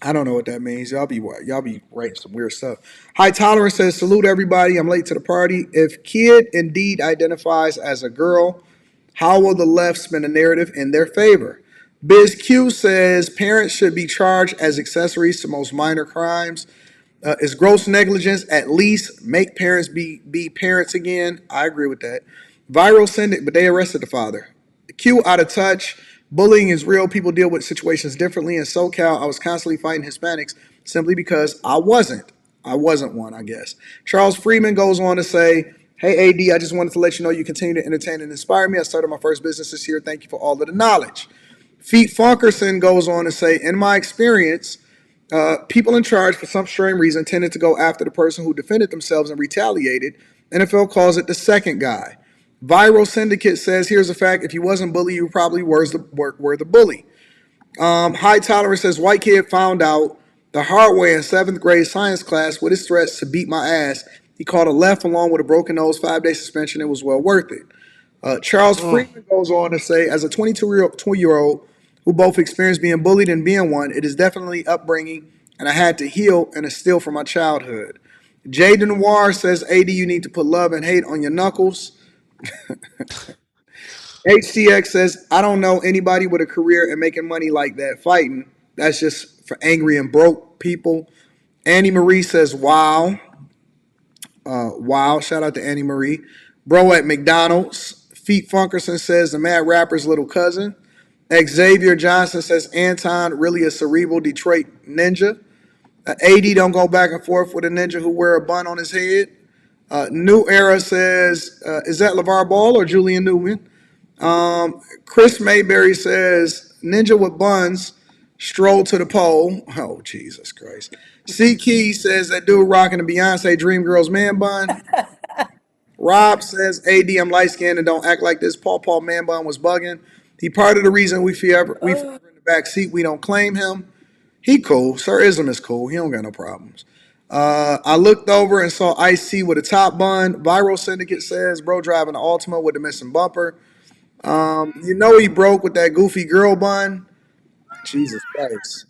I don't know what that means. Y'all be writing some weird stuff. High Tolerance says salute everybody. I'm late to the party. If kid indeed identifies as a girl, how will the left spin a narrative in their favor? Biz Q says parents should be charged as accessories to most minor crimes. Is gross negligence at least make parents be parents again? I agree with that. Viral send it, but they arrested the father. Q out of touch. Bullying is real. People deal with situations differently. In SoCal, I was constantly fighting Hispanics simply because I wasn't. I wasn't one, I guess. Charles Freeman goes on to say, hey, AD, I just wanted to let you know you continue to entertain and inspire me. I started my first business this year. Thank you for all of the knowledge. Feet Funkerson goes on to say, in my experience, people in charge, for some strange reason, tended to go after the person who defended themselves and retaliated. NFL calls it the second guy. Viral Syndicate says, here's a fact. If you wasn't bullied, you probably were the bully. High Tolerance says, white kid found out the hard way in 7th grade science class with his threats to beat my ass. He caught a left along with a broken nose, 5-day suspension. It was well worth it. Charles Freeman goes on to say, as a 22-year-old who both experienced being bullied and being one, it is definitely upbringing, and I had to heal and instill from my childhood. Jaden Noir says, AD, you need to put love and hate on your knuckles. HTX says, I don't know anybody with a career and making money like that fighting. That's just for angry and broke people. Annie Marie says, wow. Wow. Shout out to Annie Marie. Bro at McDonald's. Feet Funkerson says, the mad rapper's little cousin. Xavier Johnson says, Anton, really a cerebral Detroit ninja. AD don't go back and forth with a ninja who wear a bun on his head. New Era says, is that LeVar Ball or Julian Newman? Chris Mayberry says, Ninja with buns stroll to the pole. Oh, Jesus Christ. C Key says that dude rocking the Beyonce Dream Girls man bun. Rob says, AD, I'm light skinned and don't act like this. Paul man bun was bugging. He part of the reason we forever in the back seat. We don't claim him. He cool. Sir Ism is cool. He don't got no problems. I looked over and saw Ice T with a top bun. Viral Syndicate says, bro driving the Altima with the missing bumper. You know he broke with that goofy girl bun. Jesus Christ.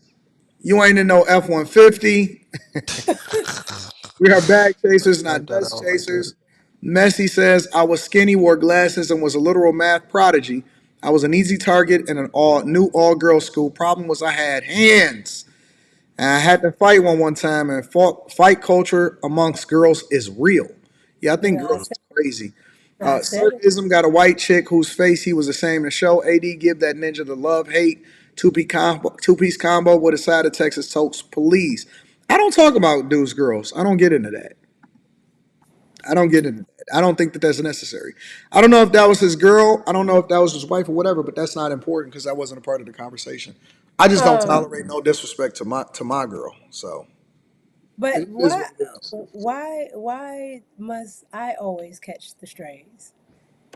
You ain't in no F-150. We are bag chasers, I not thought I dust was like that. chasers. Messi says, I was skinny, wore glasses, and was a literal math prodigy. I was an easy target in an all-girls school. Problem was I had hands. And I had to fight one time, and fight culture amongst girls is real. Yeah, I think Yeah, girls is crazy. I said Sir it. Ism got a white chick whose face he was ashamed to show. AD give that ninja the love, hate, two-piece combo with a side of Texas toast, please. I don't talk about dudes, girls. I don't get into that. I don't get into that. I don't think that that's necessary. I don't know if that was his girl. I don't know if that was his wife or whatever, but that's not important because that wasn't a part of the conversation. I just don't tolerate no disrespect to my girl. So But it is what it is. why must I always catch the strays?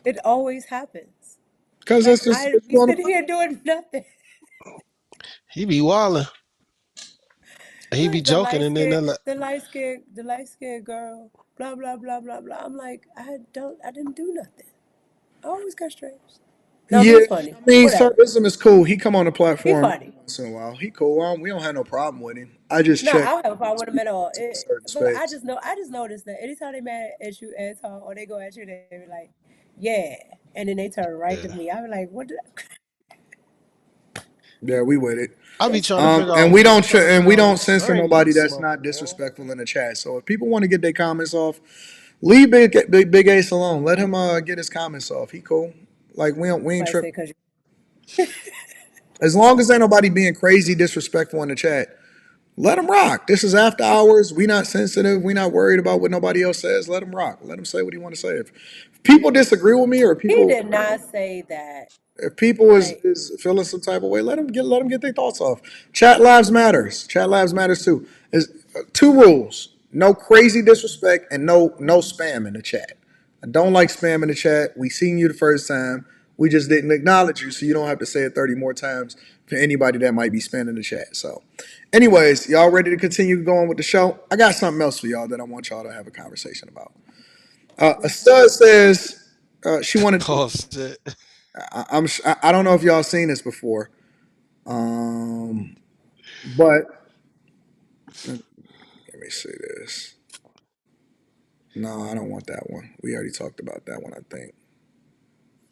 It always happens. Because Like that's just I what you be want to sitting here doing nothing. He be wildin'. He be What the joking, light and then skin, they're like, the light skin girl, blah blah blah blah blah. I'm like, I didn't do nothing. I always got straight. No, Yeah, he's funny. I mean, Whatever. Sirvism is cool. He come on the He platform every funny. once in a while. He cool. We don't have no problem with him. I just No, check I don't have a problem with him at all. to a certain But space. I just noticed that anytime they mad at you, Anton, or they go at you, they be like, yeah, and then they turn right to yeah. me. I be like, what? Yeah, we with it. I be It's trying to funny. figure And out we what don't the fuck and going we on don't with censor Sermon nobody this that's month, not man. disrespectful in the chat. So if people want to get their comments off, leave Big Ace alone. Let him get his comments off. He cool. Like we ain't Somebody say tripping. because As long as ain't nobody being crazy disrespectful in the chat, let him rock. This is after hours. We not sensitive. We not worried about what nobody else says. Let him rock. Let him say what he want to say. If people disagree with me, or he people did not say that. if people Like is feeling some type of way, let them get their thoughts off. Chat lives matters. Chat lives matters too. Is two rules: no crazy disrespect and no spam in the chat. I don't like spam in the chat. We seen you the first time. We just didn't acknowledge you, so you don't have to say it 30 more times for anybody that might be spamming the chat. So, anyways, y'all ready to continue going with the show? I got something else for y'all that I want y'all to have a conversation about. A let's stud go. says she wanted. Oh shit. I don't know if y'all seen this before, but let me see this. No, I don't want that one. We already talked about that one. I think.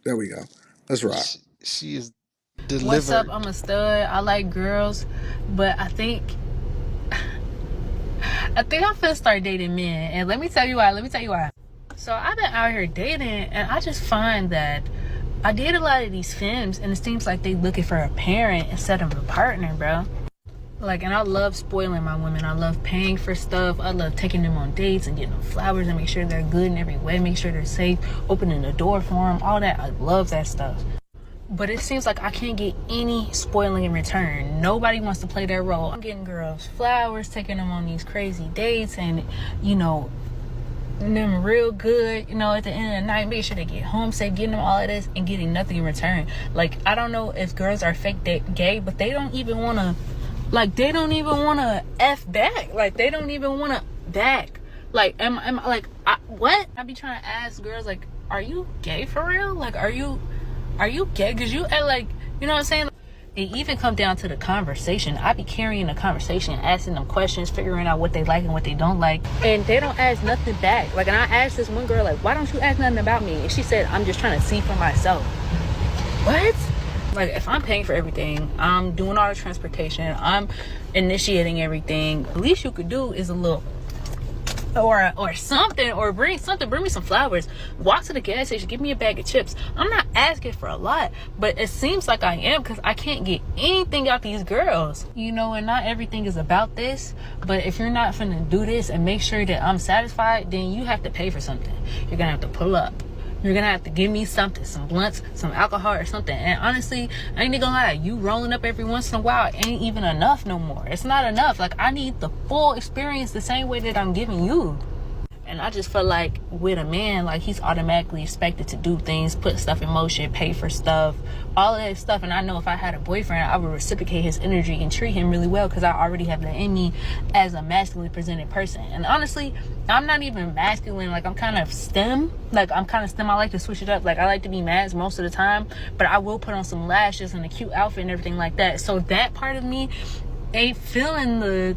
There we go. Let's rock. She is What's up? delivered. I'm a stud. I like girls, but I think I'm finna start dating men. And let me tell you why. So I've been out here dating, and I just find that I date a lot of these femmes, and it seems like they looking for a parent instead of a partner, bro. Like, and I love spoiling my women. I love paying for stuff. I love taking them on dates and getting them flowers and make sure they're good in every way, make sure they're safe, opening the door for them, all that. I love that stuff. But it seems like I can't get any spoiling in return. Nobody wants to play that role. I'm getting girls flowers, taking them on these crazy dates, and, you know, them real good, you know, at the end of the night, make sure they get home safe, getting them all of this and getting nothing in return. Like, I don't know if girls are fake gay, but they don't even want to, like, they don't even want to F back. Like, they don't even want to back. Like, am like, what? I be trying to ask girls, like, are you gay for real? Like, are you gay? Because you act like, you know what I'm saying? It even come down to the conversation. I be carrying the conversation, asking them questions, figuring out what they like and what they don't like. And they don't ask nothing back. Like, and I asked this one girl, like, why don't you ask nothing about me? And she said, I'm just trying to see for myself. What? Like, if I'm paying for everything, I'm doing all the transportation, I'm initiating everything, the least you could do is a little or something, or bring me some flowers, walk to the gas station, give me a bag of chips. I'm not asking for a lot, but it seems like I am, because I can't get anything out these girls, you know. And not everything is about this, but if you're not finna do this and make sure that I'm satisfied, then you have to pay for something. You're gonna have to pull up. You're gonna have to give me something, some blunts, some alcohol or something. And honestly, I ain't gonna lie, you rolling up every once in a while ain't even enough no more. It's not enough. Like, I need the full experience the same way that I'm giving you. And I just feel like with a man, like, he's automatically expected to do things, put stuff in motion, pay for stuff, all of that stuff. And I know if I had a boyfriend, I would reciprocate his energy and treat him really well, because I already have that in me as a masculine presented person. And honestly, I'm not even masculine. Like, I'm kind of STEM. Like, I'm kind of STEM. I like to switch it up. Like, I like to be masc most of the time, but I will put on some lashes and a cute outfit and everything like that. So that part of me ain't feeling the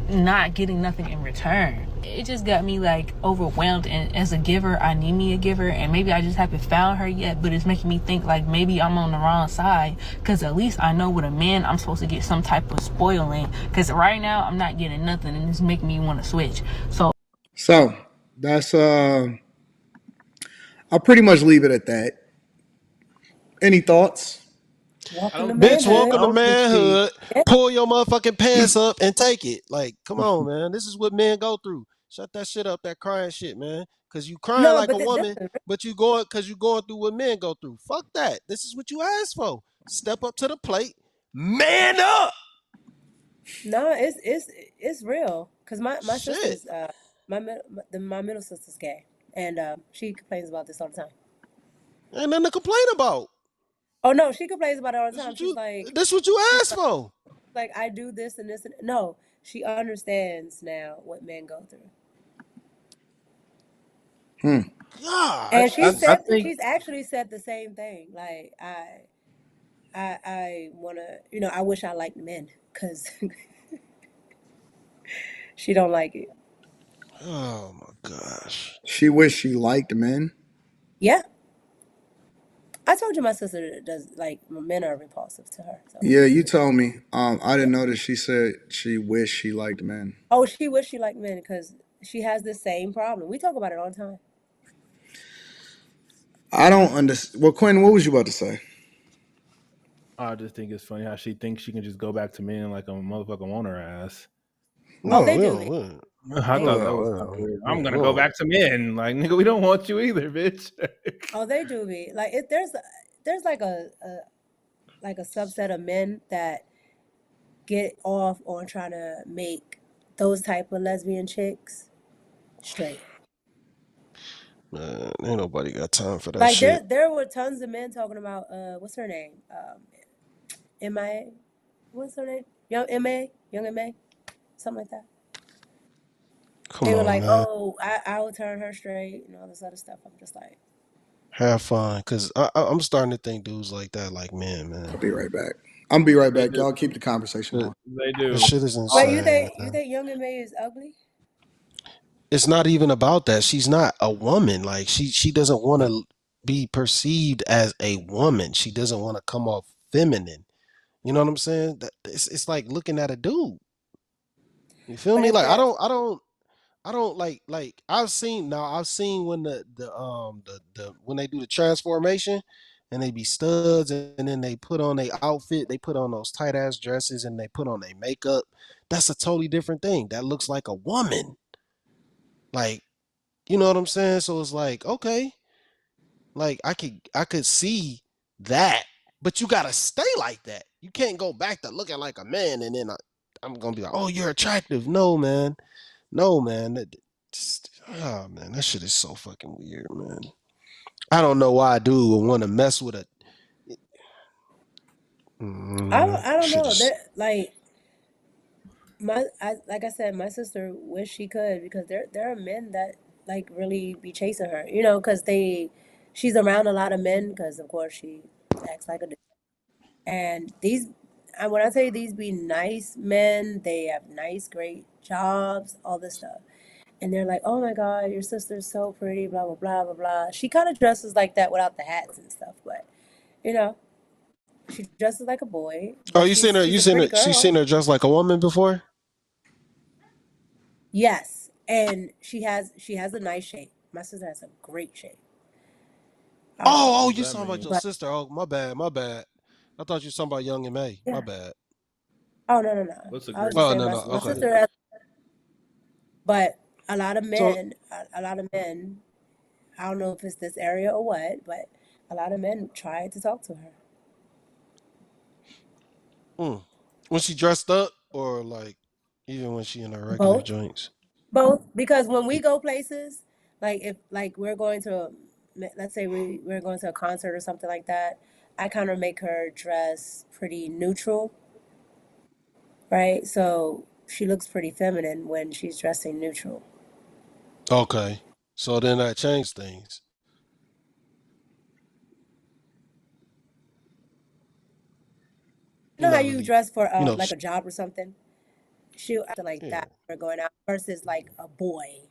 not getting nothing in return. It just got me, like, overwhelmed. And as a giver, I need me a giver, and maybe I just haven't found her yet. But it's making me think, like, maybe I'm on the wrong side, because at least I know with a man I'm supposed to get some type of spoiling, because right now I'm not getting nothing, and it's making me want to switch. So that's I'll pretty much leave it at that. Any thoughts? Welcome to Bitch, manhood. welcome to don't think she. manhood. Pull your motherfucking pants up and take it. Like, come on, man. This is what men go through. Shut that shit up, that crying shit, man. Cause you crying No, like but a woman, that's but cause you going through what men go through. Fuck that. This is what you asked for. Step up to the plate. Man up. no, it's real. Cause my Shit. sister's my middle sister's gay, and she complains about this all the time. Ain't nothing to complain about. Oh no, she complains about it all the This time. what She's you like, this what you she's asked for. like I do this and this and no. she understands now what men go through. And Gosh, she's I said think she's actually said the same thing. Like I wanna, I wish I liked men because she don't like it. oh my gosh. She wished she liked men. Yeah, I told you my sister does like men are repulsive to her. So Yeah, you told me. I yeah. didn't know that she said she wished she liked men. Oh, she wished she liked men because she has the same problem. We talk about it all the time. I don't understand. Well, Quentin, what was you about to say? I just think it's funny how she thinks she can just go back to men like a motherfucker want her ass. Oh, No, they we do don't. be. I They thought do that be. was kind of weird. I'm We gonna go don't. back to men. Like, nigga, we don't want you either, bitch. Oh, they do be. Like there's like a subset of men that get off on trying to make those type of lesbian chicks straight. Man, ain't nobody got time for that Like shit. there were tons of men talking about what's her name? MIA. What's her name? Young MA, something like that. Come They were on, like, man. "Oh, I will turn her straight," and all this other stuff. I'm just like, Have fun, cause I'm starting to think dudes like that like men, I'll man. be right back. I'm gonna be right They back. do. Y'all keep the conversation going. They That do. shit is "Wait, insane, you man. think Young MA is ugly?" It's not even about that. She's not a woman. Like she doesn't want to be perceived as a woman. She doesn't want to come off feminine. You know what I'm saying? That it's like looking at a dude. You feel But me? if Like they're I don't I've seen when the when they do the transformation and they be studs and then they put on their outfit, they put on those tight ass dresses and they put on their makeup. That's a totally different thing. That looks like a woman. Like, you know what I'm saying? So it's like, okay, like I could see that, but you gotta stay like that. You can't go back to looking like a man and then I'm gonna be like, oh, you're attractive. No, man. No, man. Oh man, that shit is so fucking weird, man. I don't know why a dude would want to mess with a. I don't Shit know. is. They're like like I said, my sister wish she could because there are men that like really be chasing her, because she's around a lot of men because of course she acts like a dude. And when I say these be nice men, they have nice, great jobs, all this stuff. And they're like, "Oh my God, your sister's so pretty," blah blah blah blah blah. She kind of dresses like that without the hats and stuff, but you know, she dresses like a boy, Oh, but she's you a seen pretty her? She's girl. seen her dressed like a woman before. Yes, and she has a nice shape. My sister has a great shape. Oh, What does you that talking about your mean? But sister? Oh, my bad, my bad. I thought you was talking about Young and May. My yeah. bad. Oh no no no. What's a I was great just Oh saying no shape? no. my Okay. sister has, but a lot of So, men, a lot of men. I don't know if it's this area or what, but a lot of men tried to talk to her. mm, when she dressed up, or like even when she in her regular Both. joints. Both, because when we go places, like if like we're going to, let's say we're going to a concert or something like that, I kind of make her dress pretty neutral, right? So she looks pretty feminine when she's dressing neutral. Okay. So then that changed things. You You're know how not you really, dress for you know. like a job or something? She'll act like Yeah. that for going out versus like a boy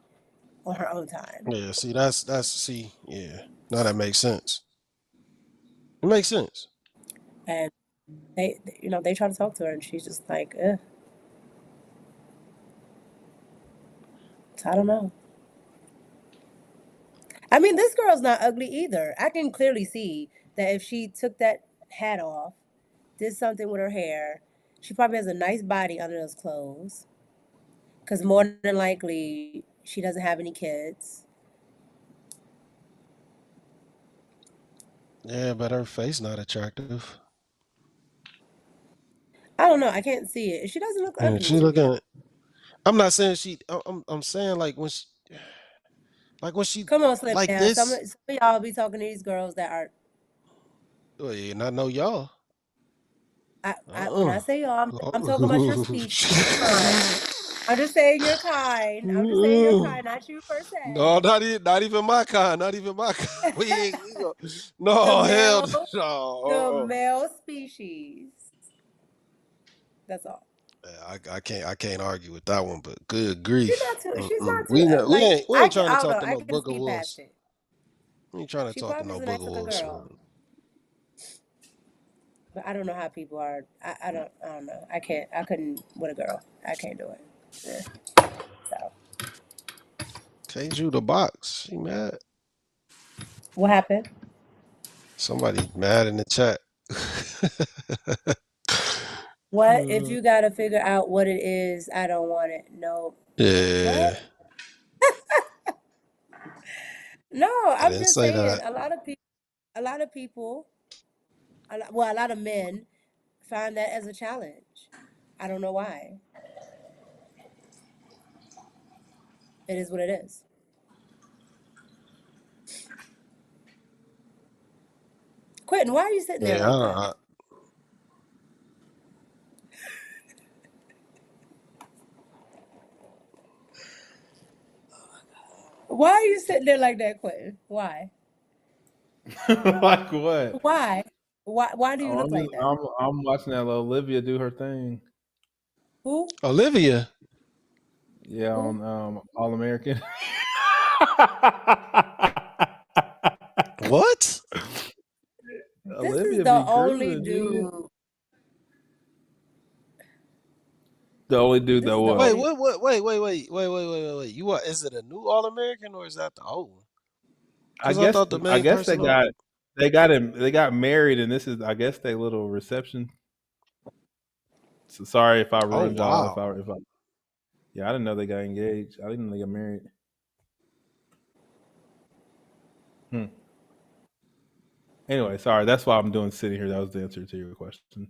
on her own time. Yeah. See, that's see. Yeah. Now that makes sense. It makes sense. And they try to talk to her and she's just like, eh, I don't know. I mean, this girl's not ugly either. I can clearly see that if she took that hat off, did something with her hair, she probably has a nice body under those clothes. Because more than likely, she doesn't have any kids. Yeah, but her face not attractive. I don't know. I can't see it. She doesn't look And ugly she to me. looking. I'm not saying she. I'm saying like when she Come on, Slim. like Now, some this. of, some of y'all be talking to these girls that are. Well, yeah, not know y'all. When I say y'all, I'm talking about your species. You're kind. I'm just saying you're kind. I'm just saying you're kind, not you per No, se. not even my kind. Not even my kind. We go. The No, hell male, the no. male species. That's all. I can't argue with that one. But good grief, She's not too. We ain't trying to I don't talk know. to I no can booger speed past wolves. it. We ain't trying to She talk to probably no is a nice booger looking wolves. girl, but I don't know how people are. I don't know. I can't. I couldn't with a girl. I can't do it. Yeah. So K-Ju the box. She mad. what happened? Somebody mad in the chat. What if you got to figure out what it is? I don't want it. No. Yeah, What? No, I I'm didn't just say saying. that. A lot of people. Well, a lot of men find that as a challenge. I don't know why. It is what it is. Quentin, why are you sitting there Yeah, like that? Why are you sitting there like that, Quentin? Why? Like what? Why? Why do you Oh, look like that? I'm watching that little Olivia do her thing. Who? Olivia. Yeah, Who? on All American. What? This is Olivia the be only cruising, dude. dude. The only dude This that is the what? Wait, only. what? Wait. You are? Is it a new All American or is that the old one? I Because I guess thought the I main guess person. they got married, and this is I guess their little reception. So sorry if I Oh ruined y'all. wow. If I yeah, I didn't know they got engaged. I didn't know they got married. Hmm. Anyway, sorry. That's why I'm doing sitting here. That was the answer to your question.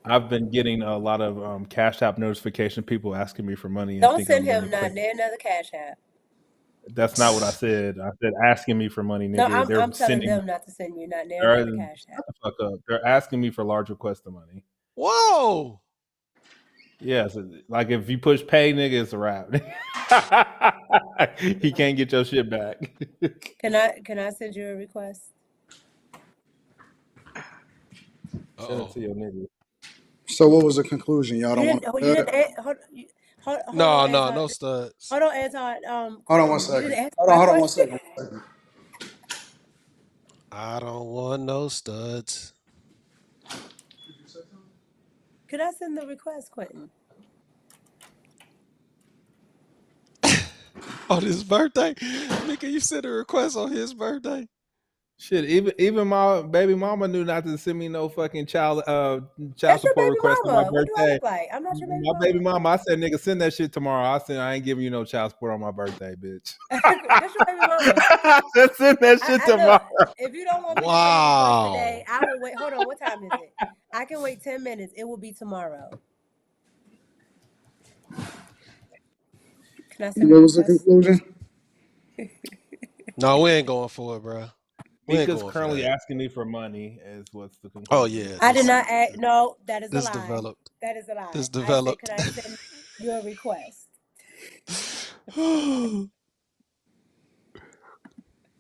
I've been getting a lot of Cash App notification, people asking me for money and Don't think send I'm him being not crazy. near another cash app. That's not what I said. I said asking me for money, No, nigga. They're I'm telling sending. them not to send you not near They're, another cash shut app. the fuck up. They're asking me for large requests of money. Whoa. Yeah, so, like if you push pay, nigga, it's a wrap. He can't get your shit back. Can I send you a request? Send it Oh. to your nigga. So what was the conclusion? Y'all don't want You to. didn't hold on, No Anton. studs. Hold on, Anton. Hold on one Quentin, you didn't second. answer Hold on. my Hold on one question. second. 1 second. I don't want no studs. Could I send the request, Quentin? On his birthday? Nigga, you sent a request on his birthday? Shit, even my baby mama knew not to send me no fucking child That's your support baby request on my mama. What do I birthday. look like? I'm not your baby My baby mama. mama, I said, nigga, send that shit tomorrow. I ain't giving you no child support on my birthday, bitch. That's your baby mama. Just send that shit I look. tomorrow. If you don't want me to send a request today, Wow. I will wait. Hold on. What time is it? I can wait 10 minutes. It will be tomorrow. Can I send a What was the request? conclusion? No, we ain't going for it, bro. We ain't Mika's going for currently that. asking me for money, is what's the Oh conclusion. yeah, I did not ask. No, that is a this lie. developed. That is a lie. This I said, developed. can I send you a request? I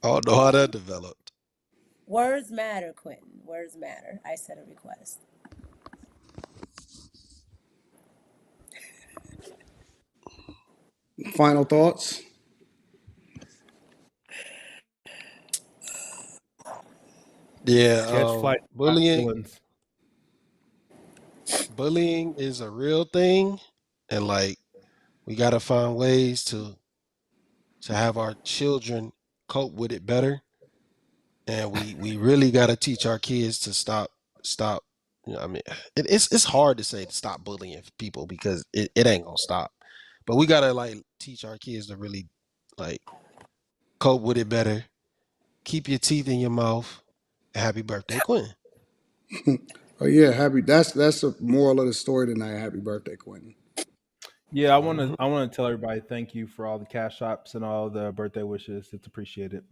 don't know how that developed. Words matter, Quentin. Words matter. I said a request. Final thoughts. Yeah, Catch flight, not bullying feelings. bullying is a real thing, and like we gotta find ways to have our children cope with it better, and we really gotta teach our kids to stop. You know, I mean, it's hard to say to stop bullying people because it ain't gonna stop, but we gotta like teach our kids to really like cope with it better. Keep your teeth in your mouth. Happy birthday, Quinn. Oh yeah, happy. That's the moral of the story tonight. Happy birthday, Quentin. Yeah, Mhm. I want to tell everybody thank you for all the cash apps and all the birthday wishes. It's appreciated.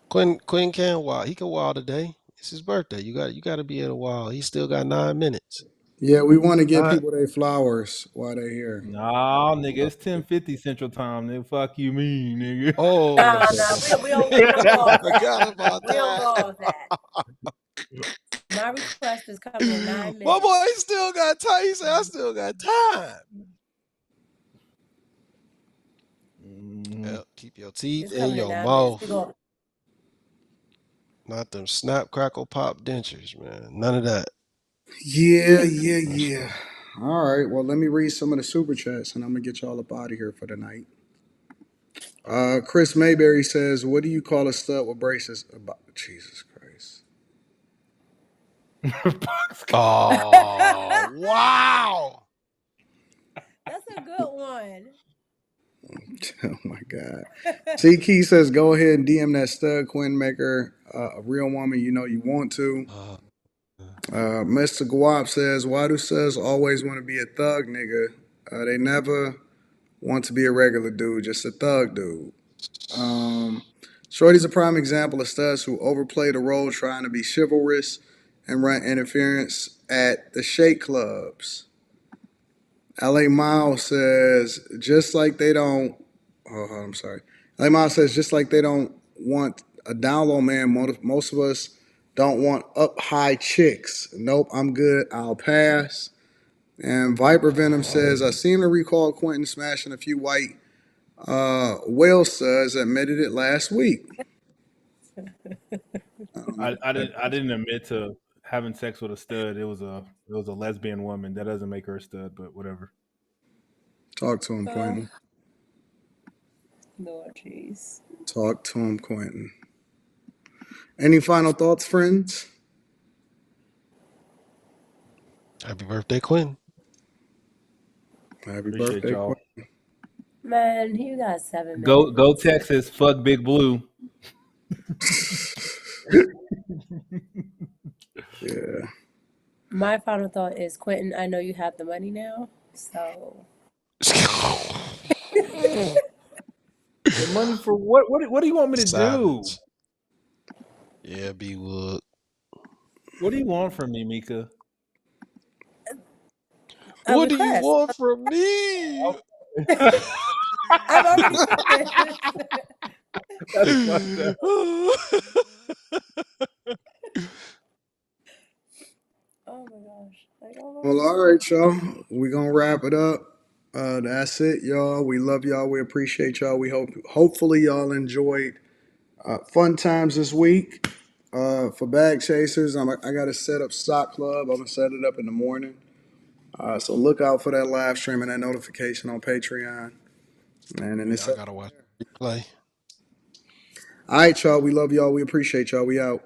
Quinn can wild. He can wild today. It's his birthday. You got to be in a wild. He still got 9 minutes. Yeah, we want to give Nine. people their flowers while they're here. Nah, nigga, it's 10:50 Central Time. Nigga, fuck you mean, nigga. Oh, Nah, we don't go I off forgot that. about We don't that. go off that. My request is coming in 9 My minutes. boy still got time. He said, I still got time. Yep, keep your teeth It's in coming in your 9 minutes. mouth. Not them snap, crackle, pop dentures, man. None of that. Yeah. All right. Well, let me read some of the super chats, and I'm gonna get y'all up out of here for the night. Chris Mayberry says, "What do you call a stud with braces?" About Jesus Christ. Oh, wow. That's a good one. Oh my God. C Key says, "Go ahead and DM that stud Quinn Maker, a real woman. You know you want to." Mr. Guap says, "Why do studs always want to be a thug nigga? They never want to be a regular dude, just a thug dude." Shorty's a prime example of studs who overplay the role trying to be chivalrous and run interference at the shake clubs. LA Miles says, just like they don't, I'm sorry. LA Miles says, just like they don't want a down low man, most of us don't want up high chicks. Nope, I'm good. I'll pass. And Viper Venom says, I seem to recall Quentin smashing a few white whale studs, admitted it last week. I didn't admit to having sex with a stud. It was a lesbian woman. That doesn't make her a stud, but whatever. Talk to him, Quentin. Lord, jeez. Talk to him, Quentin. Any final thoughts, friends? Happy birthday, Quinn. Happy Appreciate birthday, y'all. Quentin. Man, you got 7 minutes. Go Texas. Fuck Big Blue. Yeah. My final thought is, Quentin, I know you have the money now, so. The money for what? What do you want me to Savage. Yeah, B Wood. do? What do you want from me, Mika? What do you want from me? I've already said this. That's fucked up. Oh my gosh. Well, all right, y'all. We're going to wrap it up. That's it, y'all. We love y'all. We appreciate y'all. We hopefully y'all enjoyed fun times this week. For Bag Chasers, I got to set up Stock Club. I'm going to set it up in the morning. So look out for that live stream and that notification on Patreon. And then I gotta watch replay. All right, y'all. We love y'all. We appreciate y'all. We out.